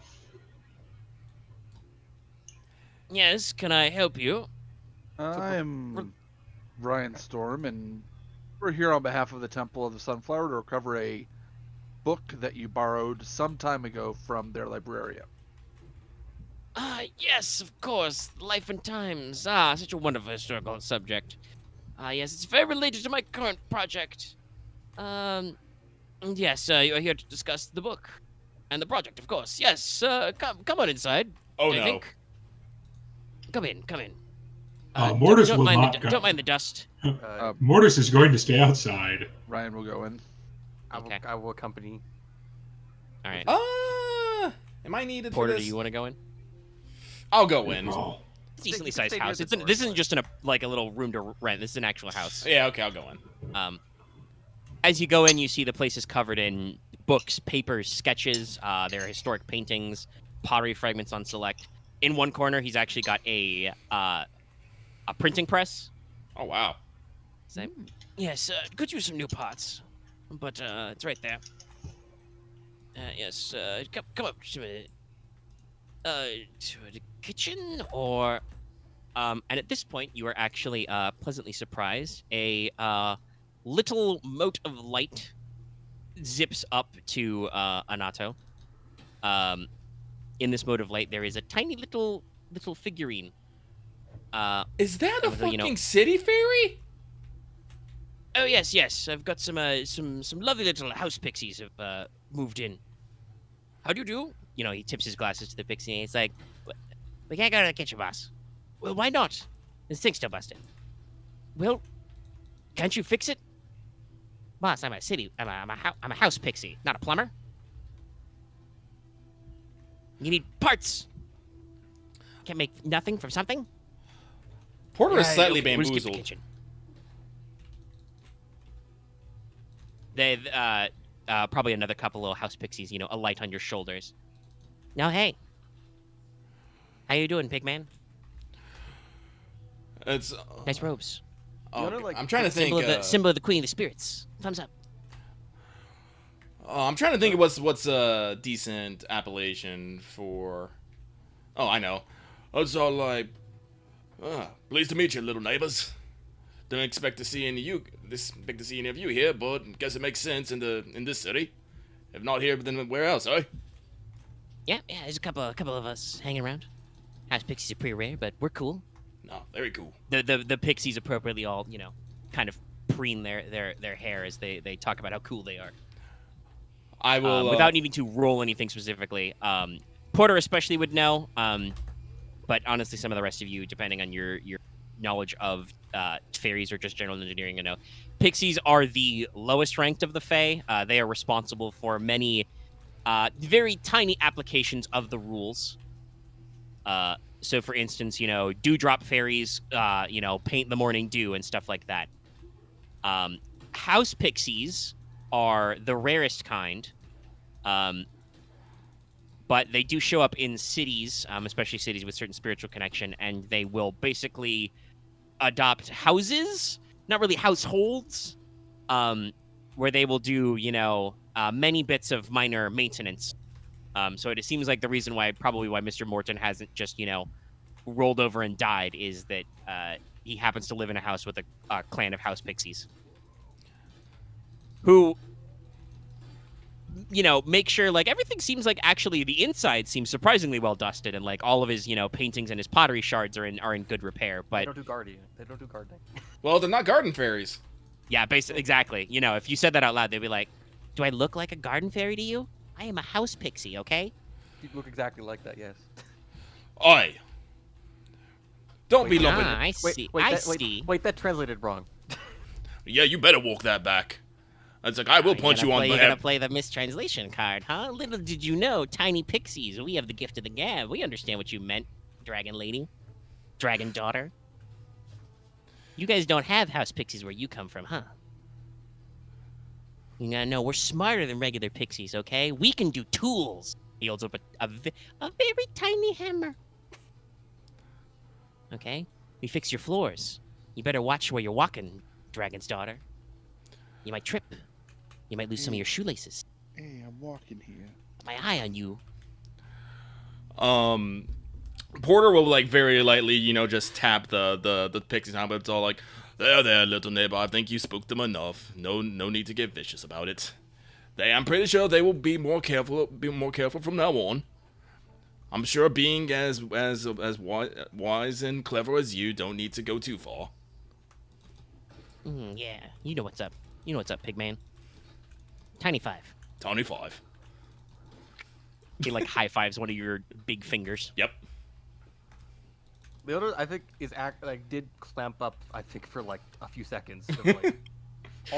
Yes, can I help you? I'm Ryahn Storm, and we're here on behalf of the Temple of the Sunflower to recover a book that you borrowed some time ago from their librarian. Yes, of course. Life and Times. Such a wonderful historical subject. Yes, it's very related to my current project. Yes, you're here to discuss the book. And the project, of course. Yes, come on inside. Oh, I no. think. Come in. Mortis don't will mind not go. Don't mind the dust. Mortis is going to stay outside. Ryahn will go in. Okay. I will accompany. All right. Am I needed Porter, for do this? you want to go in? I'll go in. Oh. It's a decently Stay sized near house. the door, This isn't but- just a little room to rent. This is an actual house. Yeah, okay, I'll go in. As you go in, you see the place is covered in books, papers, sketches. There are historic paintings, pottery fragments on select. In one corner, he's actually got a printing press. Oh, wow. So, yes, could use some new pots, but it's right there. Yes, come up to the kitchen, or and at this point, you are actually pleasantly surprised. A little mote of light zips up to Anato. In this mote of light, there is a tiny little figurine. Is that a with a, fucking city fairy? Oh yes, I've got some lovely little house pixies have moved in. How do you do? He tips his glasses to the pixie and he's like, we can't go to the kitchen, boss. Well, why not? The sink's still busted. Well, can't you fix it? Boss, I'm a house pixie, not a plumber. You need parts. Can't make nothing from something. Porter is slightly okay, we'll skip the bamboozled. kitchen. They probably another couple little house pixies, a light on your shoulders. Now, hey. How you doing, pigman? It's Nice robes. oh, You know, like, I'm trying to think. Symbol of the Queen of the Spirits. Thumbs up. I'm trying to think of what's a decent appellation for. Oh, I know. It's all like, pleased to meet you, little neighbors. Didn't expect to see any of you here, but guess it makes sense in this city. If not here, then where else, eh? Yeah, there's a couple of us hanging around. House pixies are pretty rare, but we're cool. No, very cool. The pixies appropriately all, kind of preen their hair as they talk about how cool they are. I will Without needing to roll anything specifically. Porter especially would know, but honestly, some of the rest of you, depending on your knowledge of fairies or just general engineering, pixies are the lowest ranked of the fae. They are responsible for many very tiny applications of the rules. So, for instance, dewdrop fairies, paint the morning dew and stuff like that. House pixies are the rarest kind, but they do show up in cities, especially cities with certain spiritual connection, and they will basically adopt houses, not really households, where they will do, many bits of minor maintenance. So it seems like the reason why Mr. Morton hasn't just, rolled over and died is that he happens to live in a house with a clan of house pixies who, make sure, like, everything seems like actually the inside seems surprisingly well dusted, and, like, all of his, paintings and his pottery shards are in good repair. But They don't do gardening. Well, they're not garden fairies. yeah, basically, exactly. If you said that out loud, they'd be like, "Do I look like a garden fairy to you? I am a house pixie, okay?" You look exactly like that, yes. Oi! Don't be Wait, lumping. I see. I see. Wait, that translated wrong. Yeah, you better walk that back. It's like, I will punch you on the You're gonna head. play the mistranslation card, huh? Little did you know, tiny pixies, we have the gift of the gab. We understand what you meant, dragon lady. Dragon daughter. You guys don't have house pixies where you come from, huh? You gotta know, we're smarter than regular pixies, okay? We can do tools. He holds up a very tiny hammer. Okay? We fix your floors. You better watch where you're walking, dragon's daughter. You might trip. You might lose some of your shoelaces. Hey, I'm walking here. My eye on you. Porter will, like, very lightly, just tap the pixie's hand, but it's all like, there, little neighbor, I think you spooked them enough. No need to get vicious about it. I'm pretty sure they will be more careful from now on. I'm sure being as wise and clever as you don't need to go too far. Yeah, you know what's up. You know what's up, Pigman. Tiny five. Tony 5. He, like, high-fives one of your big fingers. Yep. Leona, I think, did clamp up, I think, for like a few seconds. Of, like,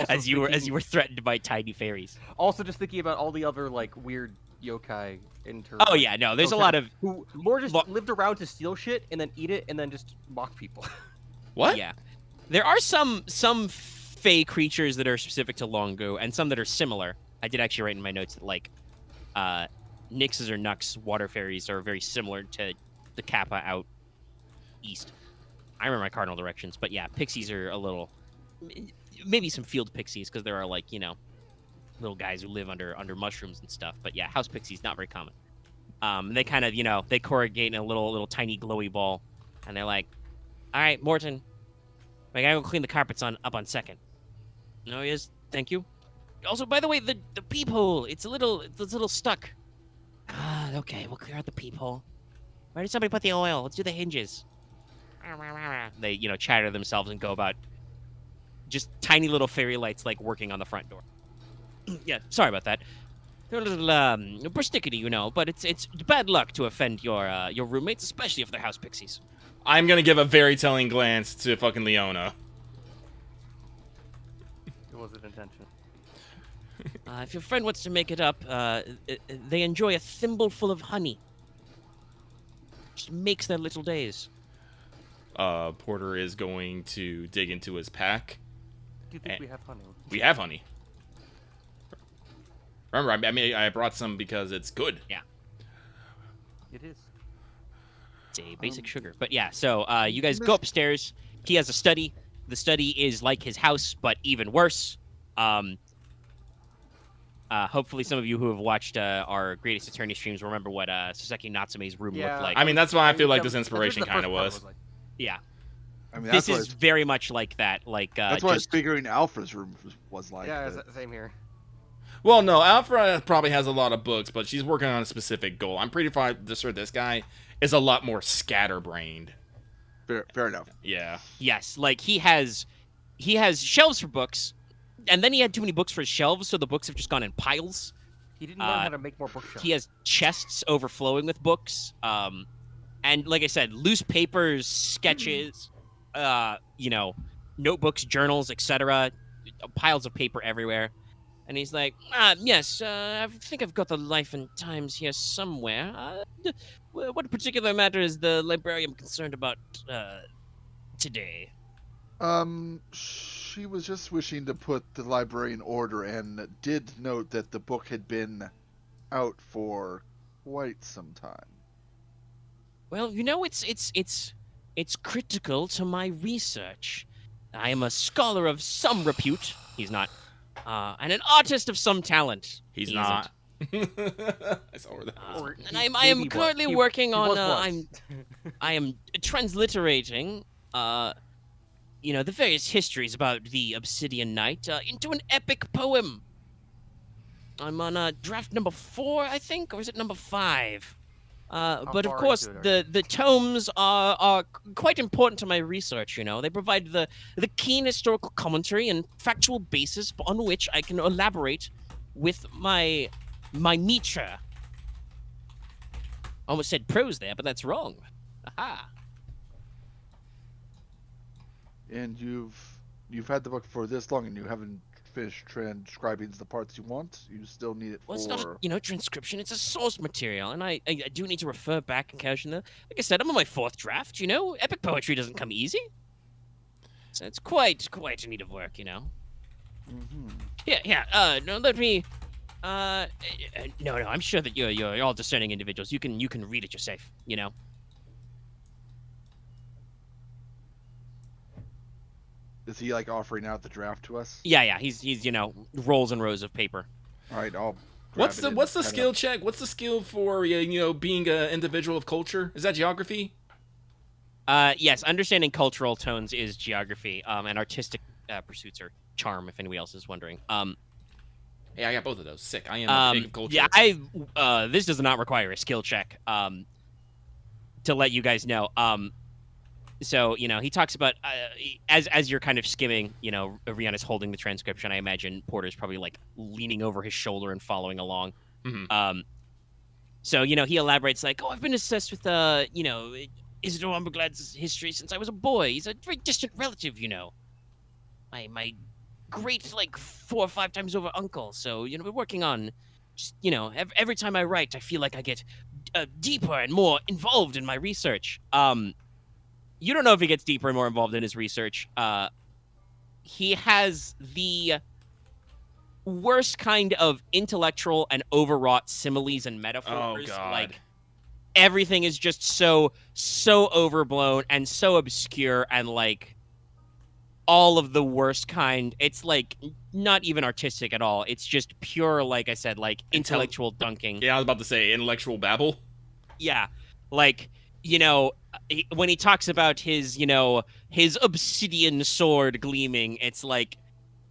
As you were threatened by tiny fairies. Also, just thinking about all the other like weird yokai in terms. Oh yeah, no, there's a lot of who more just lived around to steal shit and then eat it and then just mock people. What? Yeah, there are some fey creatures that are specific to Longu and some that are similar. I did actually write in my notes that, like, Nixes or Nux water fairies are very similar to the Kappa out east. I remember my cardinal directions, but yeah, pixies are a little, maybe some field pixies because there are, like, little guys who live under mushrooms and stuff. But yeah, house pixies not very common. They kind of they corrugate in a little tiny glowy ball, and they're like, "All right, Morton, I gotta go clean the carpets up on second." "No, yes, thank you." "Also, by the way, the peephole, it's a little stuck." "Ah, okay, we'll clear out the peephole. Where did somebody put the oil? Let's do the hinges." They, chatter themselves and go about just tiny little fairy lights, like, working on the front door. Yeah, sorry about that. They're a little persnickety, but it's bad luck to offend your roommates, especially if they're house pixies. I'm gonna give a very telling glance to fucking Leona. It wasn't intention. If your friend wants to make it up, they enjoy a thimbleful of honey. Just makes their little days. Porter is going to dig into his pack. Do you think we have honey? We have honey. Remember, I brought some because it's good. Yeah. It is. It's a basic sugar. But yeah, so you guys go upstairs. He has a study. The study is like his house, but even worse. Hopefully some of you who have watched our Greatest Attorney streams remember what Soseki Natsume's room looked like. I mean, that's why I feel like this inspiration kind of was. Yeah. I mean, this is very much like that. Like that's what I was figuring Alpha's room was like. Yeah, same here. Well, no, Alpha probably has a lot of books, but she's working on a specific goal. I'm pretty sure this guy is a lot more scatterbrained. Fair enough. Yeah. Yes, like he has shelves for books, and then he had too many books for his shelves, so the books have just gone in piles. He didn't learn how to make more bookshelves. He has chests overflowing with books, and like I said, loose papers, sketches, notebooks, journals, etc. Piles of paper everywhere. And he's like, yes, I think I've got the life and times here somewhere. What particular matter is the librarian concerned about today? She was just wishing to put the library in order and did note that the book had been out for quite some time. Well, you know, it's critical to my research. I am a scholar of some repute. He's not. And an artist of some talent. He's He not. I saw where that was. And I am currently working on. I am transliterating. You know, the various histories about the Obsidian Knight into an epic poem. I'm on draft number 4, I think, or is it number 5? But of far course, into it are the tomes are quite important to my research. You know, they provide the keen historical commentary and factual basis on which I can elaborate with my mitra. Almost said prose there, but that's wrong. Aha. And you've had the book for this long, and you haven't finished transcribing the parts you want. You still need it Well, for. it's not a, transcription. It's a source material, and I do need to refer back and cash in there. Like I said, I'm on my 4th draft. You know, epic poetry doesn't come easy. So it's quite a need of work. You know. Mm-hmm. Yeah. No, let me. No. I'm sure that you're all discerning individuals. You can read it yourself. You know. Is he like offering out the draft to us? Yeah. He's rolls and rows of paper. All right, I'll. What's the skill check? What's the skill for being an individual of culture? Is that geography? Yes, understanding cultural tones is geography. And artistic pursuits are charm. If anybody else is wondering. Yeah, I got both of those. Sick. I am big of culture. Yeah, this does not require a skill check. To let you guys know. So, he talks about, as you're kind of skimming, Ryahn is holding the transcription. I imagine Porter's probably, like, leaning over his shoulder and following along. Mm-hmm. So, he elaborates, like, I've been obsessed with, Isidore Umberglad's history since I was a boy. He's a very distant relative, My great, like, 4 or 5 times over uncle. So, we're working on, just, every time I write, I feel like I get deeper and more involved in my research. You don't know if he gets deeper and more involved in his research. He has the worst kind of intellectual and overwrought similes and metaphors. Oh, God. Like, everything is just so overblown and so obscure and, like, all of the worst kind. It's, like, not even artistic at all. It's just pure, like I said, like, intellectual dunking. Yeah, I was about to say intellectual babble. Yeah. Like, when he talks about his, his obsidian sword gleaming, it's like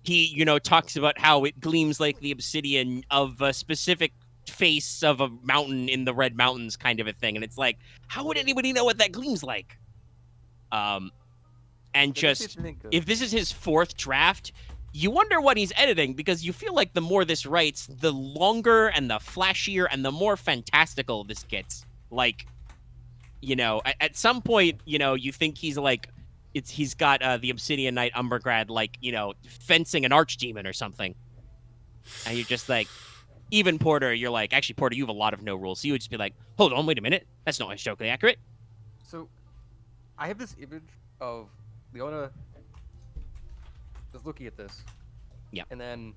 he, talks about how it gleams like the obsidian of a specific face of a mountain in the Red Mountains kind of a thing. And it's like, how would anybody know what that gleams like? And just, if this is his 4th draft, you wonder what he's editing, because you feel like the more this writes, the longer and the flashier and the more fantastical this gets. Like, at some point, you think he's like, he's got the Obsidian Knight Umbergrad, like, fencing an archdemon or something. And you're just like, even Porter, you're like, actually, Porter, you have a lot of no rules. So you would just be like, hold on, wait a minute. That's not historically accurate. So, I have this image of Leona just looking at this. Yeah. And then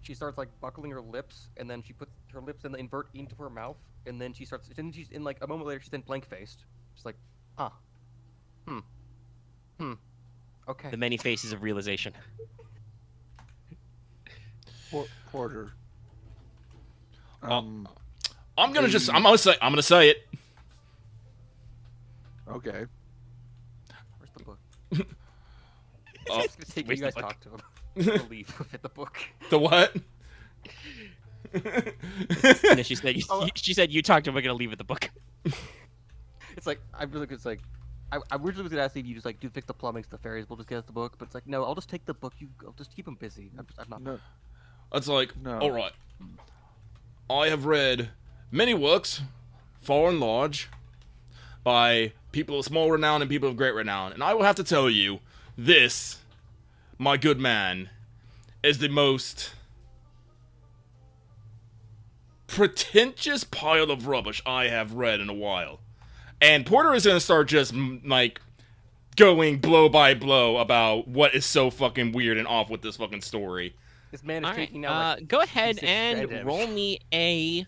she starts, like, buckling her lips, and then she puts her lips and invert into her mouth. And then she's in, like, a moment later, she's then blank-faced. She's like, huh. Okay. The many faces of realization. Porter. I'm gonna say it. Okay. Where's the book? Oh, It's gonna take you guys talk to him. I'll leave with the book. The what? And then she said, you talked to him, we're going to leave with the book. It's like, I originally was gonna ask if you just like do fix the plumbing so the fairies will just get us the book, but it's like, no, I'll just take the book. I'll just keep them busy. I'm not. No. It's like, No. all right. I have read many works, far and large, by people of small renown and people of great renown, and I will have to tell you, this, my good man, is the most pretentious pile of rubbish I have read in a while. And Porter is gonna start just, like, going blow by blow about what is so fucking weird and off with this fucking story. This man is All right, taking out like go ahead 56 and damage. roll me a.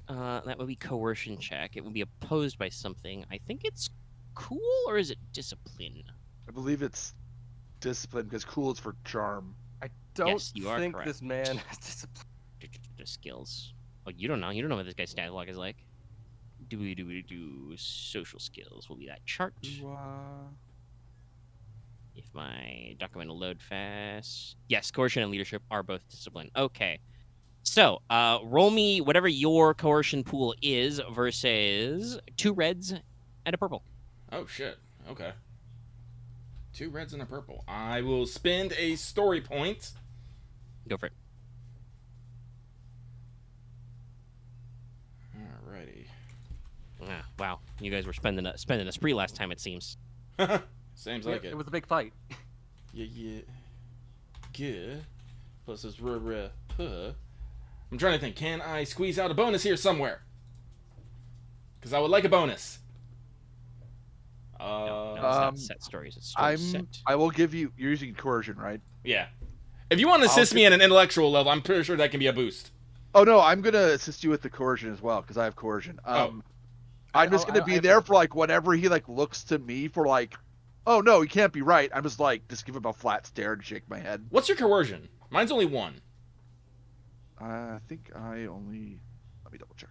That would be coercion check. It would be opposed by something. I think it's cool, or is it discipline? I believe it's discipline because cool is for charm. I don't Yes, you are think correct. this man has discipline. Skills. Oh, you don't know. You don't know what this guy's stat log is like. Do social skills will be that chart. If my document will load fast. Yes, coercion and leadership are both discipline. Okay. So, roll me whatever your coercion pool is versus 2 reds and a purple. Oh, shit. Okay. 2 reds and a purple. I will spend a story point. Go for it. Alrighty. Ah, wow, you guys were spending a spree last time, it seems. Seems like it. It was a big fight. Yeah. Good. Plus this puh. I'm trying to think. Can I squeeze out a bonus here somewhere? Because I would like a bonus. No, it's not set stories. It's story set. I will give you. You're using coercion, right? Yeah. If you want to assist me at an intellectual level, I'm pretty sure that can be a boost. Oh no, I'm gonna assist you with the coercion as well because I have coercion. I'm just gonna be there for like whenever he like looks to me for like, oh no, he can't be right. I'm just like just give him a flat stare and shake my head. What's your coercion? Mine's only 1. I think I only. Let me double check.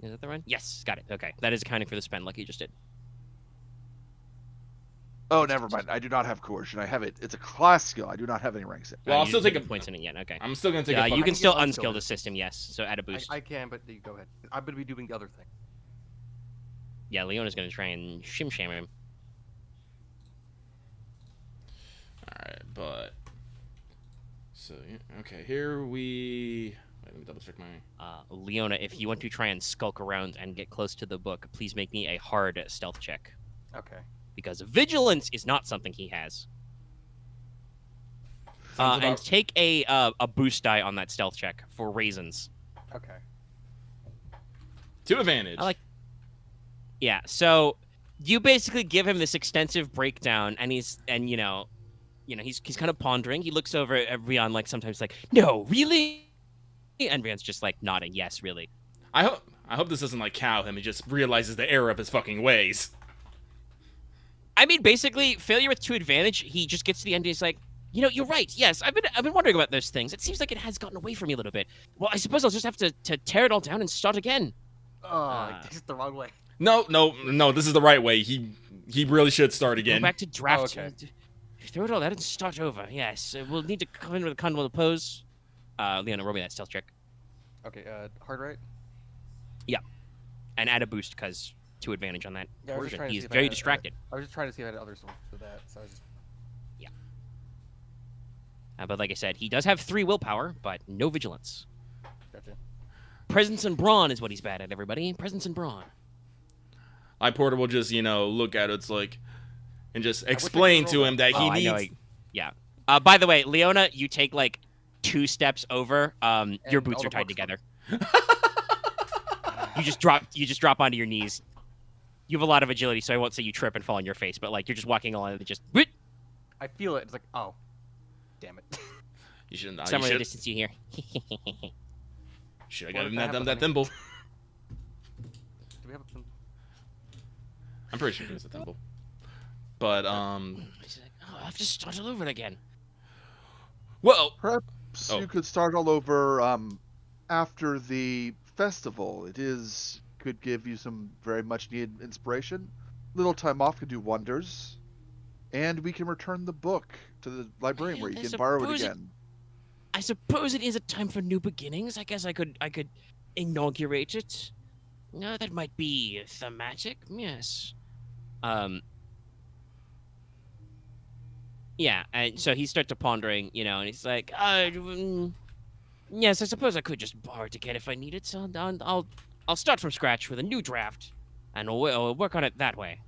Is that the one? Yes, got it. Okay, that is accounting for the spend like you just did. Oh, never mind. I do not have coercion. I have it. It's a class skill. I do not have any ranks in. Well, I'll you still didn't take put a points in it yet. Okay. I'm still gonna take Yeah, a. you fucking- can still unskill unskill the it. system. Yes, so add a boost. I can, but you go ahead. I'm gonna be doing the other thing. Yeah, Leona's gonna try and shim sham him. Alright, but. So, yeah, okay, here we. Wait, let me double check my. Leona, if you want to try and skulk around and get close to the book, please make me a hard stealth check. Okay. Because vigilance is not something he has. Sounds And about- take a boost die on that stealth check for raisins. Okay. 2 advantage. I like. Yeah, so you basically give him this extensive breakdown, and he's kind of pondering. He looks over at Ryahn like sometimes like, no, really? And Ryann's just like nodding, yes, really. I hope this doesn't like cow him. He just realizes the error of his fucking ways. I mean, basically, failure with 2 advantage. He just gets to the end and he's like, you know, you're right. Yes, I've been wondering about those things. It seems like it has gotten away from me a little bit. Well, I suppose I'll just have to tear it all down and start again. Oh, this is the wrong way. No. This is the right way. He really should start again. Go back to draft. okay. Throw it all out and start over. Yes, we'll need to come in with a condom pose. Leona, roll me that stealth check. Okay, hard right? And add a boost because 2 advantage on that. Yeah, I was just coercion. trying to He's see if I very had- distracted. I was just trying to see if I had others for that, so I was just... But like I said, he does have 3 willpower, but no vigilance. Gotcha. Presence and brawn is what he's bad at, everybody. Presence and brawn. Porter will just, look at it, it's like, and just wish I could explain to roll him that he Oh, I needs. know. Yeah. By the way, Leona, you take like 2 steps over. Your And boots all are the tied books together. You just drop onto your knees. You have a lot of agility, so I won't say you trip and fall on your face, but like you're just walking along and just whoop, I feel it. It's like, oh, damn it. You shouldn't. You somewhere in the should. distance you hear. Should have What gotten if that that happens, thimble. Do we have some... I'm pretty sure it was a thimble. But He's like, oh, I have to start all over again. well, Perhaps Oh. you could start all over after the festival. Could give you some very much needed inspiration. Little time off could do wonders. And we can return the book to the librarian where you I can borrow it suppose again. I suppose it is a time for new beginnings. I guess I could inaugurate it. No, that might be thematic. Yes. Yeah, and so he starts to pondering, and he's like, yes, I suppose I could just borrow it again if I need it. So I'll start from scratch with a new draft, and we'll work on it that way.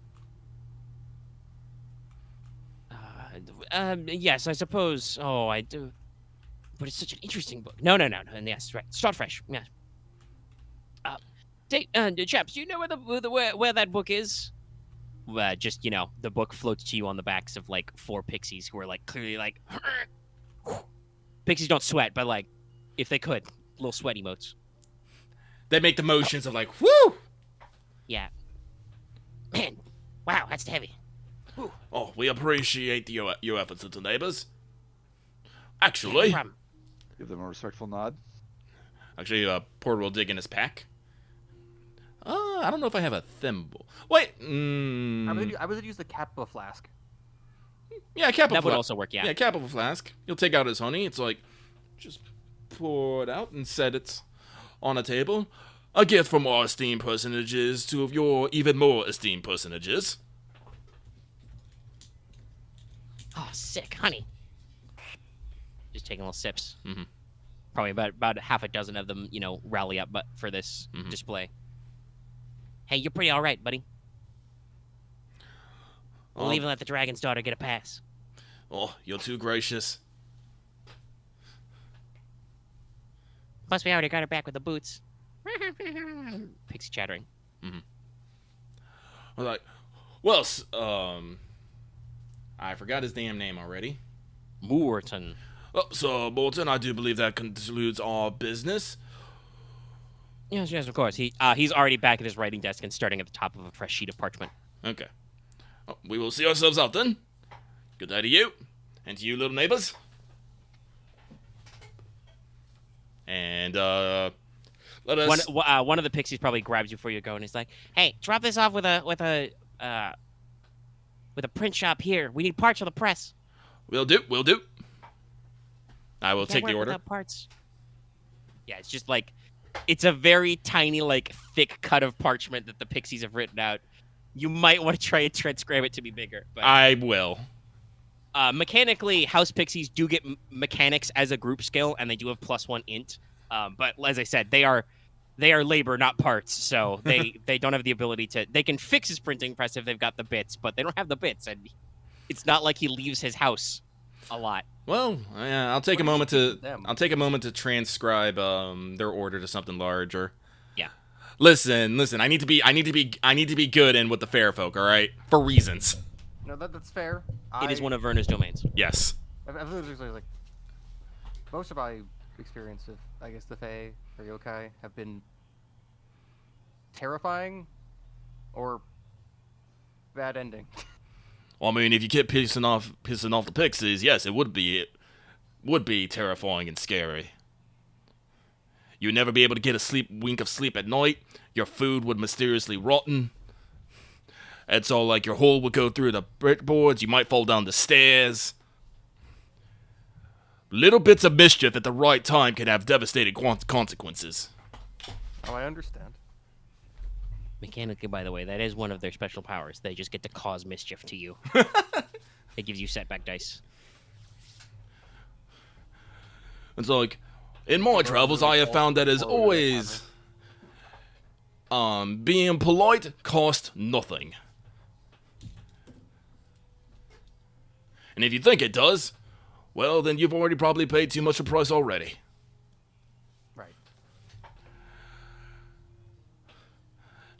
Yes, I suppose. Oh, I do. But it's such an interesting book. No. And yes, right. Start fresh. Yeah. Chaps, do you know where that book is? Just, the book floats to you on the backs of, like, 4 pixies who are, like, clearly, like... Pixies don't sweat, but, like, if they could, little sweat emotes. They make the motions of, like, whoo! Yeah. Man, wow, that's heavy. Whew. Oh, we appreciate your efforts, little neighbors. Actually... No problem. Give them a respectful nod. Actually, Porq will dig in his pack. I don't know if I have a thimble. Wait, I would use the Kappa flask. yeah, cap of That would also work, yeah. Yeah, cap of a flask. He'll take out his honey. It's like, just pour it out and set it on a table. A gift from our esteemed personages to your even more esteemed personages. Oh, sick, honey. Just taking little sips. Mm-hmm. Probably about half a dozen of them, rally up but for this display. Hey, you're pretty all right, buddy. We'll even let the dragon's daughter get a pass. Oh, you're too gracious. Plus, we already got her back with the boots. Pixie chattering. Mm-hmm. I was like, well, I forgot his damn name already. Morton. Oh, so, Morton, I do believe that concludes our business. Yes, of course. He's already back at his writing desk and starting at the top of a fresh sheet of parchment. Okay. Well, we will see ourselves out then. Good day to you. And to you, little neighbors. And, let us... One of the pixies probably grabs you before you go and he's like, hey, drop this off with a print shop here. We need parts for the press. Will do. I will take the order. Without parts. Yeah, it's just like... It's a very tiny, like, thick cut of parchment that the pixies have written out. You might want to try and transcribe it to be bigger. But, I will. Mechanically, house pixies do get mechanics as a group skill, and they do have +1 int. But as I said, they are labor, not parts. So they don't have the ability to. They can fix his printing press if they've got the bits, but they don't have the bits, and it's not like he leaves his house a lot. Well, yeah, I'll take a moment to transcribe their order to something larger. Yeah. Listen. I need to be good in with the fair folk. All right, for reasons. No, that's fair. It is one of Verna's domains. Yes. I've literally, like, most of my experience of, I guess, the Fae or yokai have been terrifying or bad ending. Well, I mean, if you keep pissing off the pixies, yes, it would be terrifying and scary. You'd never be able to get a wink of sleep at night. Your food would mysteriously rotten. And so, like, your hole would go through the brick boards. You might fall down the stairs. Little bits of mischief at the right time can have devastating consequences. Oh, I understand. Mechanically, by the way, that is one of their special powers. They just get to cause mischief to you. It gives you setback dice. It's like, in my travels, I have found that as always, being polite costs nothing. And if you think it does, well, then you've already probably paid too much a price already. Right.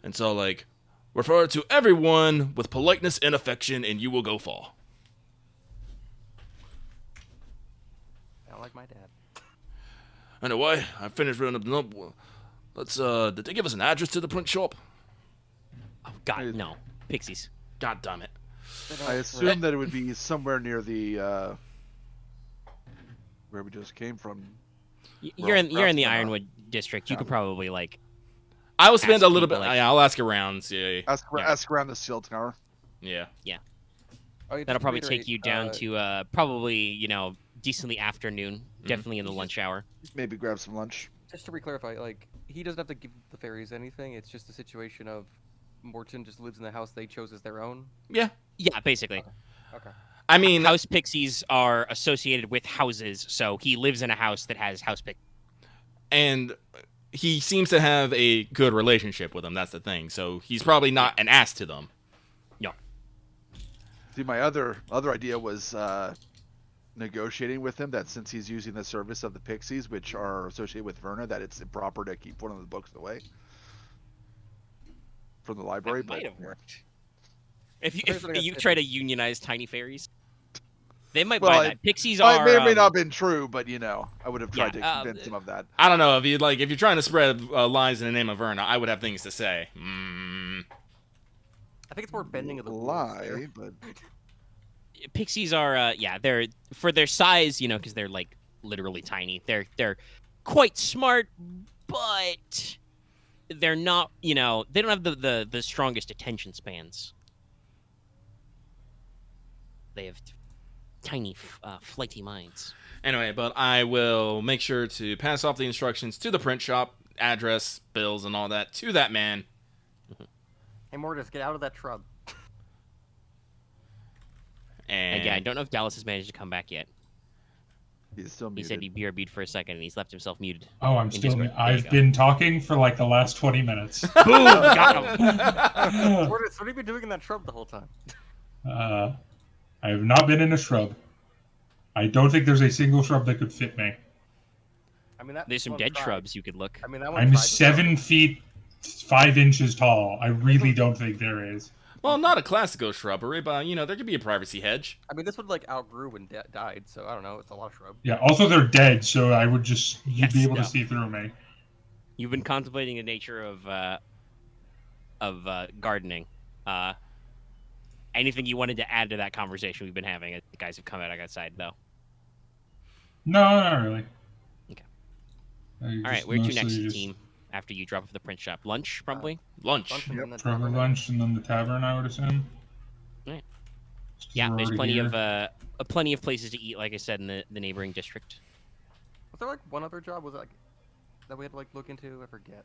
And so, like, refer to everyone with politeness and affection, and you will go far. I like my dad. Anyway, I finished writing up the number. Did they give us an address to the print shop? Oh, God, no. Pixies. God damn it. I assume that it would be somewhere near the where we just came from. You're in the Ironwood district. You could probably, like... I will spend a little bit... people, like- yeah, I'll ask around. Yeah. Ask around the seal tower. Yeah. Oh, just That'll probably to take you down to probably, decently afternoon. Definitely in the lunch hour. Maybe grab some lunch. Just to re-clarify, like, he doesn't have to give the fairies anything. It's just a situation of Morton just lives in the house they chose as their own. Yeah. Yeah, basically. Okay. I mean... House pixies are associated with houses, so he lives in a house that has house pixies. And he seems to have a good relationship with them, that's the thing. So he's probably not an ass to them. No. See, my other idea was negotiating with him that since he's using the service of the Pixies, which are associated with Verna, that it's improper to keep one of the books away from the library. That might but have worked. If Depends you on try to unionize tiny fairies, they might Well, buy that. Pixies it are. may or may not have been true, but I would have tried yeah, to convince him of that. I don't know if you're trying to spread lies in the name of Verna, I would have things to say. I think it's more bending of the rules Lie, there. but Pixies are. They're for their size, because they're like literally tiny. They're quite smart, but they're not. They don't have the strongest attention spans. They have tiny, flighty minds. Anyway, but I will make sure to pass off the instructions to the print shop, address, bills, and all that to that man. Hey, Mortis, get out of that shrub. And Again, I don't know if Dallas has managed to come back yet. he's still He muted. said he BRB'd for a second and he's left himself muted. Oh, I'm In still. Discord. There you I've go. been talking for like the last 20 minutes. Boom! Got him! Mortis, what have you been doing in that shrub the whole time? I have not been in a shrub. I don't think there's a single shrub that could fit me. I mean, that There's some one dead tried. shrubs you could look. I mean, that one I'm tried. 7 feet 5 inches tall. I really don't think there is. well, not a classical shrubbery, but there could be a privacy hedge. I mean, this one like outgrew and died, so I don't know. It's a lot of shrub. Yeah. Also, they're dead, so I would just you'd be Yes, able yeah. to see through me. You've been contemplating the nature of gardening. Anything you wanted to add to that conversation we've been having? The guys have come out outside, though. No, not really. Okay. I All right, just where to mostly next, just team? After you drop off the print shop, lunch probably. Lunch. Lunch and then the Yep, probably tavern. lunch and then the tavern, I would assume. Right. Just 'cause Yeah, we're there's already plenty here. of places to eat, like I said, in the neighboring district. Was there like one other job? Was it like that we had to like look into? I forget.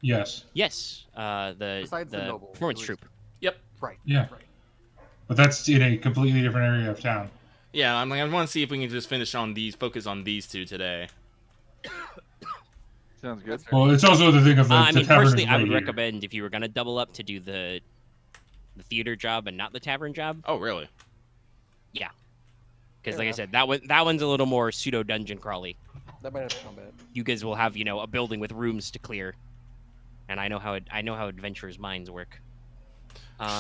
Yes. Yes, the Besides the noble, performance it was- troop. Right. Yeah. Right. But that's in a completely different area of town. Yeah, I want to see if we can just focus on these two today. Sounds good. That's fair. Well, it's also the thing of the, I the mean, tavern personally, is I right would here. recommend if you were gonna double up to do the theater job and not the tavern job, Oh, really? because Fair like I enough. said, that one's a little more pseudo dungeon crawly. That might have combat. You guys will have a building with rooms to clear, and I know how adventurers' minds work.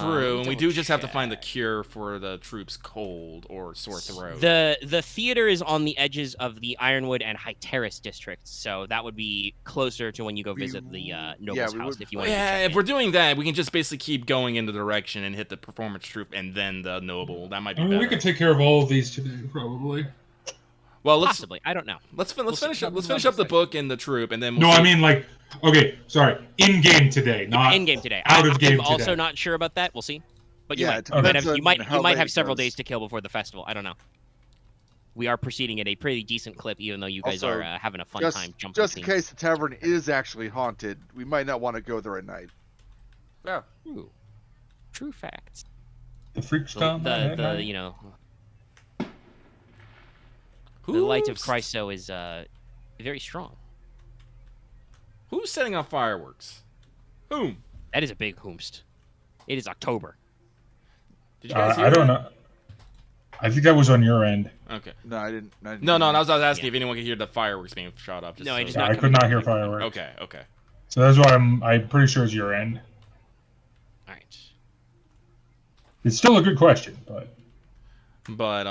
True, and we do just have to find the double-check. cure for the troops' cold or sore throat. The theater is on the edges of the Ironwood and High Terrace districts, so that would be closer to when you go visit the noble's we house would- if you want. Yeah, to if we're doing that, we can just basically keep going in the direction and hit the performance troop and then the noble. That might be I mean, better. we could take care of all of these today, probably. Well, let's possibly. I don't know. let's We'll finish see. up. Let's finish up the book and the troop, and then we'll No, see. I mean like, okay, sorry, in game today, not In game today. out of game I'm also today. not sure about that. We'll see. But you Yeah, might. it You might depends have. You on might. how You might late have it several goes. days to kill before the festival. I don't know. We are proceeding at a pretty decent clip, even though you guys Also, are having a fun Just, time jumping. just in between- case the tavern is actually haunted, we might not want to go there at night. Yeah. Ooh, true facts. The freaks The, come. the the light of Chryso is very strong. Who's setting off fireworks? Whom? That is a big hoomst. It is October. Did you guys hear I don't that? know. I think that was on your end. Okay. No, I didn't. No, I was asking Yeah. if anyone could hear the fireworks being shot off. No, I just so- not I could coming not back hear like- fireworks. Okay. So that's why I'm pretty sure it's your end. All right. It's still a good question, but But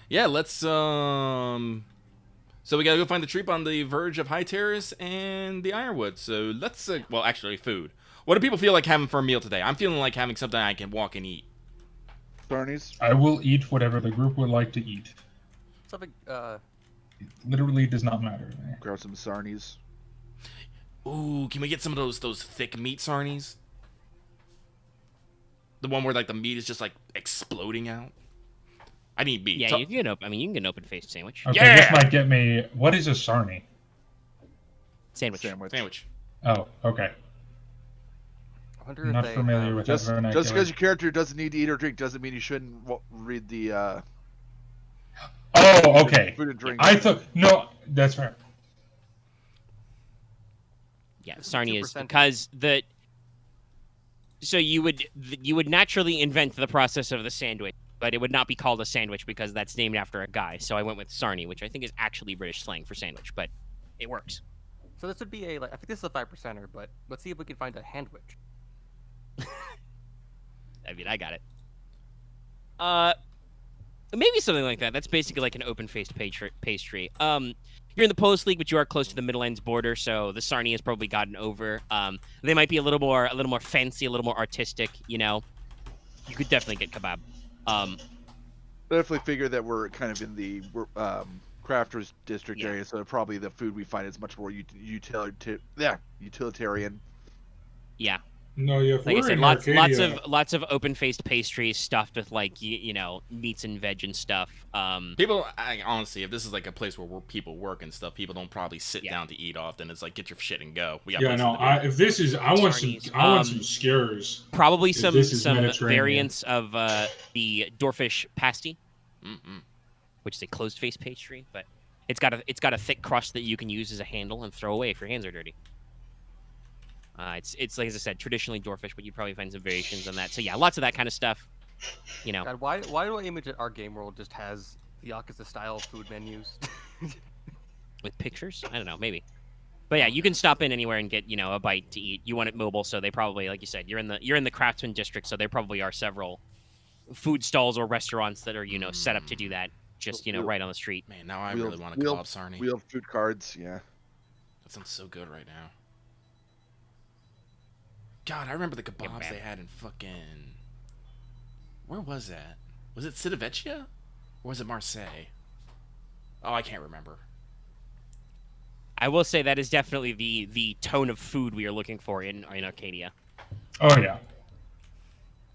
yeah, let's So we gotta go find the troop on the verge of High Terrace and the Ironwood. So let's well, actually, food. What do people feel like having for a meal today? I'm feeling like having something I can walk and eat. Sarnies? I will eat whatever the group would like to eat. Something. It literally does not matter to me. Grab some sarnies. Ooh, can we get some of those thick meat sarnies? The one where like the meat is just like exploding out. I need meat. Yeah, So- you can get an open faced sandwich. Okay, Yeah! this might get me. What is a sarnie? Sandwich. Sandwich. Oh, okay. I wonder I'm if not they familiar have- with Just that because vernacular. your character doesn't need to eat or drink doesn't mean you shouldn't read the Oh, okay. food and drink. I thought no, that's fair. Yeah, This is Sarnia is 2%. because the. So you would naturally invent the process of the sandwich but it would not be called a sandwich because that's named after a guy. So I went with sarnie, which I think is actually British slang for sandwich, but it works. So this would be a I think this is a 5%er, but let's see if we can find a handwich. I mean, I got it. Maybe something like that. That's basically like an open-faced pastry. You're in the Post League, but you are close to the Midlands border, so the sarnie has probably gotten over. They might be a little more fancy, a little more artistic. You know, you could definitely get kebab. Definitely figure that we're kind of in the crafters district Yeah. area, so probably the food we find is much more utilitarian. Yeah. No, yeah. If Like I we're said, in lots Arcadia, of open-faced pastries stuffed with like you know meats and veg and stuff. People, honestly, if this is like a place where people work and stuff, people don't probably sit Yeah. down to eat often. It's like get your shit and go. We got Yeah, places no. to be. If this is, I want Sarnies. some skewers. Probably If some this is some Mediterranean. variants of the Dorfish pasty, Mm-mm. which is a closed-faced pastry, but it's got a thick crust that you can use as a handle and throw away if your hands are dirty. It's like as I said, traditionally Dorfish, but you probably find some variations on that. So yeah, lots of that kind of stuff. You know, God, why do I image that our game world just has the Yakuza style food menus? with pictures, I don't know, maybe. But yeah, you can stop in anywhere and get a bite to eat. You want it mobile, so they probably, like you said, you're in the Craftsman district, so there probably are several food stalls or restaurants that are set up to do that. Just right on the street. Man, now I We'll- really want a we'll- kebab sarnie. We have food cards, yeah. That sounds so good right now. God, I remember the kebabs man. they had in fucking... Where was that? Was it Civitavecchia? Or was it Marseille? Oh, I can't remember. I will say that is definitely the tone of food we are looking for in Arcadia. Oh yeah.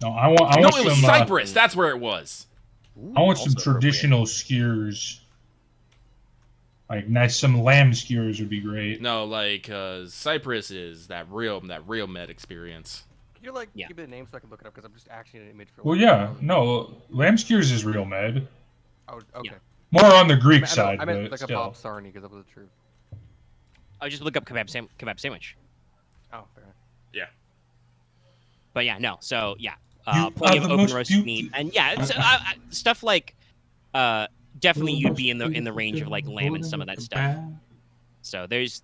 No, I want No, some. it was Cyprus. That's where it was. I want some Also appropriate. traditional skewers. Like some lamb skewers would be great. No, like Cyprus is that real med experience. Can you Yeah. give me the name so I can look it up because I'm just actually in an image for. Well, yeah, no, lamb skewers is real med. Oh, okay. Yeah. More on the Greek I side, meant but like a still. Bob Sarnie because that was the truth. I'll just look up kebab sandwich. Oh, fair enough. Yeah. But yeah, no. So yeah, You plenty are of the open most roast meat, and yeah, it's stuff like definitely you'd be in the range of like lamb and some of that stuff. So there's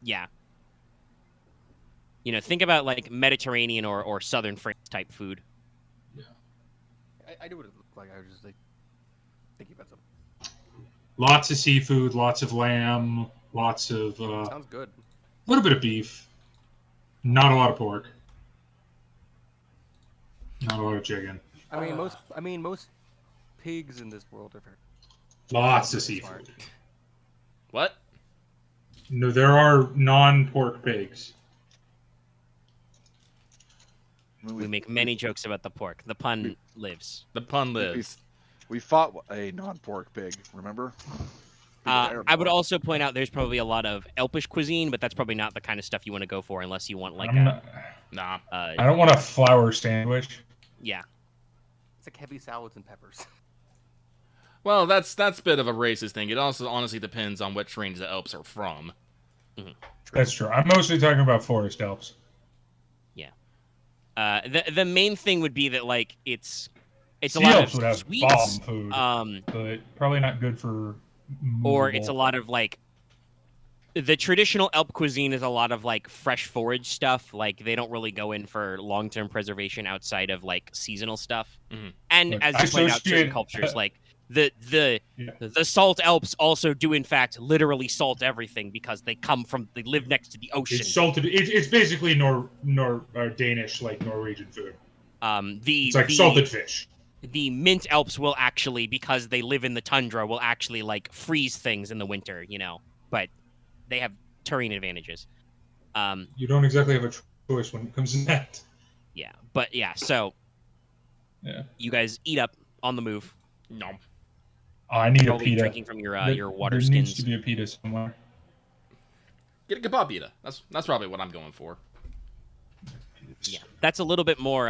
think about like Mediterranean or Southern France type food. I knew what it looked like. I was just like thinking about something. Lots of seafood, lots of lamb, lots of Sounds good. a little bit of beef, not a lot of pork, not a lot of chicken. I mean most pigs in this world are very Lots of smart. seafood. What? No, there are non-pork pigs. We make many jokes about the pork. The pun lives. The pun lives. We fought a non-pork pig, remember? I would also point out there's probably a lot of Elpish cuisine, but that's probably not the kind of stuff you want to go for unless you want like Nah. I don't want a flour sandwich. yeah. It's like heavy salads and peppers. Well, that's a bit of a racist thing. It also honestly depends on which range the Alps are from. That's true. I'm mostly talking about forest elves. The main thing would be that like it's a Sea lot elves of would have sweets, bomb food, but probably not good for. or it's a movable. lot of like the traditional Elp cuisine is a lot of like fresh forage stuff. Like they don't really go in for long-term preservation outside of like seasonal stuff. Mhm. And Look, as I you point out, certain associate- cultures like the Yeah. salt Alps also do in fact literally salt everything because they live next to the ocean. It's salted. It's basically Danish, like Norwegian food. It's like salted fish. The mint Alps will actually, because they live in the tundra, will actually like freeze things in the winter, but they have terrain advantages. You don't exactly have a choice when it comes to that. Yeah, but yeah, so Yeah. you guys eat up on the move. No. Oh, I need a Probably pita. drinking from your water there skins. needs to be a pita somewhere. Get a kebab pita. That's probably what I'm going for. Yeah, that's a little bit more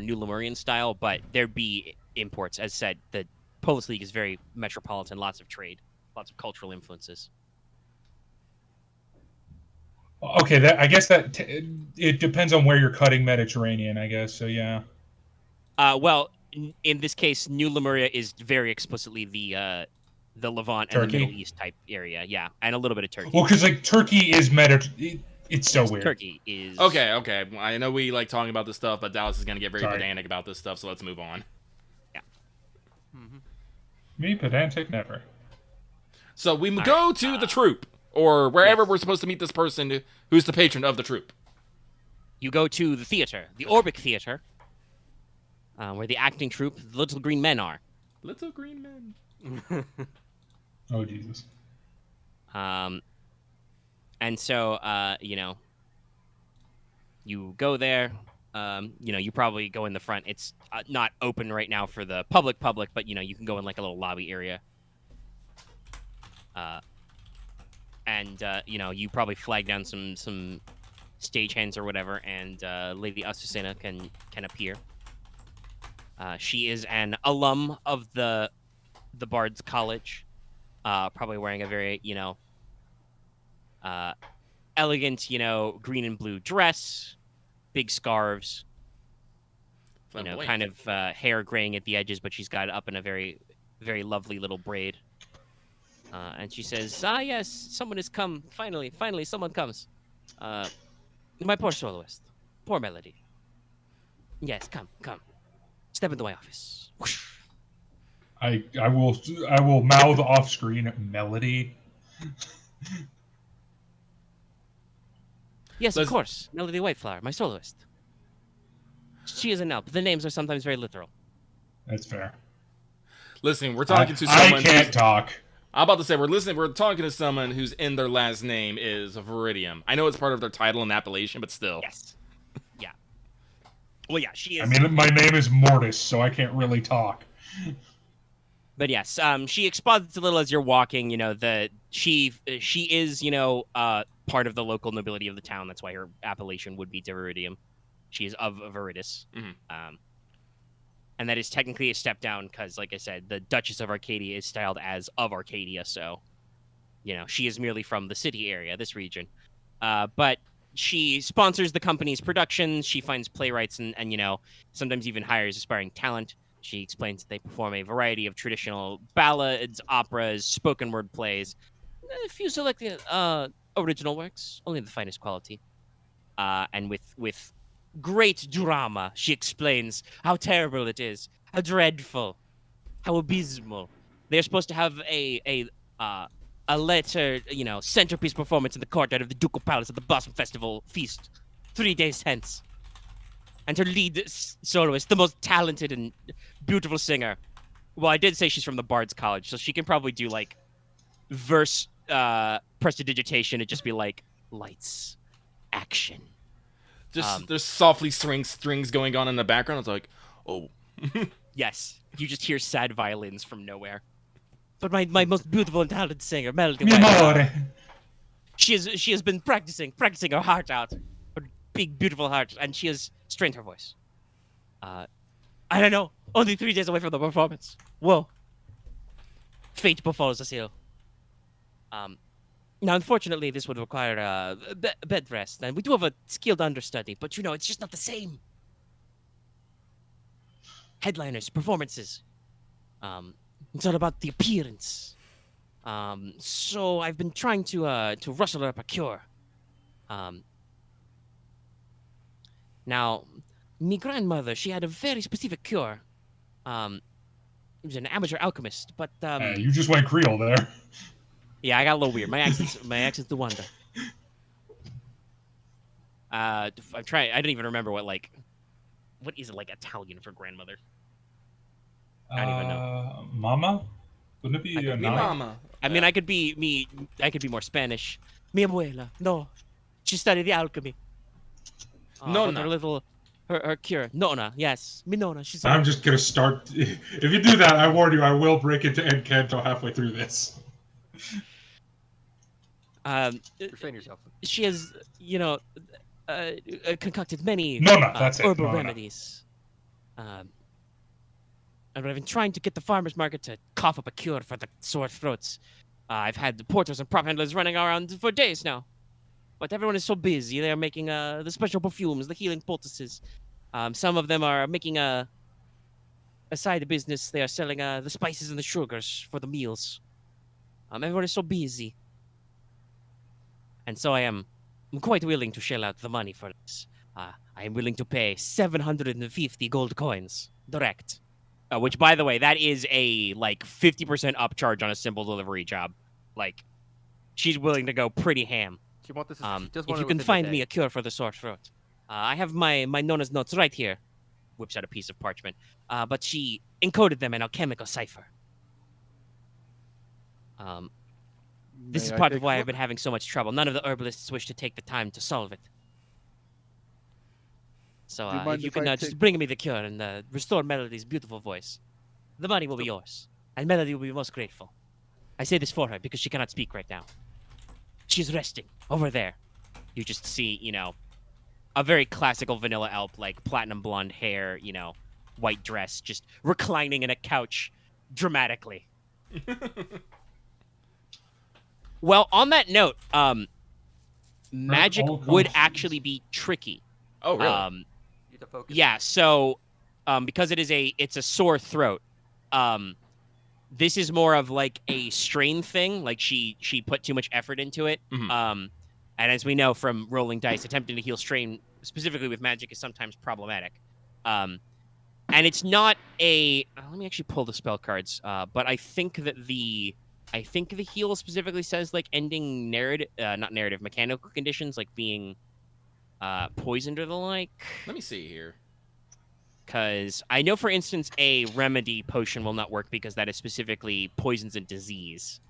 New Lemurian style, but there'd be imports. As said, the Polish League is very metropolitan, lots of trade, lots of cultural influences. Okay, I guess it depends on where you're cutting Mediterranean. I guess so. Yeah. Well, in this case, New Lemuria is very explicitly the Levant and the Turkey? Middle East type area. Yeah, and a little bit of Turkey. Well, because like Turkey is it's so Yes, weird. Turkey is Okay. I know we like talking about this stuff, but Dallas is gonna get very Sorry. pedantic about this stuff, so let's move on. Me pedantic never. So we go to the troop, or wherever yes. we're supposed to meet this person who's the patron of the troop. You go to the theater, the Orbic Theater, where the acting troupe, the Little Green Men, are. Little green men. Oh Jesus. And so, you go there. You probably go in the front. It's not open right now for the public, but you can go in like a little lobby area. You probably flag down some stagehands or whatever, and Lady Azucena can appear. She is an alum of the Bard's College, probably wearing a very elegant green and blue dress, big scarves, Flamboyant. kind of hair graying at the edges, but she's got it up in a very, very lovely little braid. And she says, yes, someone has come. Finally, someone comes. My poor soloist. Poor Melody. Yes, come. Step into my office. Whoosh. I will mouth off screen Melody. Yes, of course. Melody Whiteflower, my soloist. She is an elf. The names are sometimes very literal. That's fair. Listen, we're talking to someone. I can't talk. I'm about to say we're talking to someone whose in their last name is Viridium. I know it's part of their title and appellation, but still. Yes. Yeah. Well, yeah, she is. I mean, my name is Mortis, so I can't really talk. But yes, she exposits a little as you're walking. She is part of the local nobility of the town. That's why her appellation would be Viridium. She is of Viridis. Mm-hmm. And that is technically a step down because, like I said, the Duchess of Arcadia is styled as of Arcadia. So, she is merely from the city area, this region. But she sponsors the company's productions. She finds playwrights and sometimes even hires aspiring talent. She explains that they perform a variety of traditional ballads, operas, spoken word plays, a few selected original works, only the finest quality. And with great drama, she explains how terrible it is, how dreadful, how abysmal. They're supposed to have a later, centerpiece performance in the courtyard of the Ducal Palace at the Blossom Festival feast 3 days hence. And her lead soloist, the most talented and beautiful singer. Well, I did say she's from the Bard's College, so she can probably do like verse prestidigitation and just be like lights, action. Just there's softly strings going on in the background. It's like, oh. Yes, you just hear sad violins from nowhere. But my most beautiful and talented singer, Melody Mi White. amore. She has been practicing her heart out, her big beautiful heart, and she has strained her voice. I don't know, only 3 days away from the performance. Whoa. Fate befalls us ill. Now, unfortunately, this would require bed rest, and we do have a skilled understudy, but it's just not the same. Headliners, performances. It's all about the appearance. So I've been trying to rustle up a cure. Now, my grandmother, she had a very specific cure. She was an amateur alchemist, but You just went Creole there. yeah, I got a little weird. My accent's the wonder. I'm trying. I don't even remember what is it like Italian for grandmother? I don't even know. Mama? Wouldn't it be Mi Nana? mama. I mean, I could be more Spanish. Mi abuela, no, she studied the alchemy. Nonna. But her cure, Nona, yes, mi nona. She's. I'm just gonna start. If you do that, I warn you, I will break into Encanto halfway through this. Restrain yourself. She has, concocted many Nona, that's it. herbal Nona. remedies. And I've been trying to get the farmers market to cough up a cure for the sore throats. I've had the porters and prop handlers running around for days now. But everyone is so busy. They are making the special perfumes, the healing poultices. Some of them are making aside business, they are selling the spices and the sugars for the meals. Everyone is so busy. And so I'm quite willing to shell out the money for this. I am willing to pay 750 gold coins direct. Which, by the way, that is a like 50% upcharge on a simple delivery job. Like, she's willing to go pretty ham. She wants this. She just If wanted you it can within find the me day. a cure for the sore throat, I have my Nona's notes right here. Whips out a piece of parchment. But she encoded them in alchemical cipher. This is May I part take of a why I've look? been having so much trouble. None of the herbalists wish to take the time to solve it. So Do you mind if you if can I just take- bring me the cure and restore Melody's beautiful voice, the money will be yours. And Melody will be most grateful. I say this for her because she cannot speak right now. She's resting over there. You just see, a very classical vanilla elf, like platinum blonde hair, white dress, just reclining in a couch dramatically. Well, on that note, magic all would comes- actually be tricky. Oh, really? You have to focus. Yeah, so because it's a sore throat, this is more of like a strain thing. Like she put too much effort into it. Mhm. And as we know from rolling dice, attempting to heal strain specifically with magic is sometimes problematic. And it's not a. Let me actually pull the spell cards. But I think that the heal specifically says like ending mechanical conditions like being poisoned or the like. Let me see here. Because I know, for instance, a remedy potion will not work because that is specifically poisons and disease.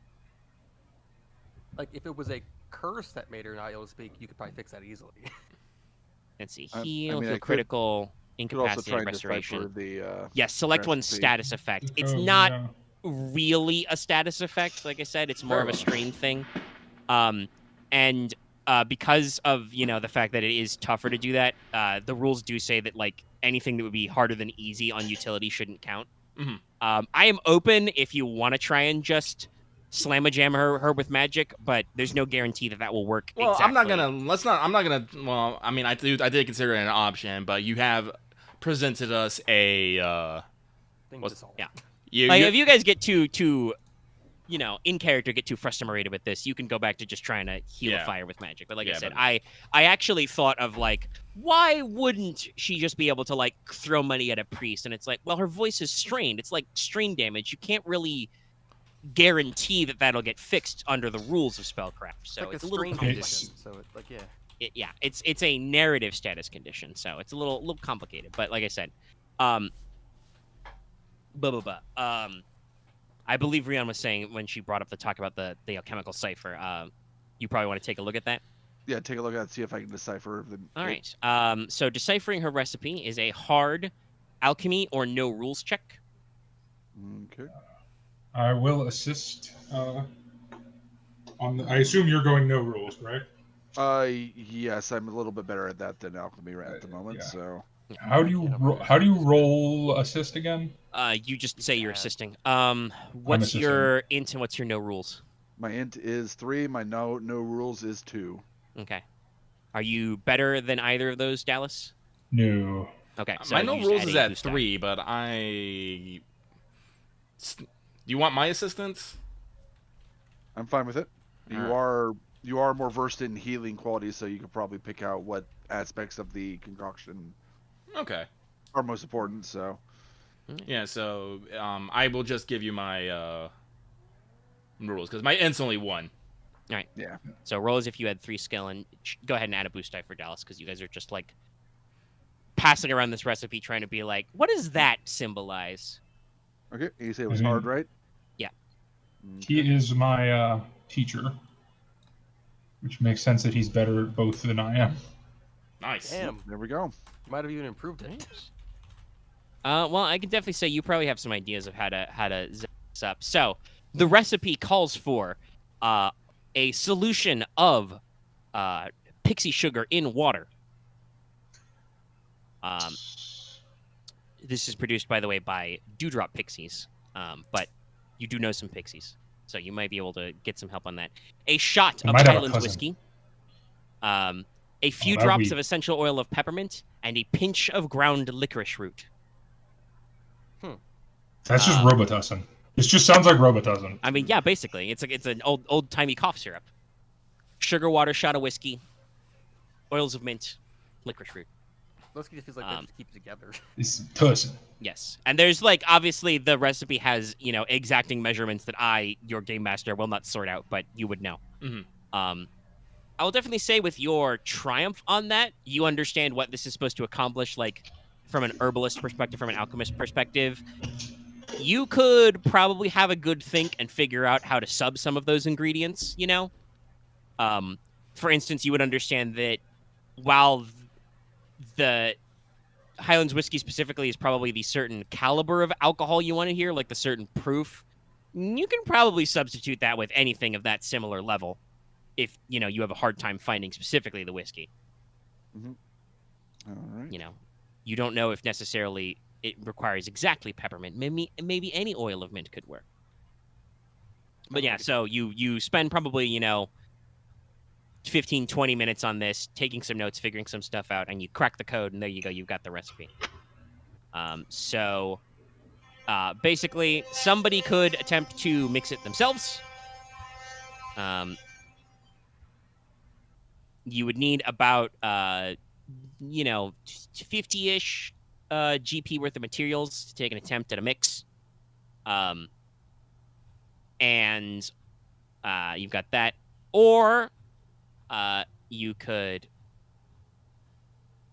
Like if it was a curse that made her not able to speak, you could probably fix that easily. Let's see. I Heal, mean, I heal could- critical, Could also incapacity, try and and decipher restoration. the. Yes, select one recipe. status effect. It's Oh, not yeah. really a status effect, like I said. It's more of a Sure. strain thing. And because of the fact that it is tougher to do that, the rules do say that like anything that would be harder than easy on utility shouldn't count. Mhm. I am open if you want to try and just slam a jam her with magic, but there's no guarantee that will work. Well, exactly. I'm not gonna. Well, I mean, I did consider it an option, but you have presented us a. Thing What's- to solve. yeah. You, Like, you- if you guys get too in character, get too frustrated with this, you can go back to just trying to heal Yeah. a fire with magic. But like I Yeah, said, but- I actually thought of like, why wouldn't she just be able to like throw money at a priest? And it's like, well, her voice is strained. It's like strain damage. You can't really guarantee that that'll get fixed under the rules of spellcraft. So It's it's, like a little strain complicated. condition. So it's like yeah. It's a narrative status condition, so it's a little complicated. But like I said, I believe Ryahn was saying when she brought up the talk about the alchemical cipher. You probably want to take a look at that. Yeah, take a look at it, see if I can decipher the. All right. So deciphering her recipe is a hard alchemy or no rules check. Okay. I will assist. I assume you're going no rules, right? Yes, I'm a little bit better at that than alchemy right at the moment. Yeah. So. How do you roll assist again? You just say you're Yeah. assisting. What's assisting. your int and what's your no rules? My int is 3. My no rules is 2. Okay. Are you better than either of those, Dallas? No. Okay. So my no you just rules add is a at boost die. 3, but I. Do you want my assistance? I'm fine with it. Alright. You are more versed in healing qualities, so you could probably pick out what aspects of the concoction Okay. are most important. So. Yeah. So I will just give you my rules because my int's only 1. Yeah. So roll as if you had 3 skill, and go ahead and add a boost die for Dallas because you guys are just like passing around this recipe, trying to be like, what does that symbolize? Okay. You say it was Mhm. hard, right? Yeah. He is my teacher, which makes sense that he's better at both than I am. Nice. Damn. There we go. You might have even improved it. Well, I can definitely say you probably have some ideas of how to zip this up. So the recipe calls for a solution of pixie sugar in water. This is produced, by the way, by Dewdrop Pixies, but you do know some pixies, so you might be able to get some help on that. A shot I of might have a Highlands cousin. whiskey, a few that'd drops be- of essential oil of peppermint, and a pinch of ground licorice root. That's just Robitussin. It just sounds like Robitussin. I mean, yeah, basically, it's an old timey cough syrup. Sugar water, shot of whiskey, oils of mint, licorice root. Whiskey just feels like they just keep it together. It's tussin. Yes, and there's like obviously the recipe has exacting measurements that I, your game master, will not sort out, but you would know. Mm-hmm. I will definitely say with your triumph on that, you understand what this is supposed to accomplish, like from an herbalist perspective, from an alchemist perspective. You could probably have a good think and figure out how to sub some of those ingredients, For instance, you would understand that while the Highlands whiskey specifically is probably the certain caliber of alcohol you want to hear, like the certain proof, you can probably substitute that with anything of that similar level if, you have a hard time finding specifically the whiskey. Mm-hmm. All right. You don't know if necessarily it requires exactly peppermint. Maybe any oil of mint could work. But yeah, so you spend probably, 15, 20 minutes on this, taking some notes, figuring some stuff out, and you crack the code, and there you go, you've got the recipe. Basically, somebody could attempt to mix it themselves. You would need about, 50-ish GP worth of materials to take an attempt at a mix. And you've got that. Or you could,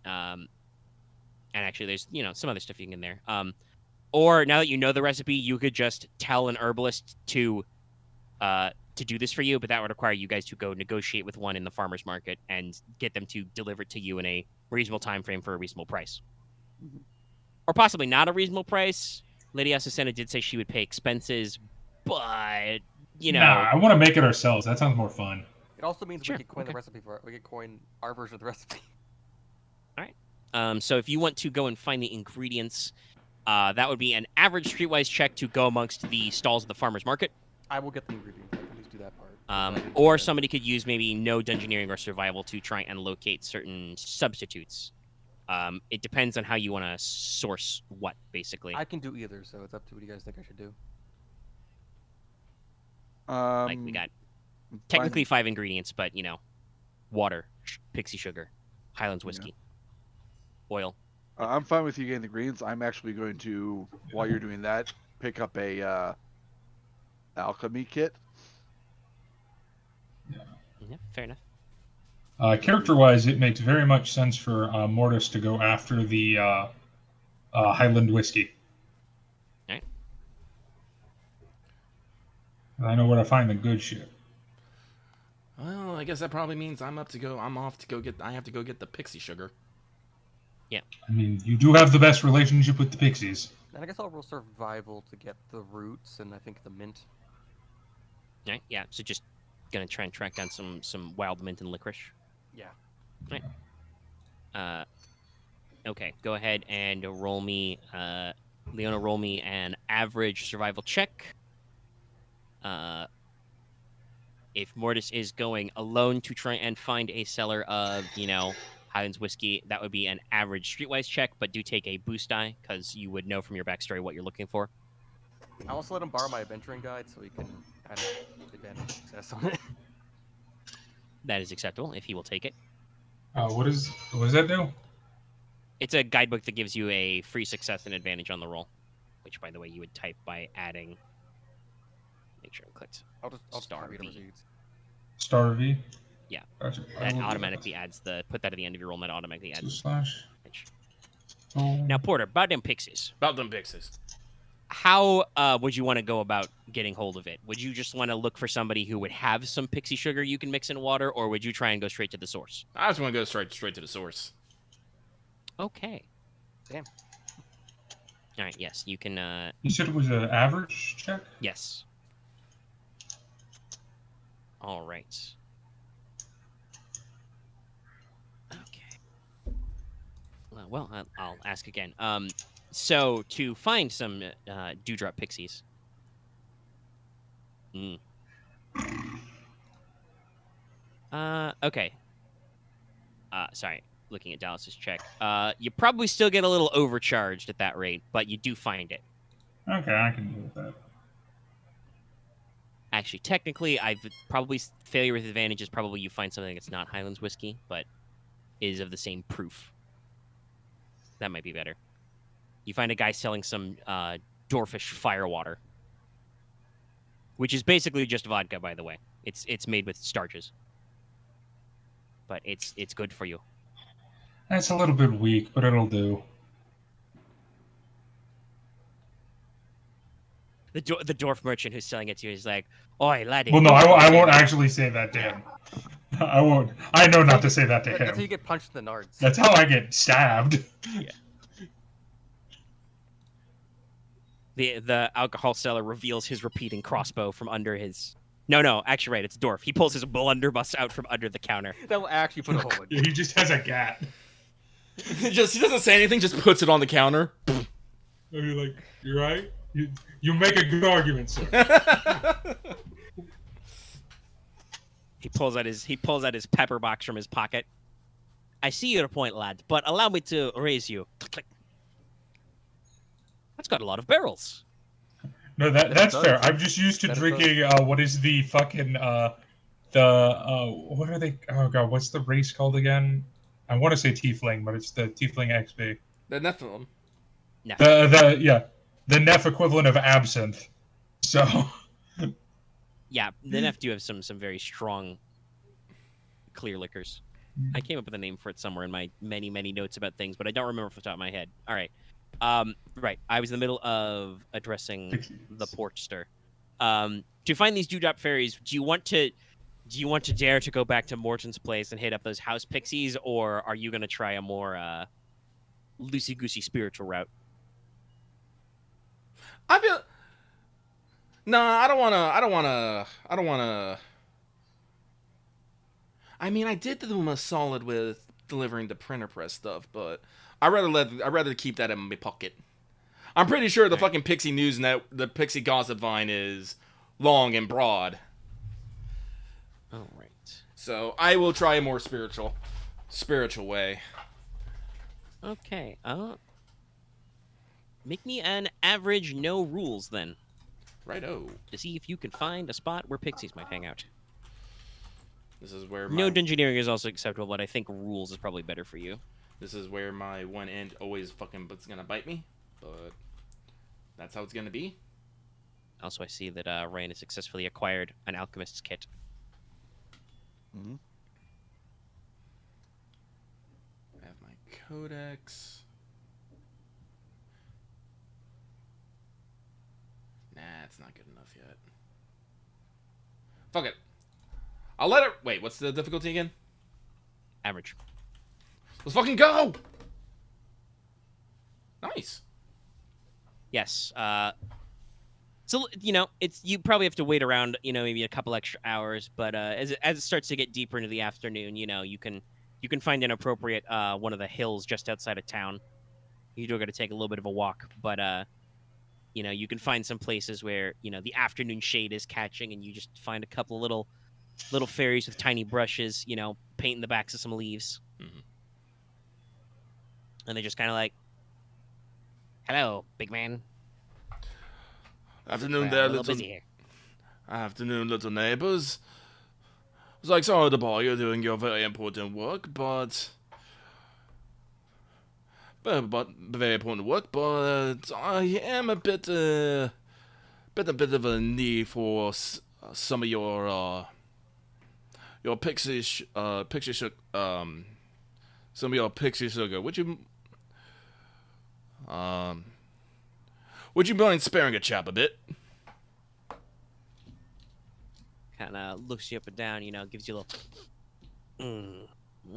and actually there's, some other stuff you can get in there. Or now that you know the recipe, you could just tell an herbalist to do this for you, but that would require you guys to go negotiate with one in the farmer's market and get them to deliver it to you in a reasonable time frame for a reasonable price. Mm-hmm. Or possibly not a reasonable price. Lady Asusena did say she would pay expenses, but, Nah, I want to make it ourselves. That sounds more fun. It also means Sure, we could coin okay. the recipe for it. We could coin our version of the recipe. All right. So if you want to go and find the ingredients, that would be an average streetwise check to go amongst the stalls of the farmer's market. I will get the ingredients. I can just do that part. Or somebody could use maybe no dungeoneering or survival to try and locate certain substitutes. It depends on how you want to source what, basically. I can do either, so it's up to what you guys think I should do. Like we got technically 5 ingredients, but water, pixie sugar, Highlands whiskey, oil. I'm fine with you getting the greens. I'm actually going to, while you're doing that, pick up a alchemy kit. Yeah, fair enough. Character-wise, it makes very much sense for Mortis to go after the Highland whiskey. All right. I know where to find the good shit. Well, I guess that probably means I'm off to go get. I have to go get the pixie sugar. Yeah. I mean, you do have the best relationship with the pixies. And I guess I'll roll survival to get the roots and I think the mint. All right. Yeah. So just gonna try and track down some wild mint and licorice. Yeah. All right. Okay. Go ahead and roll me, Leona. Roll me an average survival check. If Mortis is going alone to try and find a cellar of, Highlands whiskey, that would be an average streetwise check, but do take a boost die, because you would know from your backstory what you're looking for. I'll also let him borrow my adventuring guide so he can add advantage success on it. That is acceptable, if he will take it. What does that do? It's a guidebook that gives you a free success and advantage on the roll, which, by the way, you would type by adding... Make sure I'm clicked. I'll just Star read V. receipts. Star V? Yeah. Gotcha. That automatically adds put that at the end of your roll, and that automatically adds... / Now, Porter, about them pixies. About them pixies. How would you want to go about getting hold of it? Would you just want to look for somebody who would have some pixie sugar you can mix in water, or would you try and go straight to the source? I just want to go straight to the source. Okay. Damn. All right, yes, you can... You said it was an average check? Yes. All right. Okay. Well, I'll ask again. So, to find some dewdrop pixies... Okay. Sorry, looking at Dallas's check. You probably still get a little overcharged at that rate, but you do find it. Okay, I can deal with that. Actually, technically, I've probably failure with advantage is probably you find something that's not Highlands whiskey, but is of the same proof. That might be better. You find a guy selling some dwarfish firewater, which is basically just vodka, by the way. It's made with starches, but it's good for you. That's a little bit weak, but it'll do. The dwarf merchant who's selling it to you is like, "Oi, laddie." Well, no, I won't actually say that to him. I won't. I know not to say that to That's how you him. get punched in the nards. That's how I get stabbed. Yeah. The alcohol seller reveals his repeating crossbow from under his. No, actually, right. It's dwarf. He pulls his blunderbuss out from under the counter. That will actually put a hole in. Yeah, he just has a gat. He doesn't say anything, just puts it on the counter. You're like, you're right. You make a good argument, sir. He pulls out his pepper box from his pocket. I see your point, lad, but allow me to raise you. Click, click. That's got a lot of barrels. No, that's fair. I'm just used to drinking. What is the fucking what are they? Oh god, what's the race called again? I want to say Tiefling, but it's the Tiefling XP. The Nephilim. The Neph equivalent of absinthe. So. Yeah, the Neph do have some very strong, clear liquors. I came up with a name for it somewhere in my many notes about things, but I don't remember off the top of my head. All right. Right. I was in the middle of addressing the Porchster. To find these dewdrop fairies, do you want to dare to go back to Morton's place and hit up those house pixies, or are you going to try a more loosey-goosey spiritual route? I feel. No, I don't wanna. I mean, I did do them a solid with delivering the printer press stuff, but I'd rather keep that in my pocket. I'm pretty sure the fucking Pixie News the Pixie Gossip Vine is long and broad. All right. So I will try a more spiritual way. Okay. Make me an average no rules then. Righto. To see if you can find a spot where pixies might hang out. This is where No dungeoneering is also acceptable, but I think rules is probably better for you. This is where my one end always fucking gonna bite me, but that's how it's gonna be. Also, I see that Ryahn has successfully acquired an alchemist's kit. Mm-hmm. I have my codex. Nah, it's not good enough yet. Fuck it. I'll let it. Wait, what's the difficulty again? Average. Let's fucking go! Nice. Yes. So you probably have to wait around, maybe a couple extra hours. But as it starts to get deeper into the afternoon, you can find an appropriate one of the hills just outside of town. You do got to take a little bit of a walk, but you can find some places where the afternoon shade is catching, and you just find a couple of little fairies with tiny brushes, painting the backs of some leaves. Mm-hmm. And they're just kind of like, "Hello, big man. Afternoon We're there, a little little. busy here." Afternoon, little neighbors. I was like, sorry to bother you doing your very important work, but very important work. But I am a bit of a need for some of your pixie sugar. Some of your pixie sugar. Would you mind sparing a chap a bit? Kind of looks you up and down, gives you a little.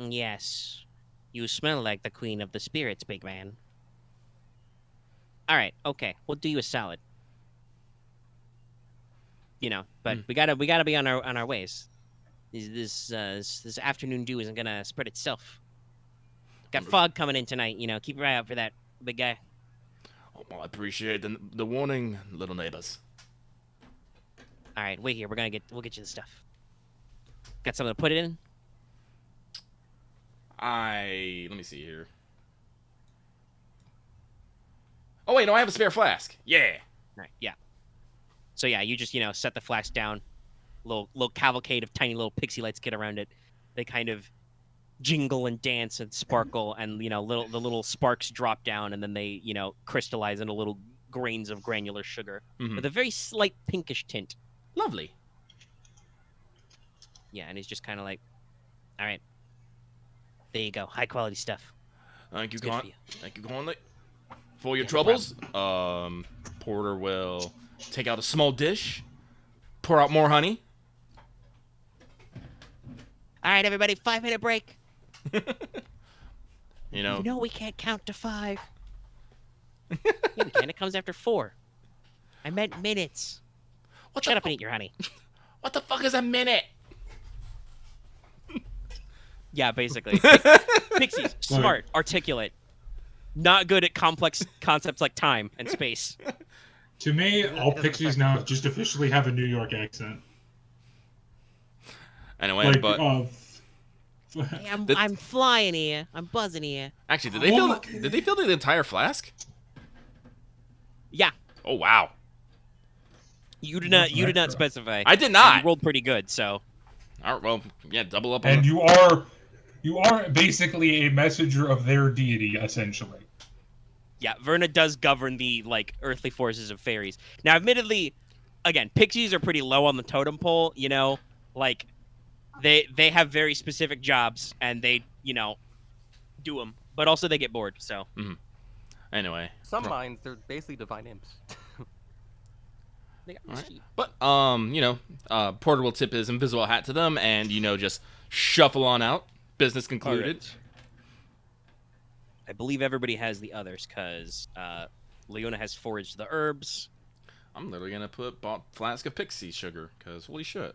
Yes, you smell like the queen of the spirits, big man. All right, okay, we'll do you a salad. But we gotta be on our ways. This afternoon dew isn't gonna spread itself. Got fog coming in tonight. Keep your eye out for that, big guy. Oh, well, I appreciate the warning, little neighbors. All right, wait here. We'll get you the stuff. Got something to put it in? Let me see here. Oh wait, no, I have a spare flask. Yeah. Right. Yeah. So yeah, you just set the flask down. Little cavalcade of tiny little pixie lights get around it. They kind of jingle and dance and sparkle, and the little sparks drop down, and then they crystallize into little grains of granular sugar with a very slight pinkish tint. Lovely. Yeah, and he's just kind of like, all right, there you go, high quality stuff. Thank you, It's good for you. Thank you, Conley. For your Yeah, no troubles, Porter will take out a small dish, pour out more honey. All right, everybody, 5-minute break. You know. You know we can't count to 5. Yeah, we can. It comes after 4. I meant minutes. Shut up and eat your honey. What the fuck is a minute? Yeah, basically. Pixies, smart, articulate, not good at complex concepts like time and space. To me, all pixies now just officially have a New York accent. Anyway, Like, but Hey, I'm flying here. I'm buzzing here. actually, did they fill the entire flask? Yeah. Oh wow. You did not specify. I did not. You rolled pretty good, so. All right, well, yeah, double up on And you are basically a messenger of their deity, essentially. Yeah, Verna does govern the earthly forces of fairies. Now, admittedly, again, pixies are pretty low on the totem pole. They have very specific jobs, and they do them. But also they get bored. So. Anyway. Some minds, they're basically divine imps. They got Right. But Porter will tip his invisible hat to them, and just shuffle on out. Business concluded. Right. I believe everybody has the others, because Leona has foraged the herbs. I'm literally gonna put flask of pixie sugar, because holy shit.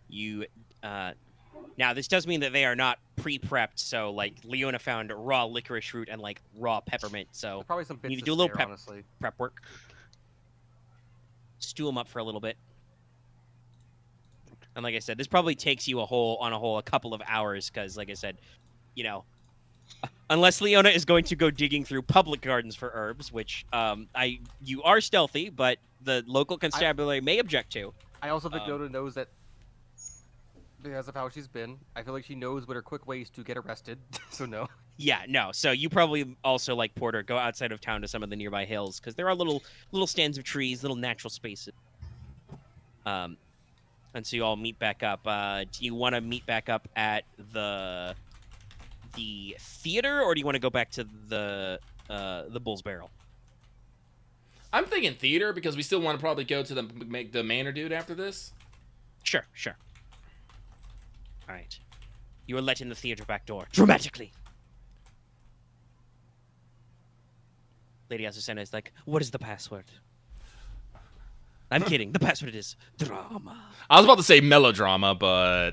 You now this does mean that they are not pre-prepped. So Leona found raw licorice root and raw peppermint. So Probably some you bits need to to do a little spare, honestly. prep work. Stew them up for a little bit. And like I said, this probably takes you a couple of hours, because like I said, unless Leona is going to go digging through public gardens for herbs, which you are stealthy, but the local constabulary may object to. I also think Leona knows that because of how she's been. I feel like she knows what are quick ways to get arrested, so no. Yeah, no. So you probably also, like Porter, go outside of town to some of the nearby hills, because there are little stands of trees, little natural spaces. And so you all meet back up. Do you want to meet back up at the theater, or do you want to go back to the Bull's Barrel? I'm thinking theater, because we still want to probably go to the manor dude after this. Sure. All right. You are let in the theater back door dramatically. Lady Azucena is like, "What is the password?" I'm kidding. The password is drama. I was about to say melodrama, but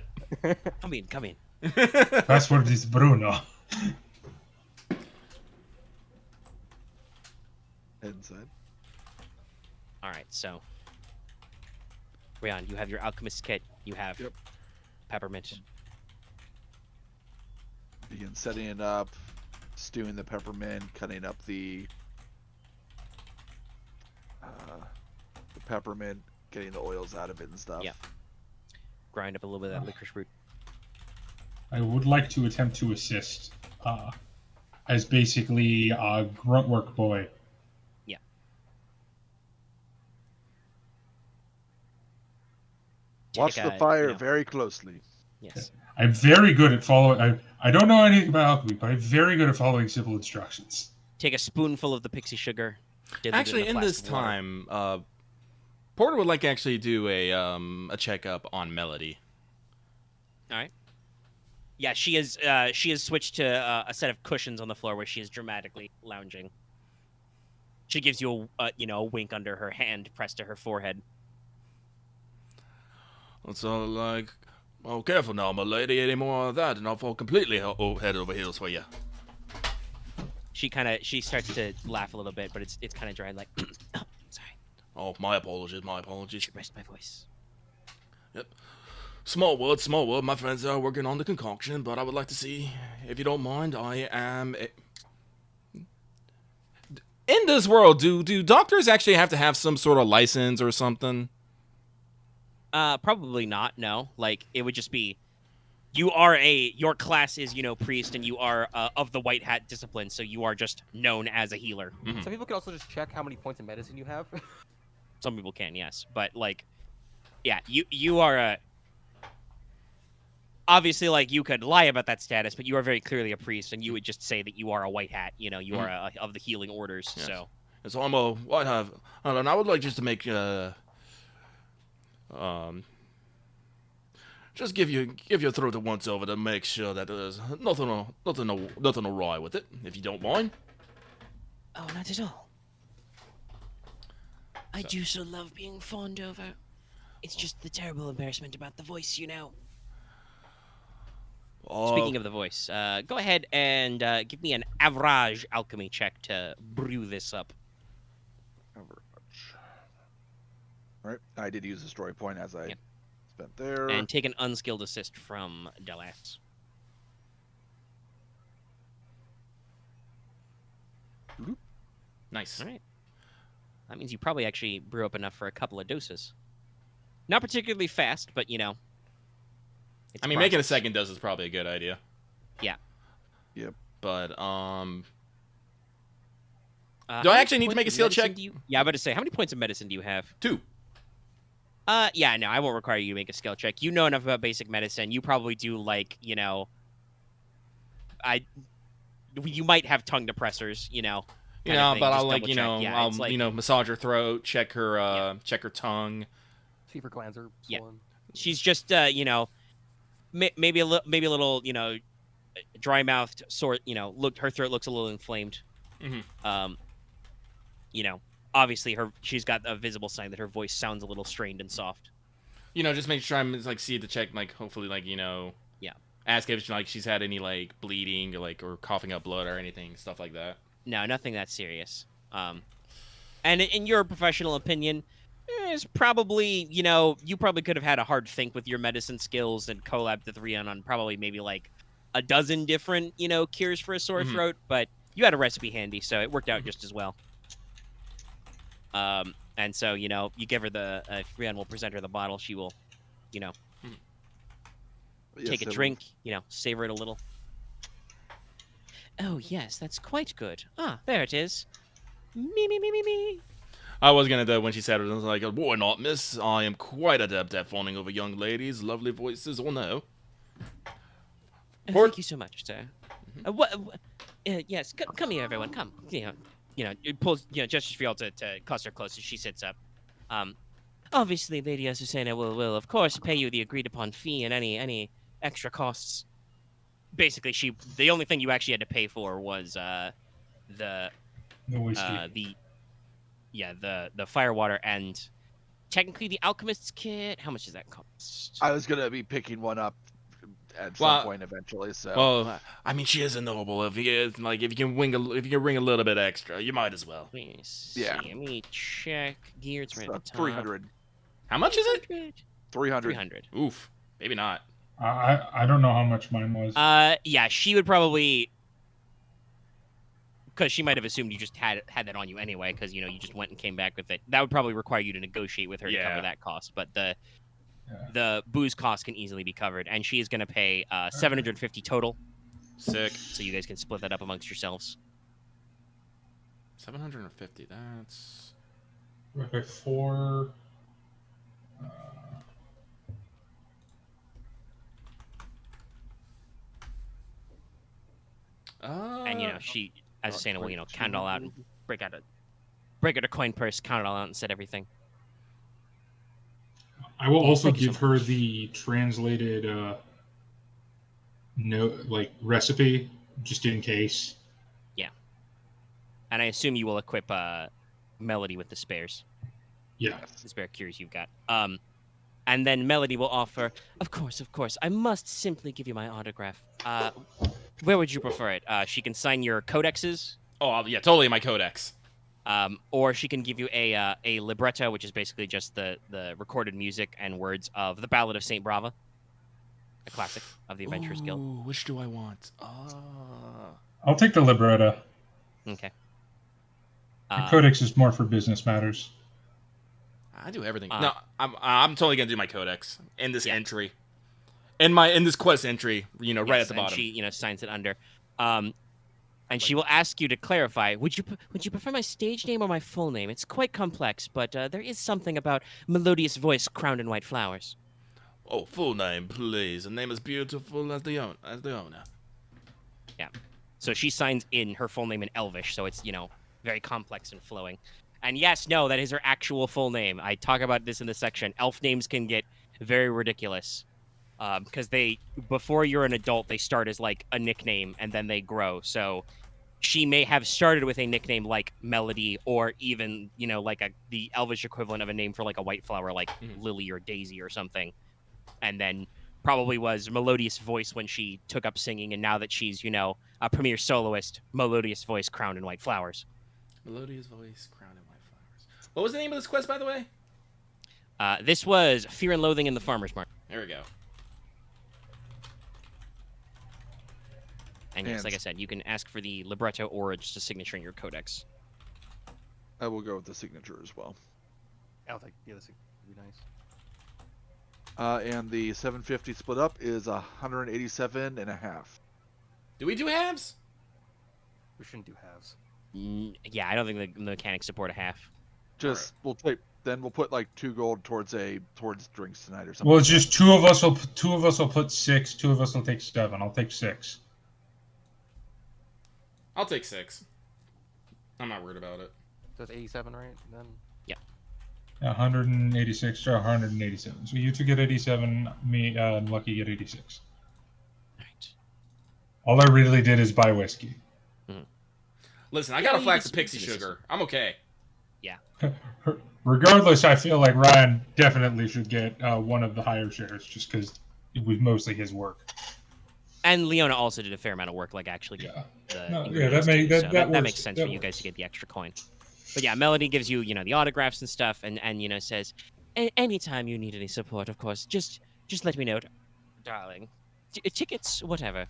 Come in. Password is Bruno. Inside. All right, so Ryahn, you have your alchemist kit. You have peppermint. Begin setting it up, stewing the peppermint, cutting up the peppermint, getting the oils out of it and stuff. Yeah. Grind up a little bit of that licorice root. I would like to attempt to assist as basically a grunt work boy. Yeah. Watch the fire very closely. Yes. I'm very good at following. I don't know anything about alchemy, but I'm very good at following simple instructions. Take a spoonful of the pixie sugar. Actually, in this time, Porter would like to actually do a checkup on Melody. All right. Yeah, she has switched to a set of cushions on the floor where she is dramatically lounging. She gives you a wink under her hand pressed to her forehead. It's all like, oh, careful now, my lady. Any more of that, and I'll fall completely head over heels for you. She starts to laugh a little bit, but it's kind of dry, like, oh, sorry. Oh, my apologies. Should rest my voice. Yep. Small world. My friends are working on the concoction, but I would like to see, if you don't mind, I am In this world, do doctors actually have to have some sort of license or something? Probably not. No, like it would just be your class is priest, and you are of the white hat discipline, so you are just known as a healer. Mhm. Some people can also just check how many points of medicine you have. Some people can, yes, but like, yeah, you are a. Obviously, like, you could lie about that status, but you are very clearly a priest, and you would just say that you are a white hat. You are of the healing orders. Yes. So, So I'm a white hat, and I would like just to make just give your throat a once over to make sure that there's nothing awry with it, if you don't mind. oh, not at all. I do so love being fawned over. It's just the terrible embarrassment about the voice, Speaking of the voice, go ahead and give me an average alchemy check to brew this up. Average. All right, I did use a story point as I Yep. spent there. And take an unskilled assist from Delas. Nice. All right. That means you probably actually brew up enough for a couple of doses. Not particularly fast, but it's I mean, making a process. second dose is probably a good idea. Yeah. Yep. But Do How I many actually need to points make a of skill medicine check? do you... Yeah, I'm about to say, how many points of medicine do you have? 2. Yeah, no, I won't require you to make a skill check. You know enough about basic medicine. You probably do, like, you might have tongue depressors, kind of But thing. I'll Just like, double check. Yeah, I'll it's like, massage her throat, check her tongue. See if her glands are Yeah. swollen. she's just, maybe a little, dry mouthed, sore. Her throat looks a little inflamed. Mhm. Obviously she's got a visible sign that her voice sounds a little strained and soft. Just make sure I'm like see to check like hopefully like Yeah. ask if like she's had any like bleeding or coughing up blood or anything, stuff like that. No, nothing that serious. And in your professional opinion, is probably, you probably could have had a hard think with your medicine skills and collabed with Ryahn on probably maybe like a dozen different, cures for a sore Mhm. throat, but you had a recipe handy, so it worked out just as well. And so, you give her if Ryahn will present her the bottle, she will, Yes, take a I will. drink, savor it a little. Oh, yes, that's quite good. Ah, there it is. Me. I was gonna do when she said it. I was like, "Why not, miss? I am quite adept at fawning over young ladies' lovely voices, or no." Porq? Thank you so much, sir. Yes, come here, everyone. Come. It pulls, gestures for y'all to cluster close as she sits up. Obviously, Lady Azucena will of course pay you the agreed upon fee and any extra costs. Basically, the only thing you actually had to pay for was the whiskey. the firewater and technically the alchemist's kit. How much does that cost? I was gonna be picking one up at some Well, point eventually. So Well, I mean, she is a noble. If you can ring a little bit extra, you might as well. Let me see. Yeah. Let me check. Gear, it's right at the top. 300. How much is it? 300. 300. Oof, maybe not. I don't know how much mine was. Yeah, she would probably, because she might have assumed you just had that on you anyway, because you just went and came back with it. That would probably require you to negotiate with her to Yeah. cover that cost. But the booze cost can easily be covered, and she is going to pay 750 total. Sick. So you guys can split that up amongst yourselves. 750. That's Okay, 4. And she, as a saying, will count it all out and break out a coin purse, count it all out, and set everything. I will also thank you give so her the translated recipe just in case. And I assume you will equip Melody with the spares. Yeah. The spare cures you've got. And then Melody will offer, of course, I must simply give you my autograph. Where would you prefer it? She can sign your codexes, oh yeah, totally my codex. or she can give you a libretto, which is basically just the recorded music and words of the Ballad of Saint Brava, a classic of the Adventurers Guild. Ooh, which do I want? I'll take the libretto. Okay. The codex is more for business matters. I do everything. No, I'm totally gonna do my codex in this entry, in this quest entry. You know, right at the bottom. And she, signs it under. And she will ask you to clarify. Would you prefer my stage name or my full name? It's quite complex, but there is something about melodious voice crowned in white flowers. Oh, full name, please. The name is beautiful as the owner. Yeah. So she signs in her full name in Elvish, so it's very complex and flowing. And yes, no, that is her actual full name. I talk about this in this section. Elf names can get very ridiculous. Because before you're an adult, they start as like a nickname and then they grow. So she may have started with a nickname like Melody, or even like the Elvish equivalent of a name for like a white flower, like Lily or Daisy or something, and then probably was melodious voice when she took up singing, and now that she's a premier soloist, melodious voice crowned in white flowers. Melodious voice crowned in white flowers. What was the name of this quest, by the way? This was Fear and Loathing in the Farmer's Market. There we go. And yes, like I said, you can ask for the libretto or just a signature in your codex. I will go with the signature as well. I'll take the signature. Would be nice. And the 750 split up is 187 and a half. Do we do halves? We shouldn't do halves. Yeah, I don't think the mechanics support a half. Just we'll put like 2 gold towards drinks tonight or something. Well, it's just two of us will put 6. 2 of us will take 7. I'll take 6. I'll take 6. I'm not worried about it. So it's 87, right? Then. Yeah. 186 to 187. So you two get 87. Me and Lucky get 86. Right. All I really did is buy whiskey. Listen, I got a flax of Pixie sugar. I'm okay. Yeah. Regardless, I feel like Ryahn definitely should get one of the higher shares, just because it was mostly his work. And Leona also did a fair amount of work, like actually. That makes sense for you guys to get the extra coin. But yeah, Melody gives you, the autographs and stuff, and says, anytime you need any support, of course, just let me know, darling. Tickets, whatever.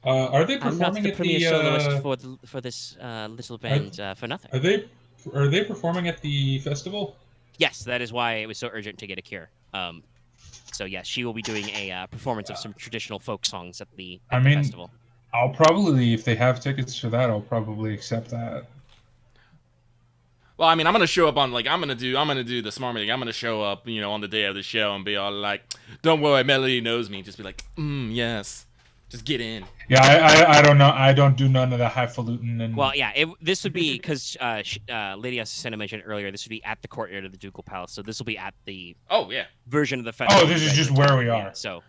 Are they performing I'm not the at premier soloist for this little band for nothing. Are they performing at the festival? Yes, that is why it was so urgent to get a cure. So yes, she will be doing a performance of some traditional folk songs at the festival. I'll probably, if they have tickets for that, I'll probably accept that. Well, I mean, I'm gonna show up on I'm gonna do the smart thing. I'm gonna show up, on the day of the show and be all like, "Don't worry, Melody knows me." Just be like, yes, just get in. Yeah, I don't know. I don't do none of the highfalutin and. Well, yeah, this would be because Lady Asusena mentioned earlier. This would be at the courtyard of the Ducal Palace, so this will be at the version of the festival. Oh, this is just where we are. Yeah, so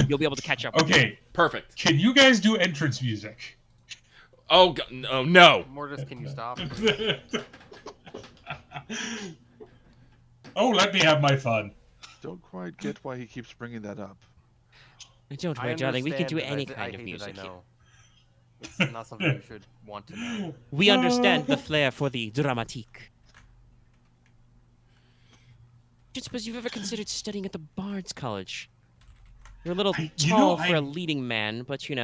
you'll be able to catch up. Okay, perfect. Can you guys do entrance music? Oh God, no. Mortis, can you stop? Oh, let me have my fun. Don't quite get why he keeps bringing that up. Don't worry, darling. We can do any kind of music here. It's not something you should want to know. We understand the flair for the dramatique. Don't suppose you've ever considered studying at the Bard's College? You're a little tall for a leading man, but you'd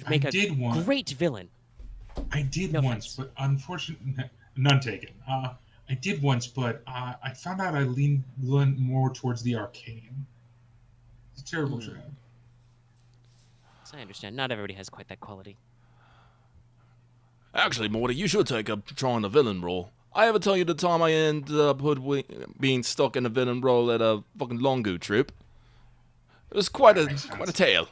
make a great villain. I did once, but unfortunately, none taken. I did once, but I found out I leaned more towards the arcane. It's a terrible job. I understand. Not everybody has quite that quality. Actually, Morty, you should take up trying the villain role. I ever tell you the time I ended up being stuck in a villain role at a fucking Longu trip? It was quite a tale.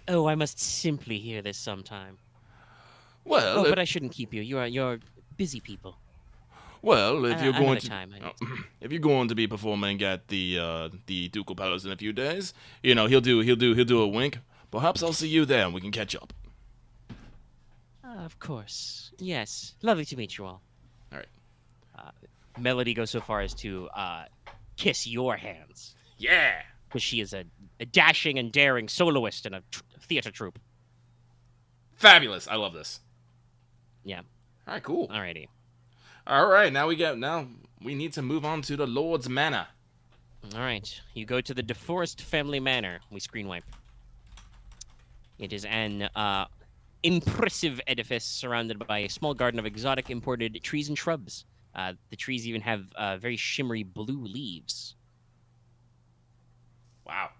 Oh, I must simply hear this sometime. Well, but I shouldn't keep you. You're busy people. Well, if you're going if you're going to be performing at the Ducal Palace in a few days, he'll do a wink. Perhaps I'll see you there and we can catch up. Of course. Yes. Lovely to meet you all. All right. Melody goes so far as to kiss your hands. Yeah. Because she is a dashing and daring soloist in a theater troupe. Fabulous. I love this. Yeah. All right, cool. Alrighty. All right, now we need to move on to the Lord's Manor. All right. You go to the DeForest family manor. We screen wipe. It is an impressive edifice surrounded by a small garden of exotic imported trees and shrubs. The trees even have very shimmery blue leaves. Wow.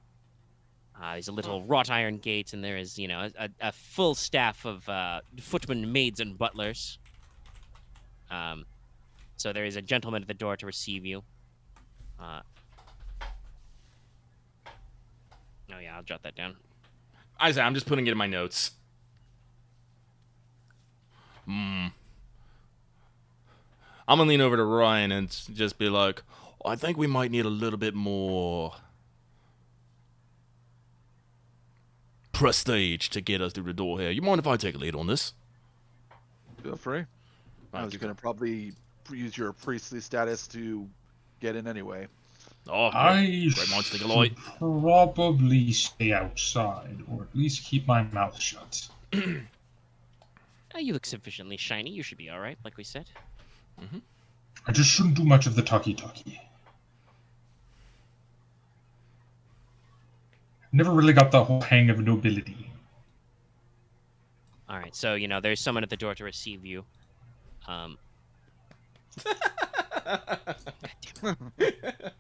There's a little wrought iron gate, and there is, a full staff of footmen, maids, and butlers. So there is a gentleman at the door to receive you. Oh yeah, I'll jot that down. I'm just putting it in my notes. I'm gonna lean over to Ryahn and just be like, I think we might need a little bit more prestige to get us through the door here. You mind if I take a lead on this? Feel free. I was going to probably use your priestly status to get in anyway. Oh, I great minds think alike. should probably stay outside, or at least keep my mouth shut. You look sufficiently shiny. You should be all right, like we said. I just shouldn't do much of the talkie-talkie. Never really got the whole hang of nobility. All right, so, there's someone at the door to receive you. God damn it.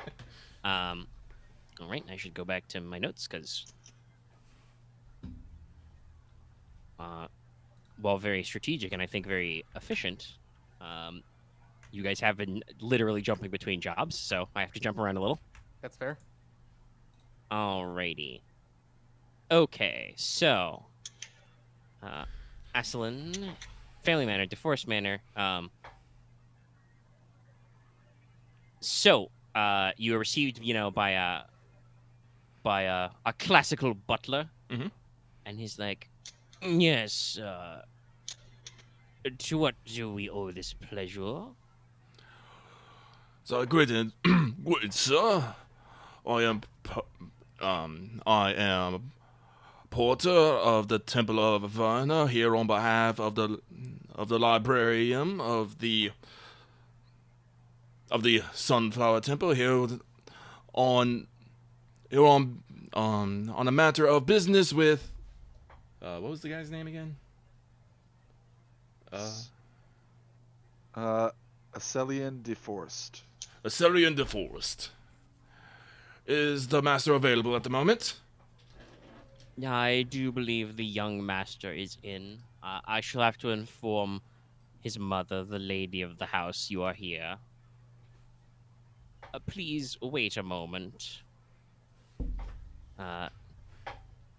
All right, I should go back to my notes, because... while very strategic and I think very efficient, you guys have been literally jumping between jobs, so I have to jump around a little. That's fair. Alrighty. Okay, so... Aslan, Family Manor, Divorce Manor. So, you were received, by a classical butler. And he's like, yes, to what do we owe this pleasure? So, greetings, sir. I am porter of the Temple of Averna here on behalf of the librarian of the Sunflower Temple here on a matter of business with what was the guy's name again? Acelian DeForest. Acelian DeForest. Is the master available at the moment? I do believe the young master is in. I shall have to inform his mother, the lady of the house, you are here. Please wait a moment.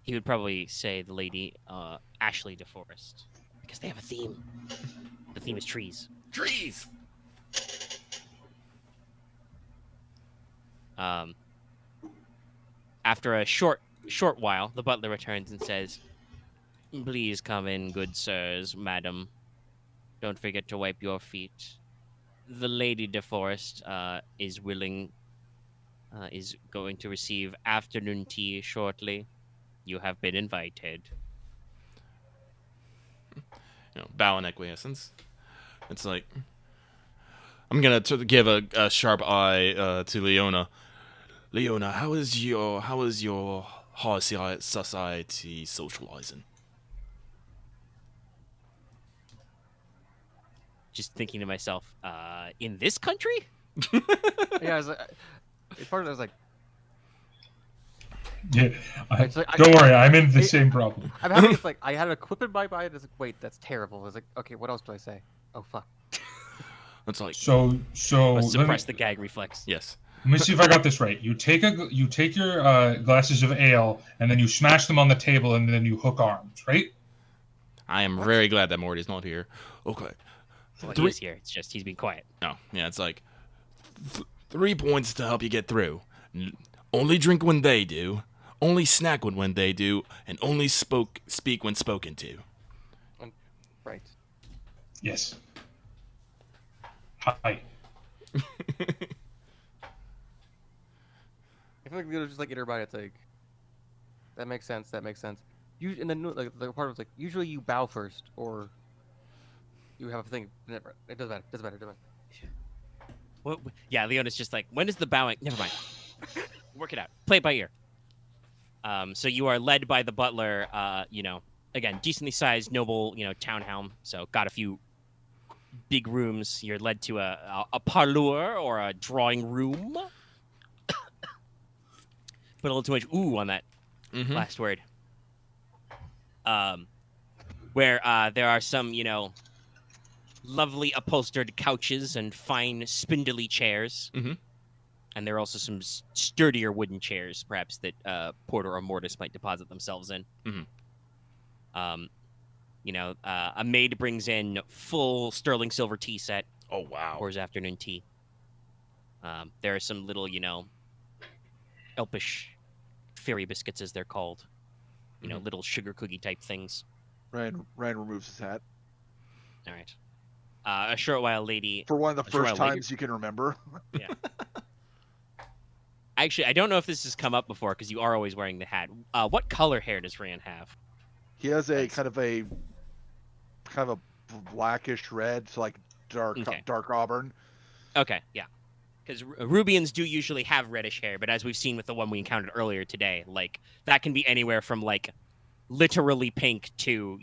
He would probably say the lady, Ashley DeForest, because they have a theme. The theme is trees. Trees! After a short while, the butler returns and says, please come in, good sirs, madam. Don't forget to wipe your feet. The Lady DeForest is going to receive afternoon tea shortly. You have been invited. Bow in acquiescence. It's like, I'm gonna give a sharp eye to Leona. Leona, how is your high society socializing? Just thinking to myself, in this country? Yeah, it's part of it, I was like, Yeah, It's like, don't worry, I'm in the same problem. I'm having this like, I had a quip in my mind. I was like, wait, that's terrible. I was like, okay, what else do I say? Oh fuck. It's like, So Let's let me, suppress the gag reflex. yes. let me see if I got this right. You take your glasses of ale and then you smash them on the table and then you hook arms, right? I am very glad that Morty's not here. Okay. Well, he is here. It's just he's being quiet. No, yeah, it's like 3 points to help you get through. Only drink when they do, only snack when they do, and only speak when spoken to. Right. Yes. Hi. I feel like they're just like everybody. It's like that makes sense. That makes sense. And then like the part was like usually you bow first or you have a thing. Never. It doesn't matter. Doesn't matter. Yeah, Leona's just like, when is the bowing? Never mind. Work it out. Play it by ear. So you are led by the butler, again, decently sized, noble, townhome. So got a few big rooms. You're led to a parlour or a drawing room. Put a little too much ooh on that last word. Where there are some, lovely upholstered couches and fine spindly chairs. Mm-hmm. And there are also some sturdier wooden chairs, perhaps, that Porter or Mortis might deposit themselves in. Mm-hmm. A maid brings in full sterling silver tea set. Oh, wow. Pours afternoon tea. There are some little, elfish fairy biscuits, as they're called. Little sugar cookie type things. Ryan removes his hat. All right. A short while lady. For one of the first later. times you can remember. Yeah. Actually, I don't know if this has come up before because you are always wearing the hat. What color hair does Ryahn have? He has a kind of a blackish red, so like dark auburn. Okay, yeah. Because Rubians do usually have reddish hair, but as we've seen with the one we encountered earlier today, like that can be anywhere from like literally pink to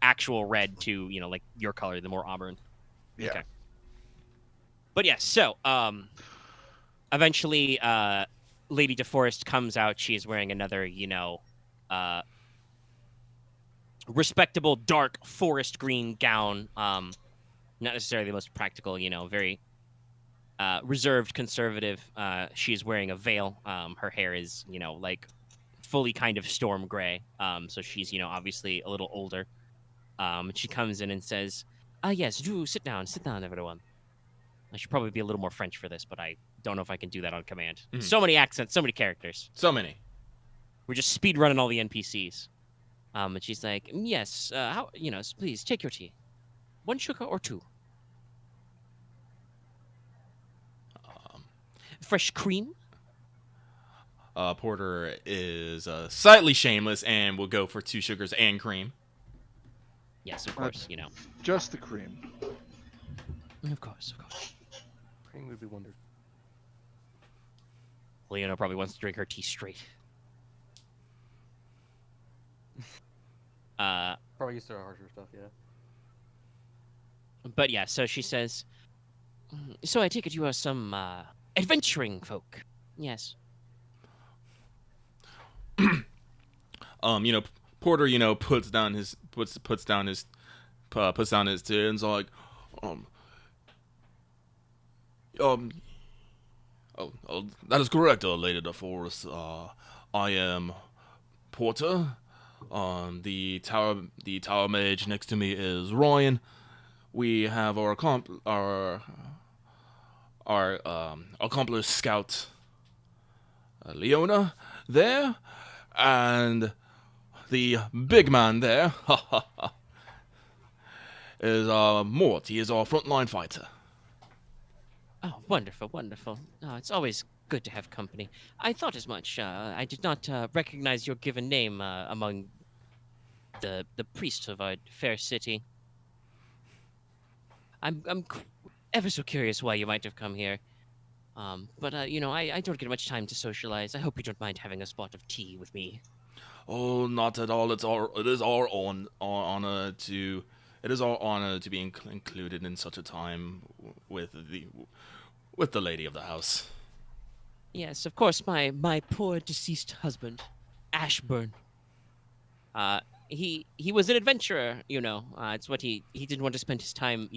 actual red to like your color, the more auburn. Yeah. Okay. But yeah, so eventually, Lady DeForest comes out. She is wearing another, respectable dark forest green gown. Not necessarily the most practical, very reserved, conservative. She is wearing a veil. Her hair is, like fully kind of storm gray. So she's, obviously a little older. She comes in and says, yes, do sit down, everyone. I should probably be a little more French for this, but I don't know if I can do that on command. Mhm. So many accents, so many characters. So many. We're just speed running all the NPCs. And she's like, yes, please take your tea. 1 sugar or 2? Fresh cream? Porter is slightly shameless and will go for 2 sugars and cream. Yes, of course, Just the cream. Of course. Cream would be wonderful. Leona probably wants to drink her tea straight. Probably used to harsher stuff, yeah. But yeah, so she says, so I take it you are some adventuring folk. Yes. Porter, puts down his tea and's like, that is correct, Lady DeForest. I am Porter. The tower mage next to me is Ryahn. We have our accomplished scout Leona there, and the big man there is Mort. He is our frontline fighter. Oh, wonderful. Oh, it's always good to have company. I thought as much. I did not recognize your given name among the priests of our fair city. I'm ever so curious why you might have come here. But I don't get much time to socialize. I hope you don't mind having a spot of tea with me. Oh, not at all. It is our honor to be included in such a time with the lady of the house. Yes, of course, my poor deceased husband, Ashburn. He was an adventurer, it's what he didn't want to spend his time,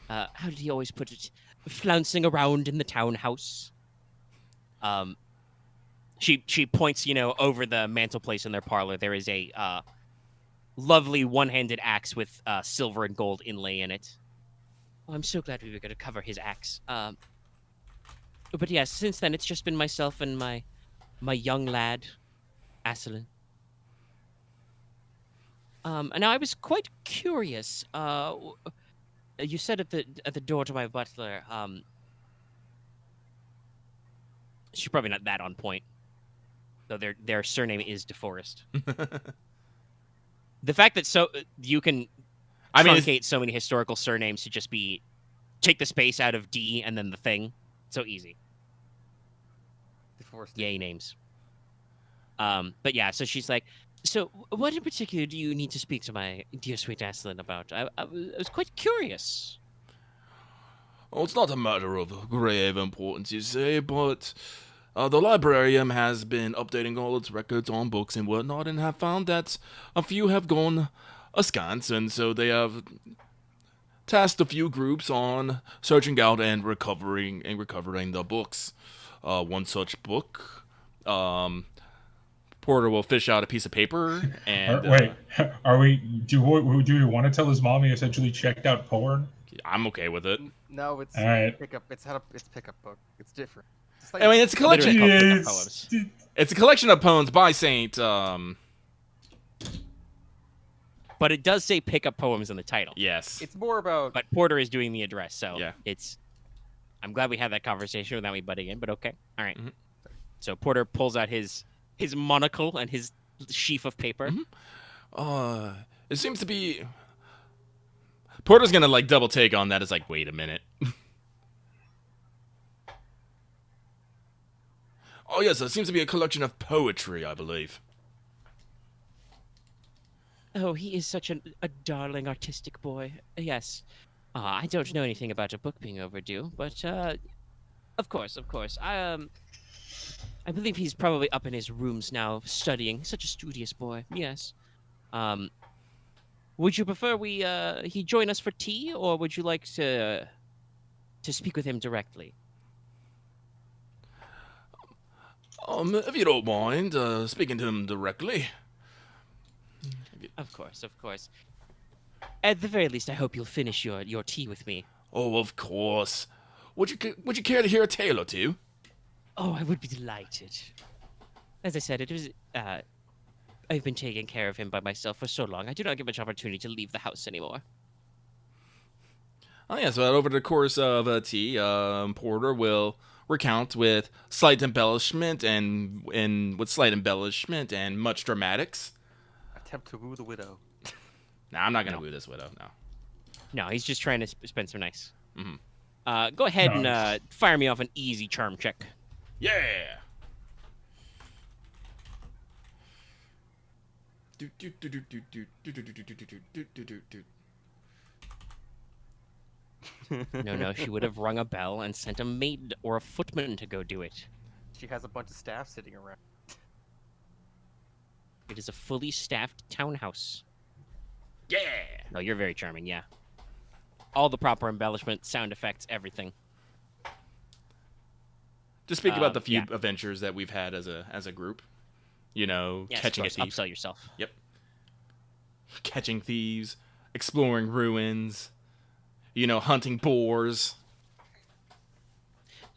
how did he always put it? Flouncing around in the townhouse. She points, over the mantelpiece in their parlor. There is a lovely one-handed axe with silver and gold inlay in it. Oh, I'm so glad we were going to cover his axe. But yes, since then it's just been myself and my young lad, Asselin. And now I was quite curious. You said at the door to my butler. She's probably not that on point, though their surname is DeForest. The fact that you can truncate so many historical surnames to just be take the space out of D and then the thing, so easy. DeForest. Yay names. But yeah, so she's like, so what in particular do you need to speak to my dear sweet Aslan about? I was quite curious. Well, it's not a matter of grave importance, you say, but the librarian has been updating all its records on books and whatnot, and have found that a few have gone askance, and so they have tasked a few groups on searching out and recovering the books. One such book, Porter will fish out a piece of paper and Wait, are we? Do we want to tell his mom he essentially checked out porn? I'm okay with it. No, it's All right. pickup. It's pickup book. It's different. It's I mean, it's a collection. Literally called pickup Yes. poems. It's a collection of poems by Saint. But it does say pick up poems in the title. Yes. It's more about. But Porter is doing the address, so Yeah. it's. I'm glad we had that conversation without me butting in, but okay. All right. Mhm. So Porter pulls out his monocle and his sheaf of paper. It seems to be. Porter's gonna like double take on that. It's like, wait a minute. Oh yes, it seems to be a collection of poetry, I believe. Oh, he is such a darling artistic boy. Yes. I don't know anything about a book being overdue, but of course. I believe he's probably up in his rooms now studying. Such a studious boy. Yes. Would you prefer he join us for tea, or would you like to speak with him directly? If you don't mind, speaking to him directly. Of course. At the very least, I hope you'll finish your tea with me. Oh, of course. Would you care to hear a tale or two? Oh, I would be delighted. As I said, it was I've been taking care of him by myself for so long. I do not get much opportunity to leave the house anymore. Oh yes, well, over the course of tea, Porter will recount with slight embellishment and much dramatics. Attempt to woo the widow. Nah, I'm not gonna woo this widow. No. No, he's just trying to spend some nice. Mhm. Go ahead Nice. and fire me off an easy charm check. Yeah. No, she would have rung a bell and sent a maid or a footman to go do it. She has a bunch of staff sitting around. It is a fully staffed townhouse. Yeah. No, you're very charming, yeah. All the proper embellishment, sound effects, everything. Just speak about the few yeah. adventures that we've had as a group. You know, Yes, catching a of course, thief. upsell yourself. Yep. Catching thieves, exploring ruins, you know, hunting boars.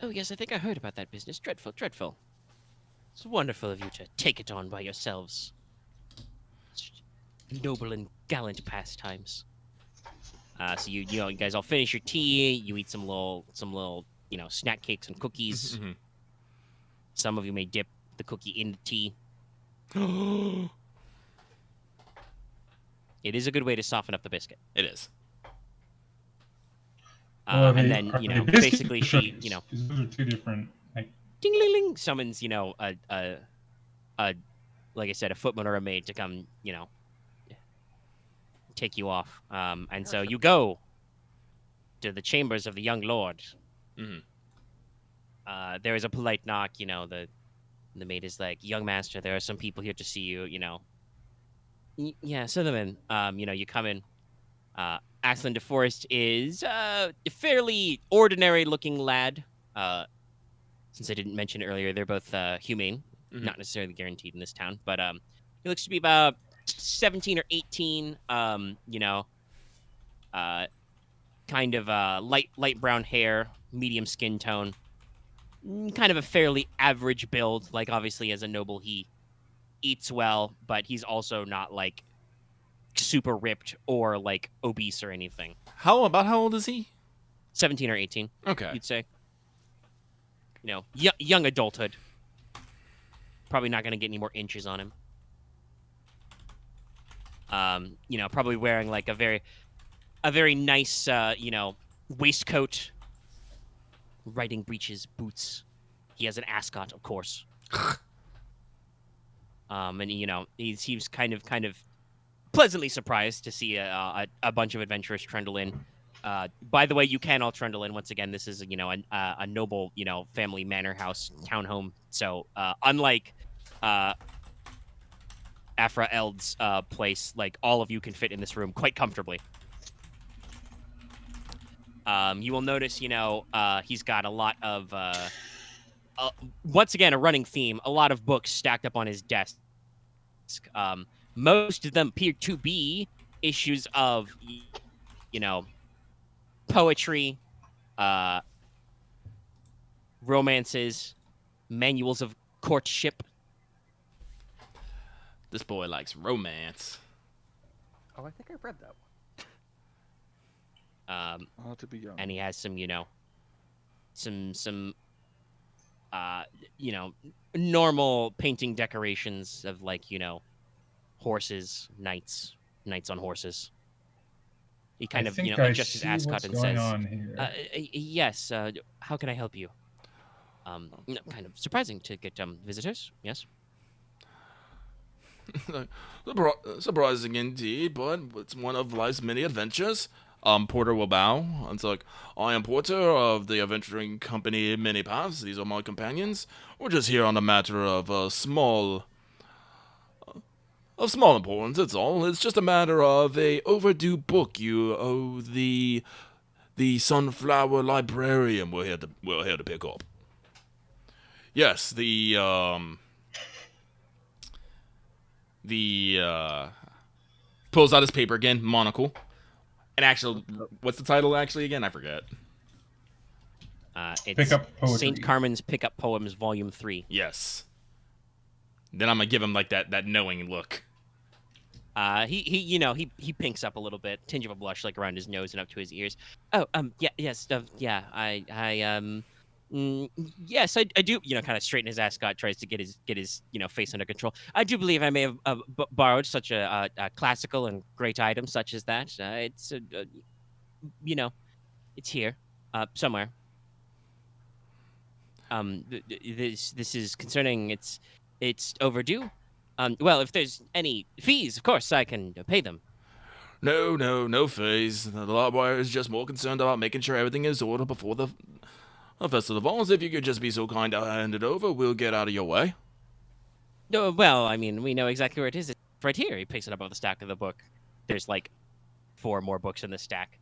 Oh, yes, I think I heard about that business. Dreadful. It's wonderful of you to take it on by yourselves. Such noble and gallant pastimes. So you guys all finish your tea. You eat some little snack cakes and cookies. Mhm. Some of you may dip the cookie in the tea. It is a good way to soften up the biscuit. It is. And then basically she, 'Cause those are two different. ding ling ling summons a like I said, a footman or a maid to come take you off. And so you go to the chambers of the young lord. Mhm. There is a polite knock. The maid is like, "Young master, there are some people here to see you." Yeah, send them in. You come in. Aslan DeForest is a fairly ordinary-looking lad. Since I didn't mention earlier, they're both humane, Mhm. not necessarily guaranteed in this town. But he looks to be about 17 or 18. Kind of light brown hair, medium skin tone. Kind of a fairly average build. Like, obviously, as a noble, he eats well, but he's also not like super ripped or like obese or anything. How old is he? 17 or 18, Okay. you'd say. Young adulthood. Probably not going to get any more inches on him. Probably wearing like a very nice, waistcoat, riding breeches, boots. He has an ascot, of course. And he seems kind of pleasantly surprised to see a bunch of adventurers trundle in. By the way, you can all trundle in. Once again, this is a noble family manor house townhome. So unlike Afra Eld's place, like all of you can fit in this room quite comfortably. You will notice, he's got a lot of once again a running theme. A lot of books stacked up on his desk. Most of them appear to be issues of, poetry, romances, manuals of courtship. This boy likes romance. Oh, I think I read that one. To be young. And he has some, normal painting decorations of horses, knights on horses. He kind of, adjusts his ascot and says, "Yes, how can I help you?" Kind of surprising to get visitors. Yes. Surprising indeed, but it's one of life's many adventures. Porter will bow. It's like, I am Porter of the adventuring company Many Paths. These are my companions. We're just here on a matter of small importance, that's all. It's just a matter of a overdue book you owe the Sunflower Librarian we're here to pick up. Yes, pulls out his paper again, monocle. And actually, what's the title actually again? I forget. It's Pick Up Poetry. St. Carmen's Pickup Poems, Volume 3. Yes. Then I'm gonna give him like that knowing look. He pinks up a little bit, tinge of a blush like around his nose and up to his ears. Oh, yes, yes, I do. Kind of straighten his ascot, tries to get his face under control. I do believe I may have borrowed such a classical and great item such as that. It's it's here, somewhere. This is concerning. It's overdue. Well, if there's any fees, of course I can pay them. No fees. The library is just more concerned about making sure everything is ordered before the Festival of Balls. If you could just be so kind to hand it over, we'll get out of your way. No, well, I mean, we know exactly where it is. It's right here. He picks it up off the stack of the book. There's like 4 more books in the stack.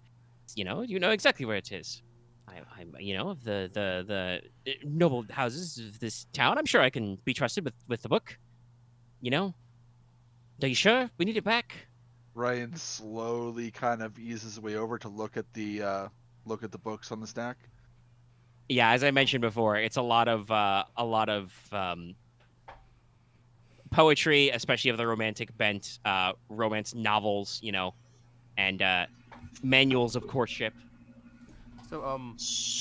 You know exactly where it is. I'm of the noble houses of this town. I'm sure I can be trusted with the book. Are you sure we need it back? Ryahn slowly kind of eases his way over to look at the books on the stack. Yeah, as I mentioned before, it's a lot of poetry, especially of the romantic bent, romance novels, and manuals of courtship. So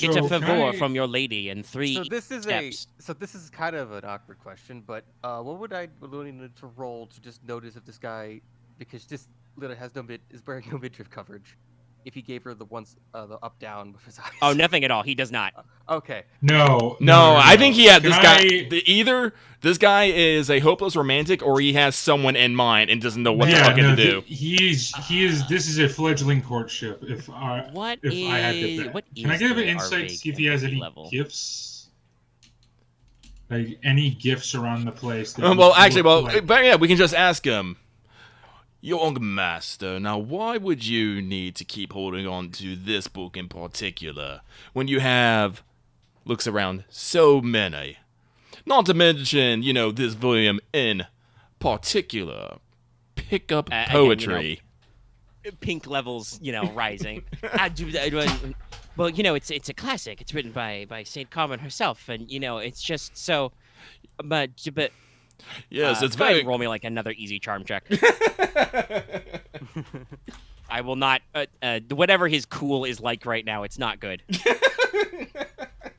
Get a favor from your lady in 3 So this is steps. this is kind of an awkward question, but what would I need to roll to just notice if this guy, because this literally is wearing no midriff coverage, if he gave her the up down with his eyes? Oh, nothing at all. He does not. Okay. No, I think he had either this guy is a hopeless romantic or he has someone in mind and doesn't know what the fuck to do. He is. This is a fledgling courtship. If I had to bet. Can I give an insight? See if he has any gifts. Like any gifts around the place. But yeah, we can just ask him. Young master, now why would you need to keep holding on to this book in particular when you have, looks around, so many? Not to mention, this volume in particular. Pick up poetry. Again, pink levels, rising. Well, it's a classic. It's written by St. Carmen herself, and it's just so much. But yes, it's go ahead very. And roll me like another easy charm check. I will not. Whatever his cool is like right now, it's not good.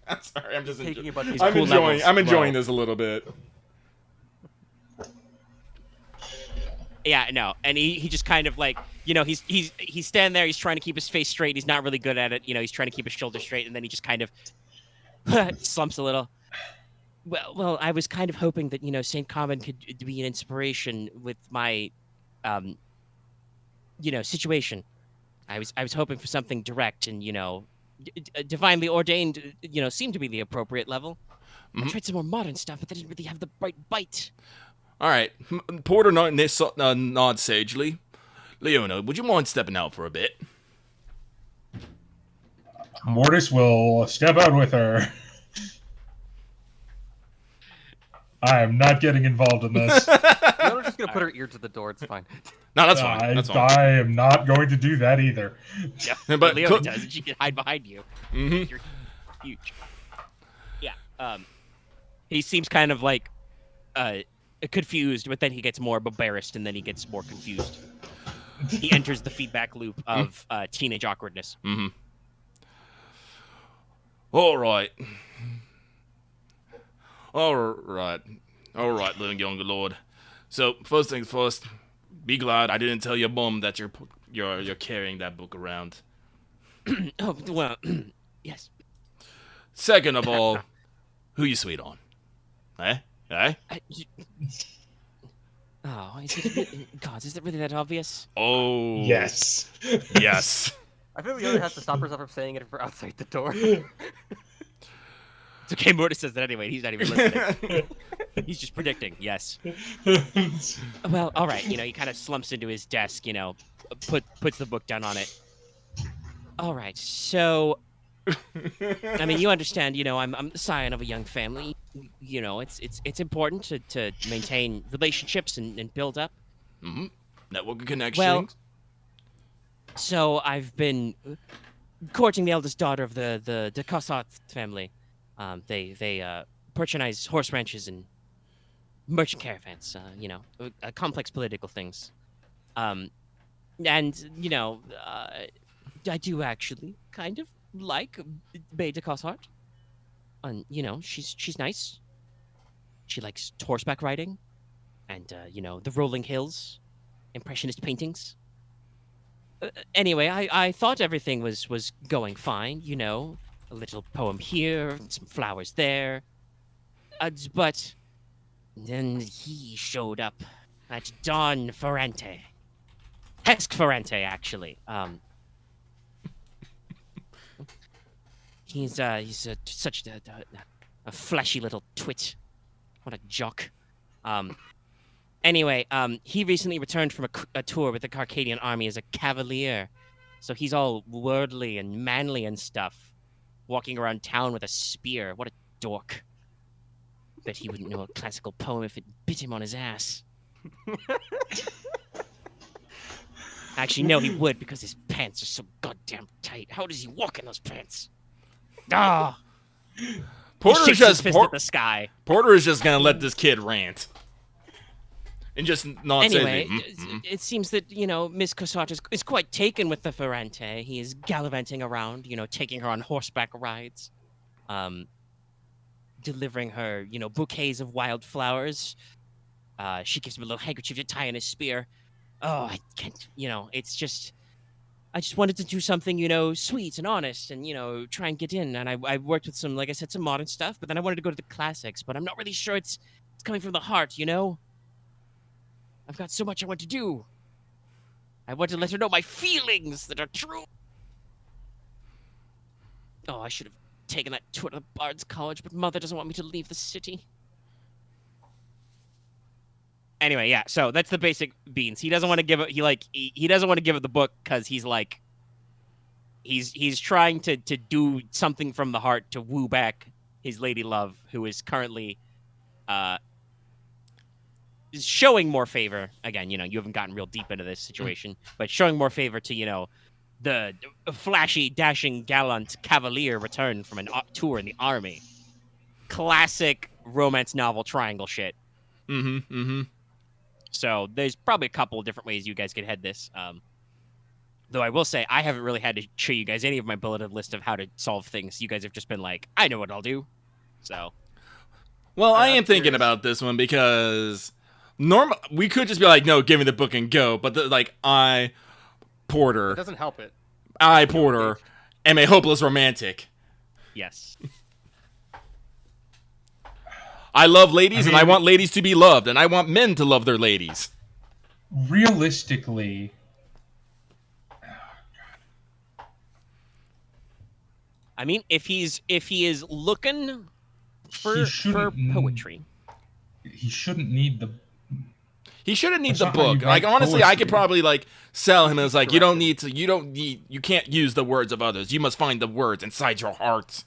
I'm sorry. I'm just Taking I'm enjoying this a little bit. Yeah, no, and he just kind of like he's standing there. He's trying to keep his face straight. He's not really good at it. He's trying to keep his shoulders straight, and then he just kind of slumps a little. Well, I was kind of hoping that Saint Common could be an inspiration with my, situation. I was hoping for something direct and divinely ordained. Seemed to be the appropriate level. I tried some more modern stuff, but they didn't really have the right bite. All right, Porter nods sagely. Leona, would you mind stepping out for a bit? Mortis will step out with her. I am not getting involved in this. Leona's just gonna put her ear to the door. It's fine. No, that's fine. That's fine. I am not going to do that either. Yeah, but Leona does, and she can hide behind you. Mm-hmm. You're huge. Yeah. He seems kind of like confused, but then he gets more embarrassed, and then he gets more confused. He enters the feedback loop of teenage awkwardness. Mm-hmm. All right, little younger lord. So first things first, be glad I didn't tell your mom that you're carrying that book around. Oh well, yes. Second of all, who you sweet on? Eh? Oh, God, is it really that obvious? Oh. Yes. Yes. I feel like Leona has to stop herself from saying it for outside the door. It's okay, Mortis says that anyway. He's not even listening. He's just predicting. Yes. Well, all right. He kind of slumps into his desk. Puts the book down on it. All right. So, I mean, you understand. I'm the scion of a young family. It's important to maintain relationships and build up. Mm-hmm. Network of connections. Well, so I've been courting the eldest daughter of the Duchess family. They patronize horse ranches and merchant caravans. Complex political things. And I do actually kind of like Bae Duchess. And she's nice. She likes horseback riding, and the rolling hills, impressionist paintings. Anyway, I thought everything was going fine. A little poem here, some flowers there. But then he showed up at Don Ferrante. Hesk Ferrante, actually. He's such a flashy little twit. What a jock. Anyway, he recently returned from a tour with the Carcadian army as a cavalier. So he's all worldly and manly and stuff, walking around town with a spear. What a dork. Bet he wouldn't know a classical poem if it bit him on his ass. Actually, no, he would, because his pants are so goddamn tight. How does he walk in those pants? Ah! Porter He shakes his fist at the sky. Porter is just gonna let this kid rant. And just not say Anyway, it seems that, Miss Cossart is quite taken with the Ferrante. He is gallivanting around, taking her on horseback rides, delivering her, bouquets of wildflowers. She gives him a little handkerchief to tie on his spear. Oh, I can't, it's just... I just wanted to do something, sweet and honest and, try and get in. And I worked with some, like I said, some modern stuff, but then I wanted to go to the classics, but I'm not really sure it's coming from the heart, I've got so much I want to do. I want to let her know my feelings that are true. Oh, I should have taken that tour to the Bard's College, but Mother doesn't want me to leave the city. Anyway, yeah, so that's the basic beans. He doesn't want to give it. He doesn't want to give it the book because he's trying to do something from the heart to woo back his lady love, who is currently is showing more favor. Again, you haven't gotten real deep into this situation, but showing more favor to the flashy, dashing, gallant cavalier returned from a tour in the army. Classic romance novel triangle shit. So there's probably a couple of different ways you guys could head this. Though I will say, I haven't really had to show you guys any of my bulleted list of how to solve things. You guys have just been like, I know what I'll do. So. Well, I am thinking about this one because we could just be like, no, give me the book and go. But Porter. It doesn't help it. Porter, am a hopeless romantic. Yes. I love ladies, and I want ladies to be loved, and I want men to love their ladies. Realistically, I mean, if he is looking for poetry, he shouldn't need the. He shouldn't need That's the not how you book. Like, write honestly, I could poetry. probably like sell him as like, you can't use the words of others. You must find the words inside your heart.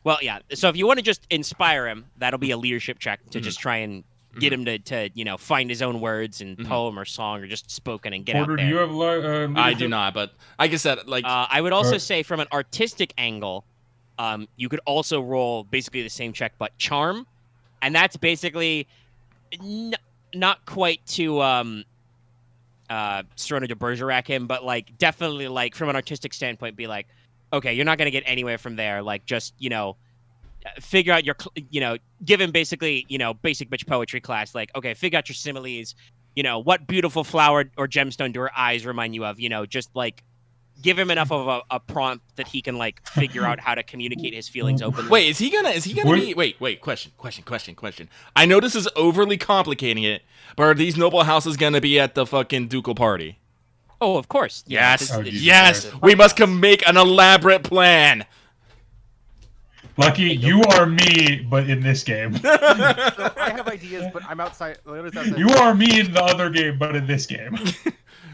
well, yeah. So if you want to just inspire him, that'll be a leadership check to just try and get him to find his own words in poem or song or just spoken and get Porter, out there. do you have I do not, but like I said, like I would also say from an artistic angle, you could also roll basically the same check, but charm, and that's basically not quite to Strona de Bergerac him, but like definitely like from an artistic standpoint, be like, okay, you're not gonna get anywhere from there. Like just figure out your give him basically basic bitch poetry class. Like okay, figure out your similes. What beautiful flower or gemstone do her eyes remind you of? Just like give him enough of a prompt that he can like figure out how to communicate his feelings openly. wait, is he gonna be wait, question. I know this is overly complicating it, but are these noble houses gonna be at the fucking ducal party? Oh, of course. Yes, Oh, Jesus yes, Christ. we must make an elaborate plan. Lucky, you are me, but in this game. So I have ideas, but I'm outside. Leona's outside. You are me in the other game, but in this game.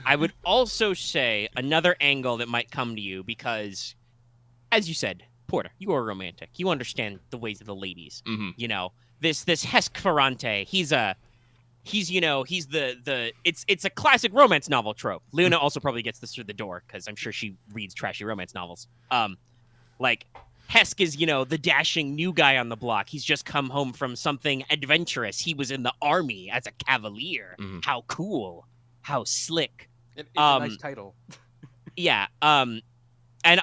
I would also say another angle that might come to you because, as you said, Porter, you are romantic. You understand the ways of the ladies. Mm-hmm. This Hesk Ferrante, he's the it's a classic romance novel trope. Leona also probably gets this through the door because I'm sure she reads trashy romance novels. Like Hesk is, the dashing new guy on the block. He's just come home from something adventurous. He was in the army as a cavalier. Mhm. How cool. How slick. It's a nice title. Yeah. And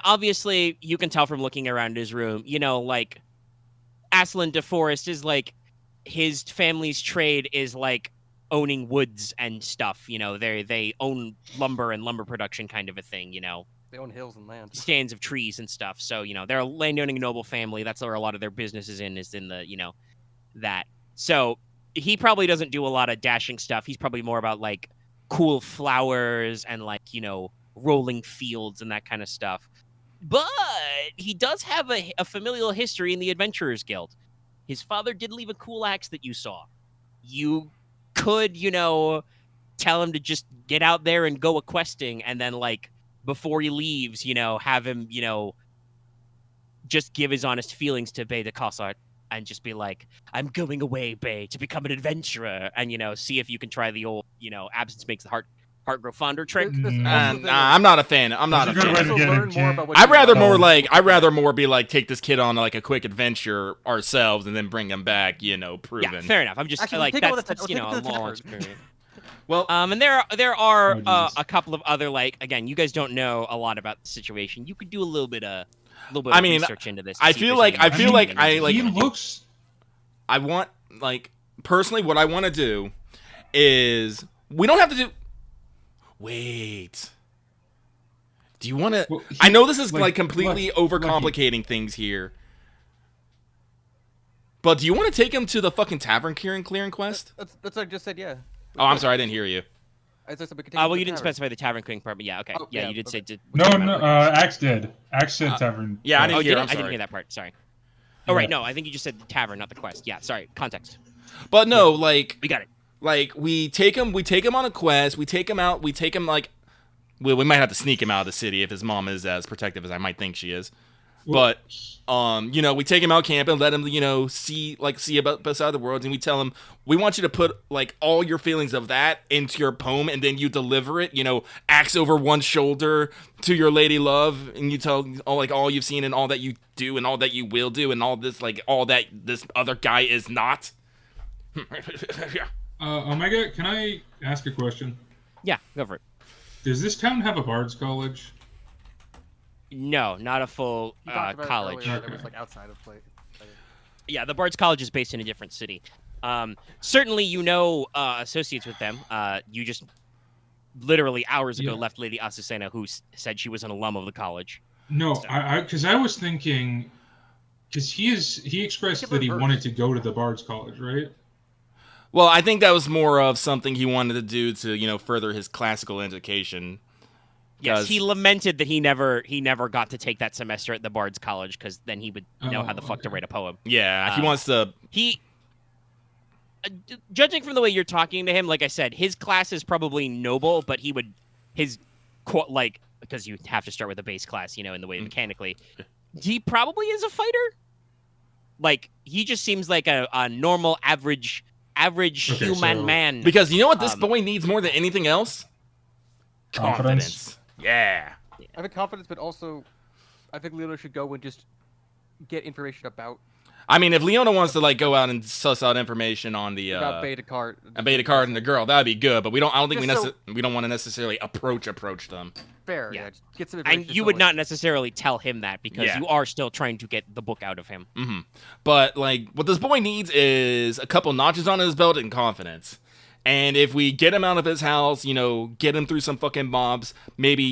obviously you can tell from looking around his room, like Aslan DeForest is like his family's trade is like owning woods and stuff. They own lumber and lumber production kind of a thing, They own hills and land. stands of trees and stuff. So, they're a landowning noble family. That's where a lot of their business is in the, that. So he probably doesn't do a lot of dashing stuff. He's probably more about like cool flowers and like, rolling fields and that kind of stuff. But he does have a familial history in the Adventurers Guild. His father did leave a cool axe that you saw. You could, tell him to just get out there and go a-questing and then like, before he leaves, have him, just give his honest feelings to Bay de Cossart and just be like, I'm going away, Bay, to become an adventurer. And, see if you can try the old, absence makes the heart grow fonder trick. I'm not a fan. I'm not a That's a good way fan. to get him, I'd rather more be like take this kid on like a quick adventure ourselves and then bring him back, proven. Yeah, fair enough. I'm just Actually, like take him that's with a the long tavern. experience. Well, And there are Jesus. a couple of other like again, you guys don't know a lot about the situation. You could do a little bit of research into this. I feel like He looks. I want like personally what I want to do is we don't have to do. Wait. Do you want to? Well, I know this is like like, completely Lucky. overcomplicating things here. But do you want to take him to the fucking tavern clearing quest? That's what I just said. Yeah. Oh, I'm sorry, I didn't hear you. I said we could take him well, to you the didn't tavern. specify the tavern clearing part, but yeah, okay, Oh, yeah, yeah, you did okay. say. No, Axe did. Axe said tavern. yeah, I Oh, didn't hear. did I'm I didn't sorry. hear that part. Sorry. Oh right, no, I think you just said the tavern, not the quest. Yeah, sorry. Context. But no, like We got it. Like we take him on a quest. We take him out. We take him like, we might have to sneak him out of the city if his mom is as protective as I might think she is. But we take him out camping, let him see about beside the worlds, and we tell him we want you to put like all your feelings of that into your poem, and then you deliver it. Axe over one shoulder to your lady love, and you tell all you've seen and all that you do and all that you will do and all this all that this other guy is not. Omega, can I ask a question? Yeah, go for it. Does this town have a bard's college? No, not a full You talked about it college. earlier, It Okay. was like outside of play. Yeah, the Bard's College is based in a different city. Certainly, associates with them. You just literally hours ago Yeah. left Lady Azucena, who said she was an alum of the college. No, because I was thinking Because he expressed Give that a he verse. wanted to go to the Bard's College, right? Well, I think that was more of something he wanted to do to, further his classical education. Yes, 'Cause- he lamented that he never got to take that semester at the Bard's College because then he would know how the fuck to okay. write a poem. Yeah, he wants to. Judging from the way you're talking to him, like I said, his class is probably noble, but because you have to start with a base class, in the way mechanically, he probably is a fighter. Like, he just seems like a normal, average Okay, human so- man. Because you know what this Um, boy needs more than anything else? Confidence. Yeah. I have confidence, but also, I think Leona should go and just get information about I mean, if Leona wants to go out and suss out information on the about Beta Card. a beta card and the girl, that'd be good. But I don't think Just we don't want to necessarily approach them. Fair, Yeah. yeah. Just get some information. And you would not necessarily tell him that because Yeah. you are still trying to get the book out of him. Mm-hmm. But what this boy needs is a couple notches on his belt and confidence. And if we get him out of his house, get him through some fucking mobs, maybe,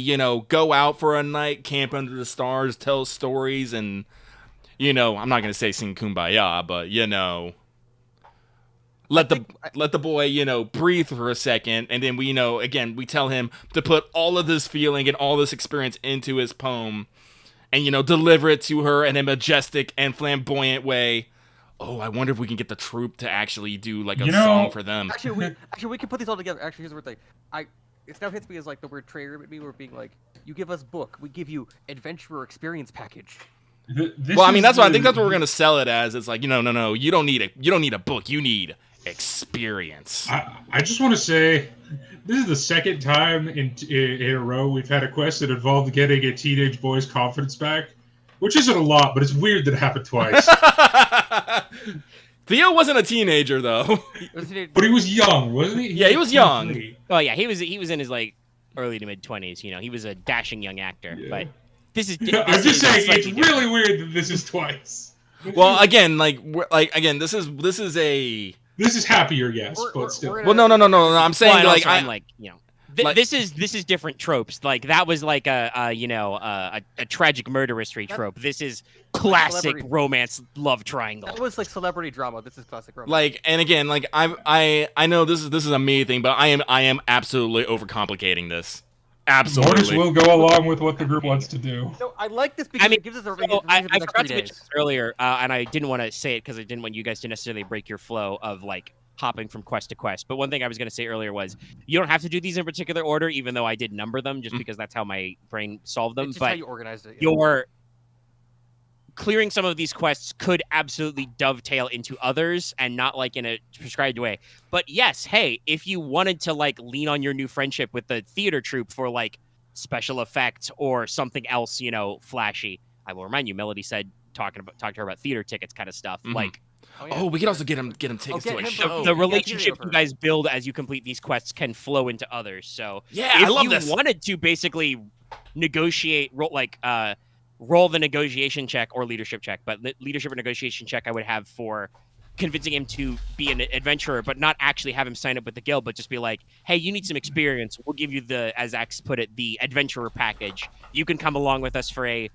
go out for a night, camp under the stars, tell stories, and, I'm not going to say sing Kumbaya, but, let the boy, breathe for a second, and then we tell him to put all of this feeling and all this experience into his poem, and, deliver it to her in a majestic and flamboyant way. Oh, I wonder if we can get the troupe to actually do a song for them. Actually, we can put these all together. Actually, here's the weird thing. It now hits me as the word trader at me. We're being you give us book, we give you adventurer experience package. Well, I mean, I think that's what we're gonna sell it as. It's no, you don't need a book. You need experience. I just want to say, this is the second time in a row we've had a quest that involved getting a teenage boy's confidence back, which isn't a lot, but it's weird that it happened twice. Theo wasn't a teenager though. But he was young, wasn't he? Yeah, he was young. 23. Oh yeah, he was in his early to mid 20s. He was a dashing young actor. Yeah. But this is. I'm just saying, it's slightly really different. weird that this is twice. Well, again, this is a. This is happier, yes, We're- but we're- still. we're Well, no. I'm saying Well, and also, I. I'm like- this is different tropes. That was a tragic murder mystery trope. This is classic celebrity- romance love triangle. That was celebrity drama. This is classic romance. And again, I know this is a me thing, but I am absolutely overcomplicating this. Mortis Absolutely. will go along with what the group wants to do. No, I like this because it gives us a reason So I for the next forgot 3 to mention days. this earlier, and I didn't want to say it because I didn't want you guys to necessarily break your flow of hopping from quest to quest. But one thing I was going to say earlier was you don't have to do these in particular order, even though I did number them, just because that's how my brain solved them. It's just how But you organized it. your clearing some of these quests could absolutely dovetail into others and not in a prescribed way. But yes, hey, if you wanted to lean on your new friendship with the theater troupe for special effects or something else, flashy. I will remind you, Melody said talk to her about theater tickets kind of stuff. Mhm. Oh, Oh, we could also get him tickets get to a him show. The Yeah, relationship theater you guys build as you complete these quests can flow into others. So Yeah, I if love you this. wanted to basically negotiate, roll the negotiation check or leadership check, but leadership or negotiation check I would have for convincing him to be an adventurer, but not actually have him sign up with the guild, but just be hey, you need some experience. We'll give you as Axe put it, the adventurer package. You can come along with us for a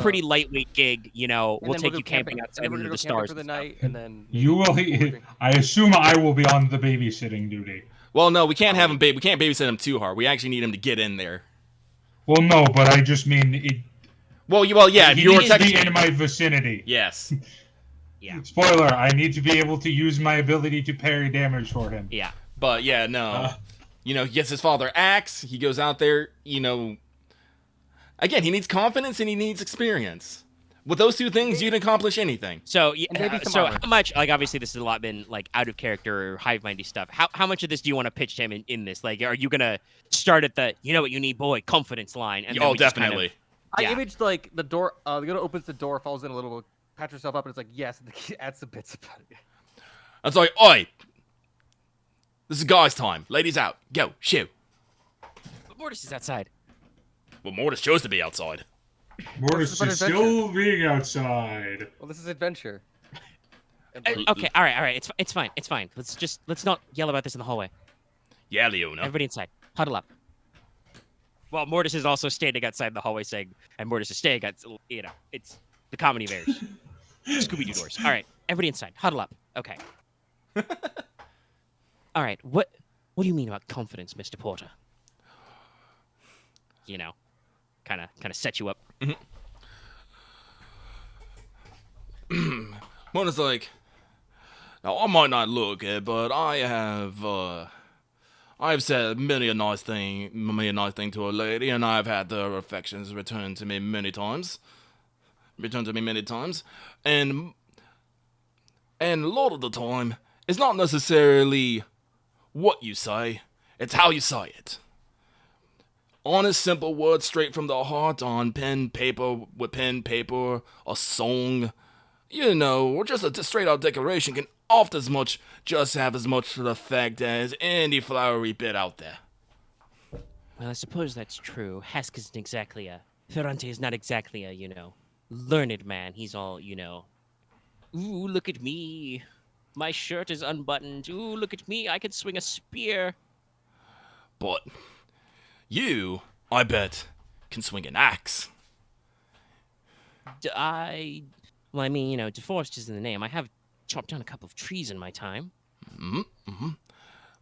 pretty lightweight gig. We'll take you camping outside under the stars. for the and stuff. night, and then You will. I assume I will be on the babysitting duty. Well, no, we can't have him. We can't babysit him too hard. We actually need him to get in there. Well, no, but I just mean it. Well, yeah. If He you were needs to be technically, in my vicinity. yes. Yeah. Spoiler: I need to be able to use my ability to parry damage for him. Yeah. But yeah, no. He gets his father Axe. He goes out there. Again, he needs confidence and he needs experience. With those two things, you can accomplish anything. So, And maybe some so armor. how much? Obviously, this has a lot been out of character or hive-mindy stuff. How much of this do you want to pitch to him in this? Are you gonna start at the what you need, boy, confidence line? And then we just kind of- Definitely. I Yeah. imaged the door. Leona opens the door, falls in a little, pats herself up, and it's yes. And the adds some bits about it. It's oi. This is guys' time. Ladies out. Go. Shoo. But Mortis is outside. Well, Mortis chose to be outside. Mortis about is still being outside. Well, this is adventure. And Okay, all right. It's fine. Let's not yell about this in the hallway. Yeah, Leona. Everybody inside, huddle up. Well, Mortis is also standing outside the hallway saying, and Mortis is staying it's the comedy bears. Scooby-Doo doors. All right, everybody inside. Huddle up. Okay. All right, what do you mean about confidence, Mr. Porter? You know, kind of set you up. Mona's like, now I might not look it, but I've said many a nice thing to a lady, and I've had their affections returned to me many times. And a lot of the time, it's not necessarily what you say, it's how you say it. Honest, simple words straight from the heart on pen, paper, a song, or just a straight out declaration can often just have as much effect as any flowery bit out there. Well, I suppose that's true. Hask isn't exactly Ferrante is not exactly a, learned man. He's all, ooh, look at me. My shirt is unbuttoned. Ooh, look at me. I can swing a spear. But you, I bet, can swing an axe. Well, I mean, DeForest is in the name. I have chopped down a couple of trees in my time.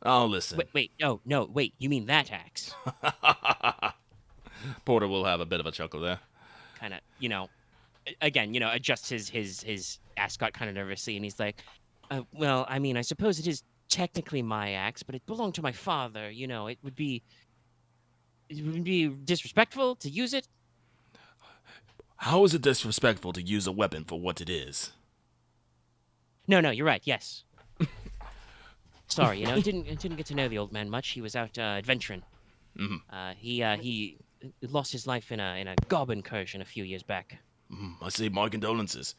Oh, listen. Wait, no, wait. You mean that axe? Porter will have a bit of a chuckle there. Kind of, again, adjusts his ascot kind of nervously, and he's like, well, I mean, I suppose it is technically my axe, but it belonged to my father. It would be disrespectful to use it. How is it disrespectful to use a weapon for what it is? No, you're right. Yes. Sorry, didn't get to know the old man much. He was out adventuring. He lost his life in a goblin incursion a few years back. I see. My condolences.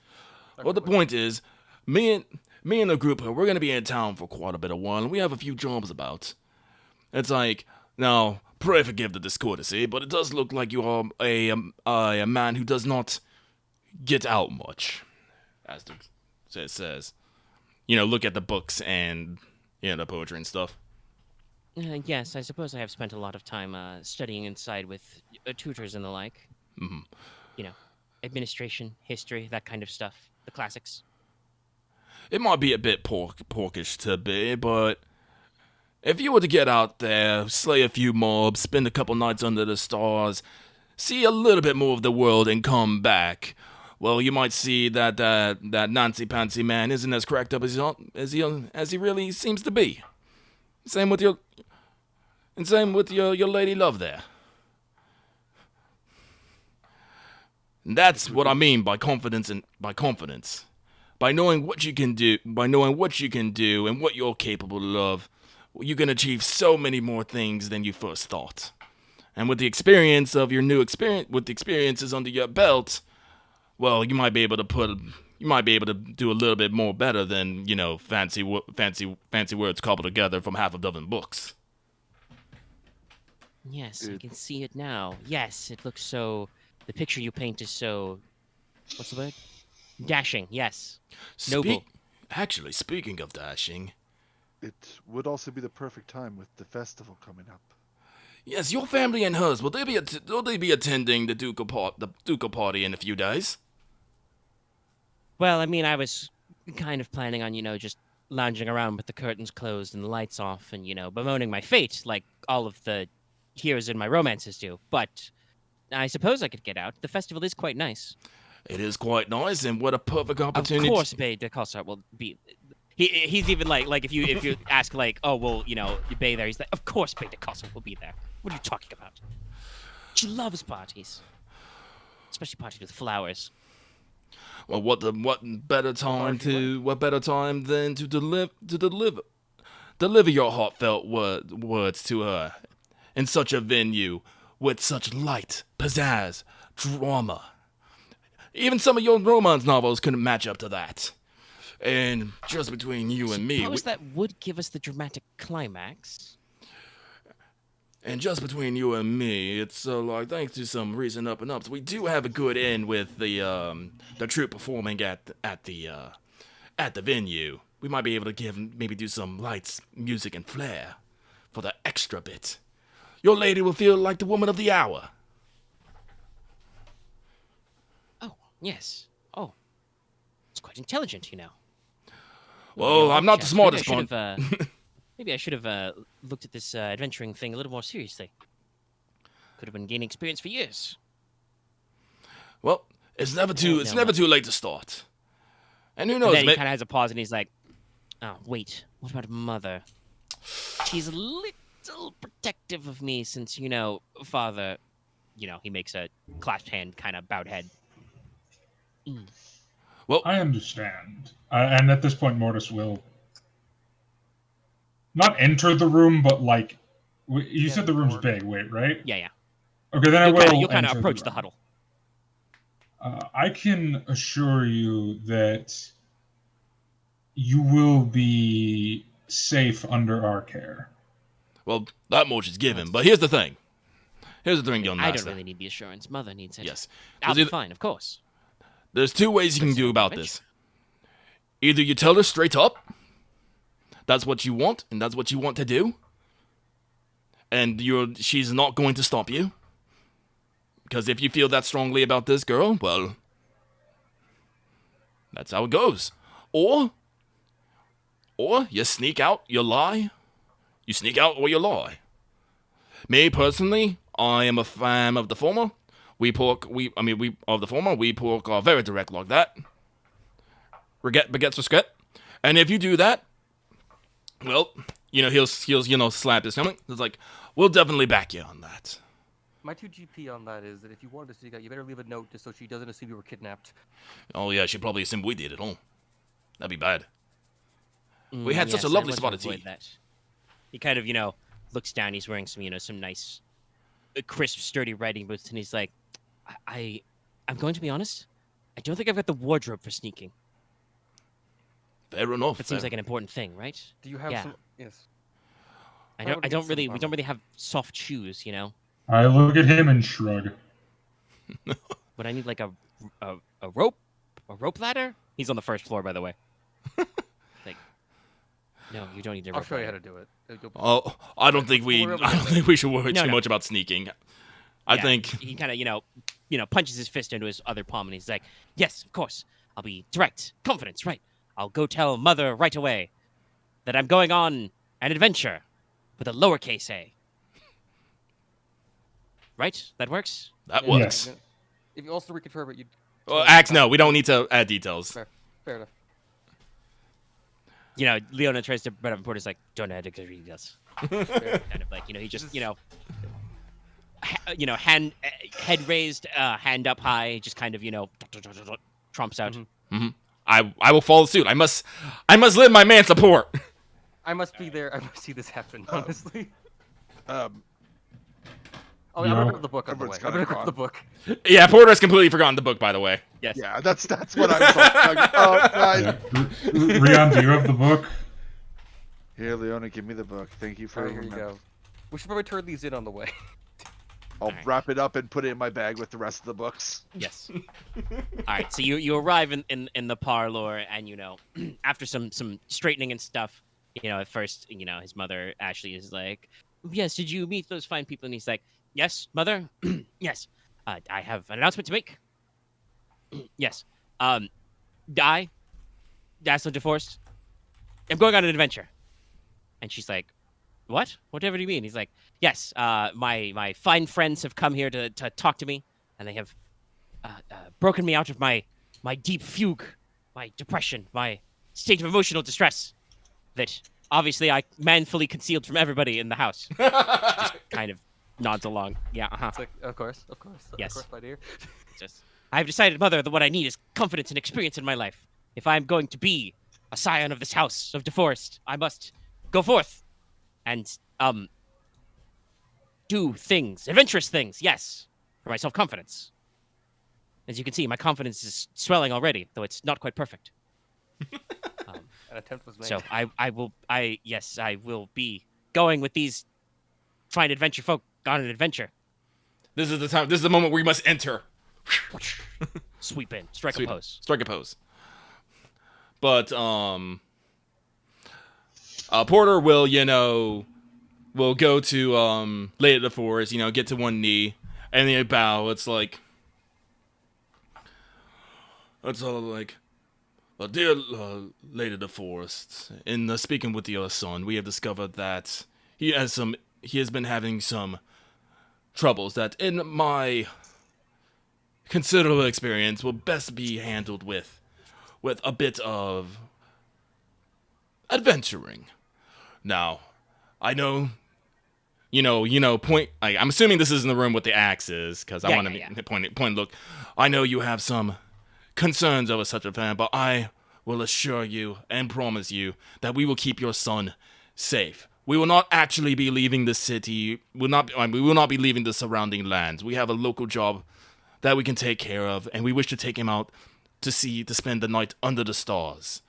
Well, the point is, me and the group, we're gonna be in town for quite a bit of while, and we have a few jobs about. It's like, now, pray forgive the discourtesy, but it does look like you are a man who does not get out much, as it says. Look at the books and the poetry and stuff. Yes, I suppose I have spent a lot of time studying inside with tutors and the like. Administration, history, that kind of stuff. The classics. It might be a bit porkish to be, but if you were to get out there, slay a few mobs, spend a couple nights under the stars, see a little bit more of the world and come back, well, you might see that Nancy Pansy man isn't as cracked up as he really seems to be. Same with your lady love there. And that's what I mean by confidence By knowing what you can do, and what you're capable of, you can achieve so many more things than you first thought. And with the experiences under your belt, well, you might be able to do a little bit more better than, fancy words cobbled together from half a dozen books. Yes, I can see it now. Yes, it looks so... The picture you paint is so... What's the word? Dashing, yes. Noble. Actually, speaking of dashing... It would also be the perfect time with the festival coming up. Yes, your family and hers, will they be attending the ducal party in a few days? Well, I mean, I was kind of planning on, just lounging around with the curtains closed and the lights off and, bemoaning my fate like all of the heroes in my romances do. But I suppose I could get out. The festival is quite nice. It is quite nice, and what a perfect opportunity. Of course, Bay de Cossart will be... He's even like if you ask like, oh, well, Bay there, he's like, of course Bay de Cossart will be there. What are you talking about? She loves parties. Especially parties with flowers. Well, what better time than to deliver your heartfelt words to her in such a venue with such light, pizzazz, drama. Even some of your romance novels couldn't match up to that. And just between you and me... Suppose that would give us the dramatic climax. And just between you and me, it's thanks to some recent up and ups, we do have a good end with the troupe performing at the venue. We might be able to do some lights, music, and flair for the extra bit. Your lady will feel like the woman of the hour. Oh, yes. Oh. quite intelligent, you know. Well, I'm not the smartest one. Maybe I should have looked at this adventuring thing a little more seriously. Could have been gaining experience for years. Well, it's never too late to start. And who And knows? then he kind of has a pause, and he's like, "Oh, wait. What about Mother? She's a little protective of me since, you know, Father." You know, he makes a clasped hand, kind of bowed head. Well, I understand. And at this point, Mortis will not enter the room, but like, you said the room's big, wait, right? Yeah. Okay, then You'll kind of enter approach the room. huddle. I can assure you that you will be safe under our care. well, that much is given. But here's the thing. Here's the thing, young I master. don't really need the assurance. Mother needs it. Yes. I'll be fine, of course. There's two ways you can do about this. Either you tell her straight up, that's what you want, and that's what you want to do, and she's not going to stop you. Because if you feel that strongly about this girl, well, that's how it goes. Or you sneak out, you lie. You sneak out or you lie. Me personally, I am a fan of the former. We Porq are very direct like that. Regret begets respect. And if you do that, well, you know, he'll slap his stomach. It's like, we'll definitely back you on that. My 2 GP on that is that if you wanted to sneak out, you better leave a note just so she doesn't assume you were kidnapped. Oh yeah, she'd probably assume we did it all. That'd be bad. We had such a lovely spot of tea. That. He kind of, you know, looks down. He's wearing some, you know, some nice, crisp, sturdy riding boots, and he's like, I'm going to be honest. I don't think I've got the wardrobe for sneaking. Fair enough. That seems like an important thing, right? Do you have some? Yes. We don't really have soft shoes, you know. I look at him and shrug. But I need like a rope ladder. He's on the first floor, by the way. Like, no, you don't need to. I'll show you how to do it. Oh, I don't think we should worry too much about sneaking. I think he kind of, you know, punches his fist into his other palm, and he's like, "Yes, of course. I'll be direct, confidence, right? I'll go tell Mother right away that I'm going on an adventure with a lowercase a. Right? That works? That works. Yes. If you also reconfirm it, you. Well, Axe, no, we don't need to add details. Fair enough. You know, Leona tries to bring up Portis like, don't add it because he does. Kind of like, you know, he just, you know, head raised, hand up high, just kind of, you know, trumps out. Mm-hmm. I will follow suit. I must live my man support. I must be there. I must see this happen. Honestly. Oh, No. I'm gonna grab the book on the way. I'm gonna grab the book. Yeah, Porter has completely forgotten the book, by the way. Yes. Yeah, that's what I was like. Oh, guys. Yeah. Ryahn, do you have the book? Here, Leona, give me the book. Thank you for Alright, here you go. We should probably turn these in on the way. I'll wrap it up and put it in my bag with the rest of the books. Yes. All right. So you arrive in the parlor, and you know, after some straightening and stuff, you know, at first, you know, his mother Ashley is like, "Yes, did you meet those fine people?" And he's like, "Yes, Mother. Yes. I have an announcement to make. Yes. I, Dazzler DeForest, am going on an adventure." And she's like, "What? Whatever do you mean?" He's like, "Yes. My fine friends have come here to talk to me, and they have broken me out of my deep fugue, my depression, my state of emotional distress that obviously I manfully concealed from everybody in the house." Just kind of nods along. Yeah. It's like, of course. Yes. Of course, my dear. I've decided, Mother, that what I need is confidence and experience in my life. If I'm going to be a scion of this house of DeForest, I must go forth and do things, adventurous things, yes, for my self-confidence. As you can see, my confidence is swelling already, though it's not quite perfect. An attempt was made. So I will be going with these fine adventure folk on an adventure. This is the time. This is the moment where we must enter. Sweep in, strike a pose. Strike a pose. But Porter will, you know, will go to Lady of the Forest, you know, get to one knee, and then bow. It's all like, Dear Lady of the Forest, in speaking with your son, we have discovered that he has been having some troubles that, in my considerable experience, will best be handled with a bit of adventuring. Now, I know, point. I'm assuming this is in the room with the axes, because I want to point. Look, I know you have some concerns over such a thing, but I will assure you and promise you that we will keep your son safe. We will not actually be leaving the city. We will not be leaving the surrounding lands. We have a local job that we can take care of, and we wish to take him out to spend the night under the stars.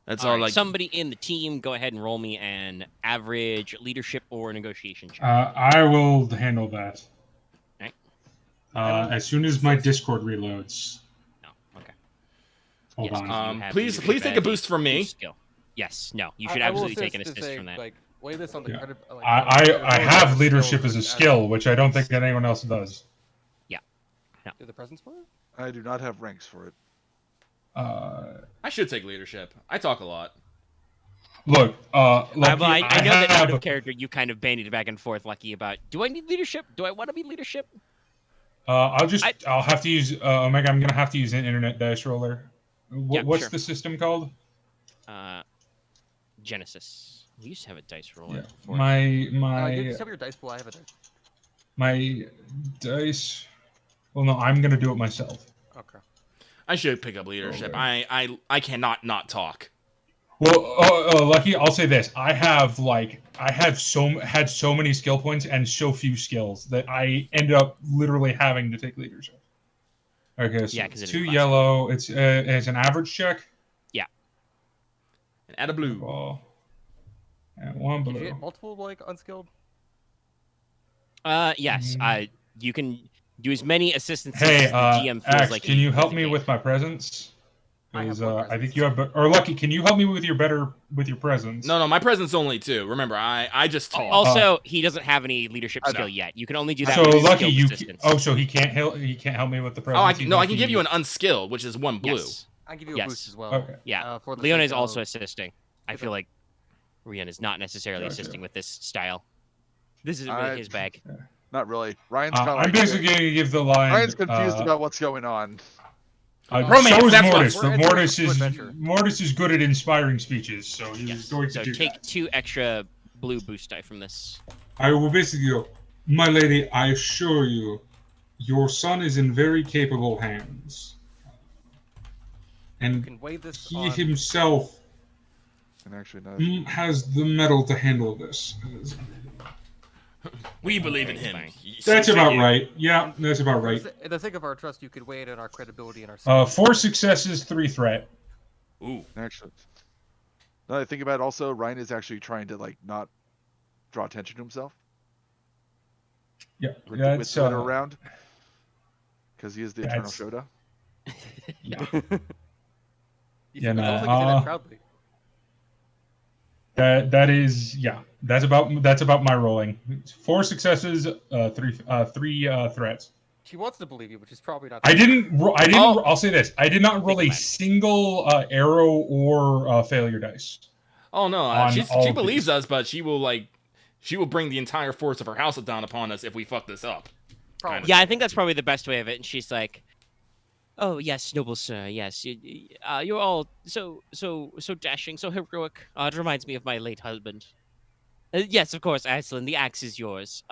That's all. Right, somebody in the team, go ahead and roll me an average leadership or negotiation check. I will handle that. Right. As soon as my Discord reloads. No. Okay. Hold on. Please take a boost from me. Skill. Yes. No. You should absolutely take an assist from that. Like, weigh this on the Yeah. credit, like, I have leadership as a skill, which I don't think anyone else does. Yeah. No. Do the presents for it? I do not have ranks for it. I should take leadership. I talk a lot. Look, I know that out have of character you kind of bandied back and forth, Lucky, about, do I need leadership? Do I want to be leadership? I'll have to use Omega. I'm gonna have to use an internet dice roller. What's sure. the system called? GeneSys. We used to have a dice roller. Yeah. Before. You just have your dice pool. I have a dice. My dice. Well, no, I'm gonna do it myself. Okay. I should pick up leadership. Okay. I cannot not talk. Well, Lucky, I'll say this: had so many skill points and so few skills that I ended up literally having to take leadership. Okay, so Yeah, 'cause it is 2 classic. yellow. It's an average check. And add a blue. Oh. And 1 Did you blue. get multiple, like, unskilled? Yes. You can do as many assistances Hey, as the GM feels Axe, like. can you help me with my presence? I have Because one I presence. think you have. Or Lucky, can you help me with your presence? No, my present's only 2. Remember, I just talk. Also, he doesn't have any leadership skill yet. You can only do that So with Lucky, skilled assistance. so he can't help. He can't help me with the Oh, presence. I can give you an unskilled, which is 1 blue. Yes. I can give you a Yes. boost as well. Okay. Yeah. For the Leona is sake also of- assisting. I feel like Ryahn is not necessarily Gotcha. assisting with this style. This isn't I- really his bag. Not really. Ryan's kind of I'm like. basically going to give the line. Ryan's confused about what's going on. Romance, so is that's what- Mortis, We're but entering adventure. Mortis is good at inspiring speeches, so he's Yes. going to So do take that. 2 extra blue boost die from this. I will basically go, my lady, I assure you, your son is in very capable hands. You And can weigh this he on... himself And actually, no. has the mettle to handle this. We believe in him. Fine. That's So about you. right. Yeah, that's about right. For the sake of our trust, you could weigh it in our credibility and our... 4 successes, 3 threat. Ooh. Actually, now that I think about it, also Ryan is actually trying to like not draw attention to himself Yeah, with that's Twitter around, because he is the eternal that's- Shoda. yeah. You Yeah, it's almost like you say nah, that proudly. That is That's about my rolling. 4 successes, 3 threats. She wants to believe you, which is probably not... I didn't. Oh. I'll say this: I did not roll a about it. single arrow or failure dice. Oh no, On she all believes these. us, but she will bring the entire force of her house down upon us if we fuck this up. Probably. Yeah, I think that's probably the best way of it. And she's like, "Oh yes, noble sir. Yes, you're all so dashing, so heroic. It reminds me of my late husband. Yes, of course, Aslan. The axe is yours.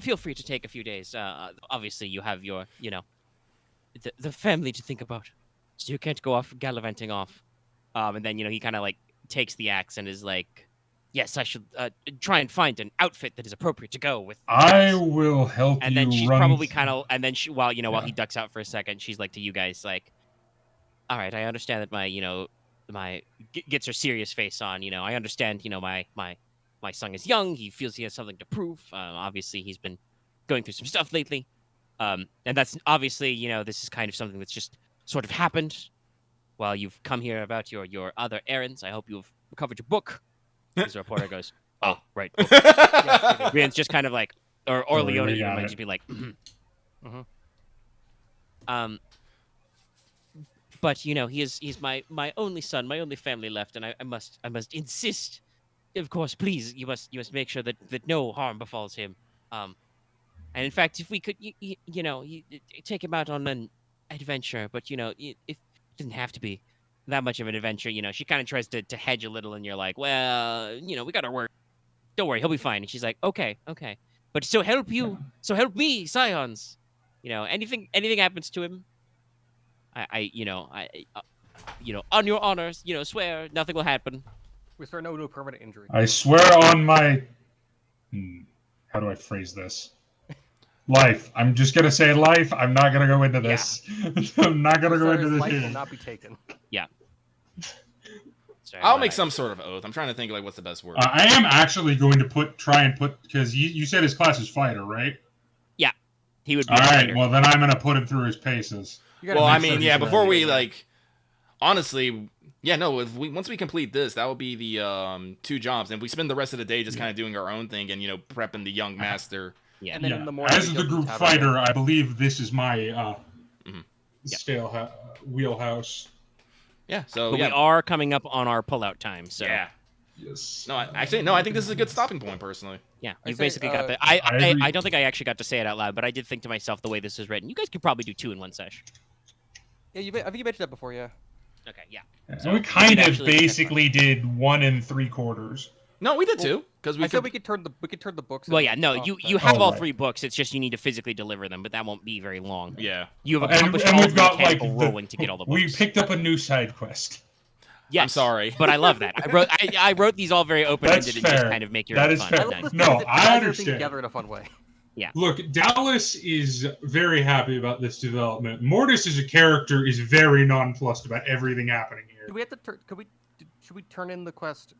Feel free to take a few days. Obviously, you have your, the family to think about, so you can't go off gallivanting off. And then he kind of like takes the axe and is like, "Yes, I should try and find an outfit that is appropriate to go with." the I axe." will help And you then she's run. probably kind of, and then while he Yeah. ducks out for a second, she's like to you guys, like, "All right, I understand that my gets her serious face on. I understand. My son is young. He feels he has something to prove. Obviously, he's been going through some stuff lately. And that's obviously, this is kind of something that's just sort of happened while you've come here about your other errands. I hope you've recovered your book." As the reporter goes, "Oh, right." Rian's just kind of like, or Oh, Leona we even got might it. just be like, Mhm. but he's my only son, my only family left, and I must insist. Of course, please, you must make sure that no harm befalls him. And in fact, if we could, take him out on an adventure, but if it didn't have to be that much of an adventure, she kind of tries to hedge a little, and you're like, well, we got our work. Don't worry, he'll be fine. And she's like, okay, but so help me, scions. Anything happens to him, I on your honors, swear nothing will happen. We swear no permanent injury. I swear on my... How do I phrase this? Life. I'm just going to say life. I'm not going to go into this. I'm not going to go into this Life here. will not be taken. Yeah. Sorry, I'll make some sort of oath. I'm trying to think like what's the best word. I am actually going to try and put... Because you said his class is fighter, right? Yeah. He would be Alright, well then I'm going to put him through his paces. Well, I mean, yeah, before we, like... Honestly... Yeah, no, once we complete this, that will be the 2 jobs. And we spend the rest of the day just kind of doing our own thing and, prepping the young master. Yeah. And then in the morning, as the group fighter, I believe this is my wheelhouse. Yeah, so but we are coming up on our pullout time, so... Yeah. Yes. No, I think this is a good stopping point, personally. Yeah, you've basically got the... I don't think I actually got to say it out loud, but I did think to myself the way this is written. You guys could probably do 2 in one session. Yeah, I think you mentioned that before, yeah. Okay, yeah. So we kind of basically did 1 3/4. No, we did 2 because I said we could turn the books. Well, yeah, no, you have all 3 books. It's just you need to physically deliver them, but that won't be very long. Yeah. You have accomplished all the mechanical rolling to get all the books. We picked up a new side quest. Yes, I'm sorry, but I love that. I wrote these all very open-ended and just kind of make your own fun. Fair. No, I understand. Together in a fun way. Yeah. Look, Dallas is very happy about this development. Mortis as a character is very nonplussed about everything happening here. Do we have to should we turn in the quest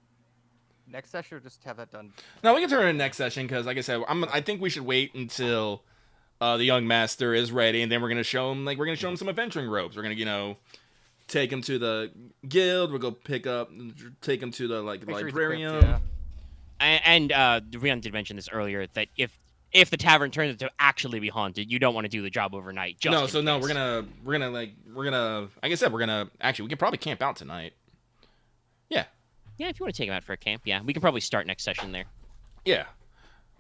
next session or just have that done? No, we can turn it in next session because, like I said, I think we should wait until the young master is ready, and then we're gonna show him some adventuring ropes. We're gonna take him to the guild. We'll go take him to the librarian. Crypt, yeah. And Ryahn did mention this earlier that if the tavern turns into actually be haunted, you don't want to do the job overnight. Just we're gonna like I said, we can probably camp out tonight. Yeah. Yeah, if you want to take him out for a camp, yeah, we can probably start next session there. Yeah.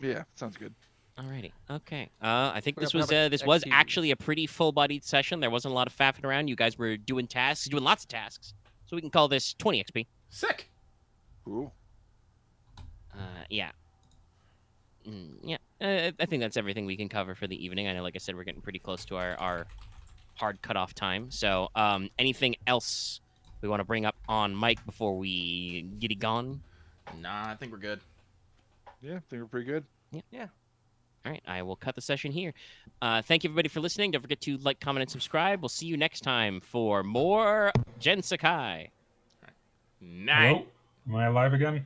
Yeah, sounds good. Alrighty. Okay. I think this was actually a pretty full-bodied session. There wasn't a lot of faffing around. You guys were doing lots of tasks. So we can call this 20 XP. Sick. Cool. Yeah. Yeah. I think that's everything we can cover for the evening. I know, like I said, we're getting pretty close to our hard cutoff time. So, anything else we want to bring up on Mike before we get it gone? Nah, I think we're good. Yeah, I think we're pretty good. Yeah. All right, I will cut the session here. Thank you, everybody, for listening. Don't forget to like, comment, and subscribe. We'll see you next time for more GenSekai. Night. Hello? Am I alive again?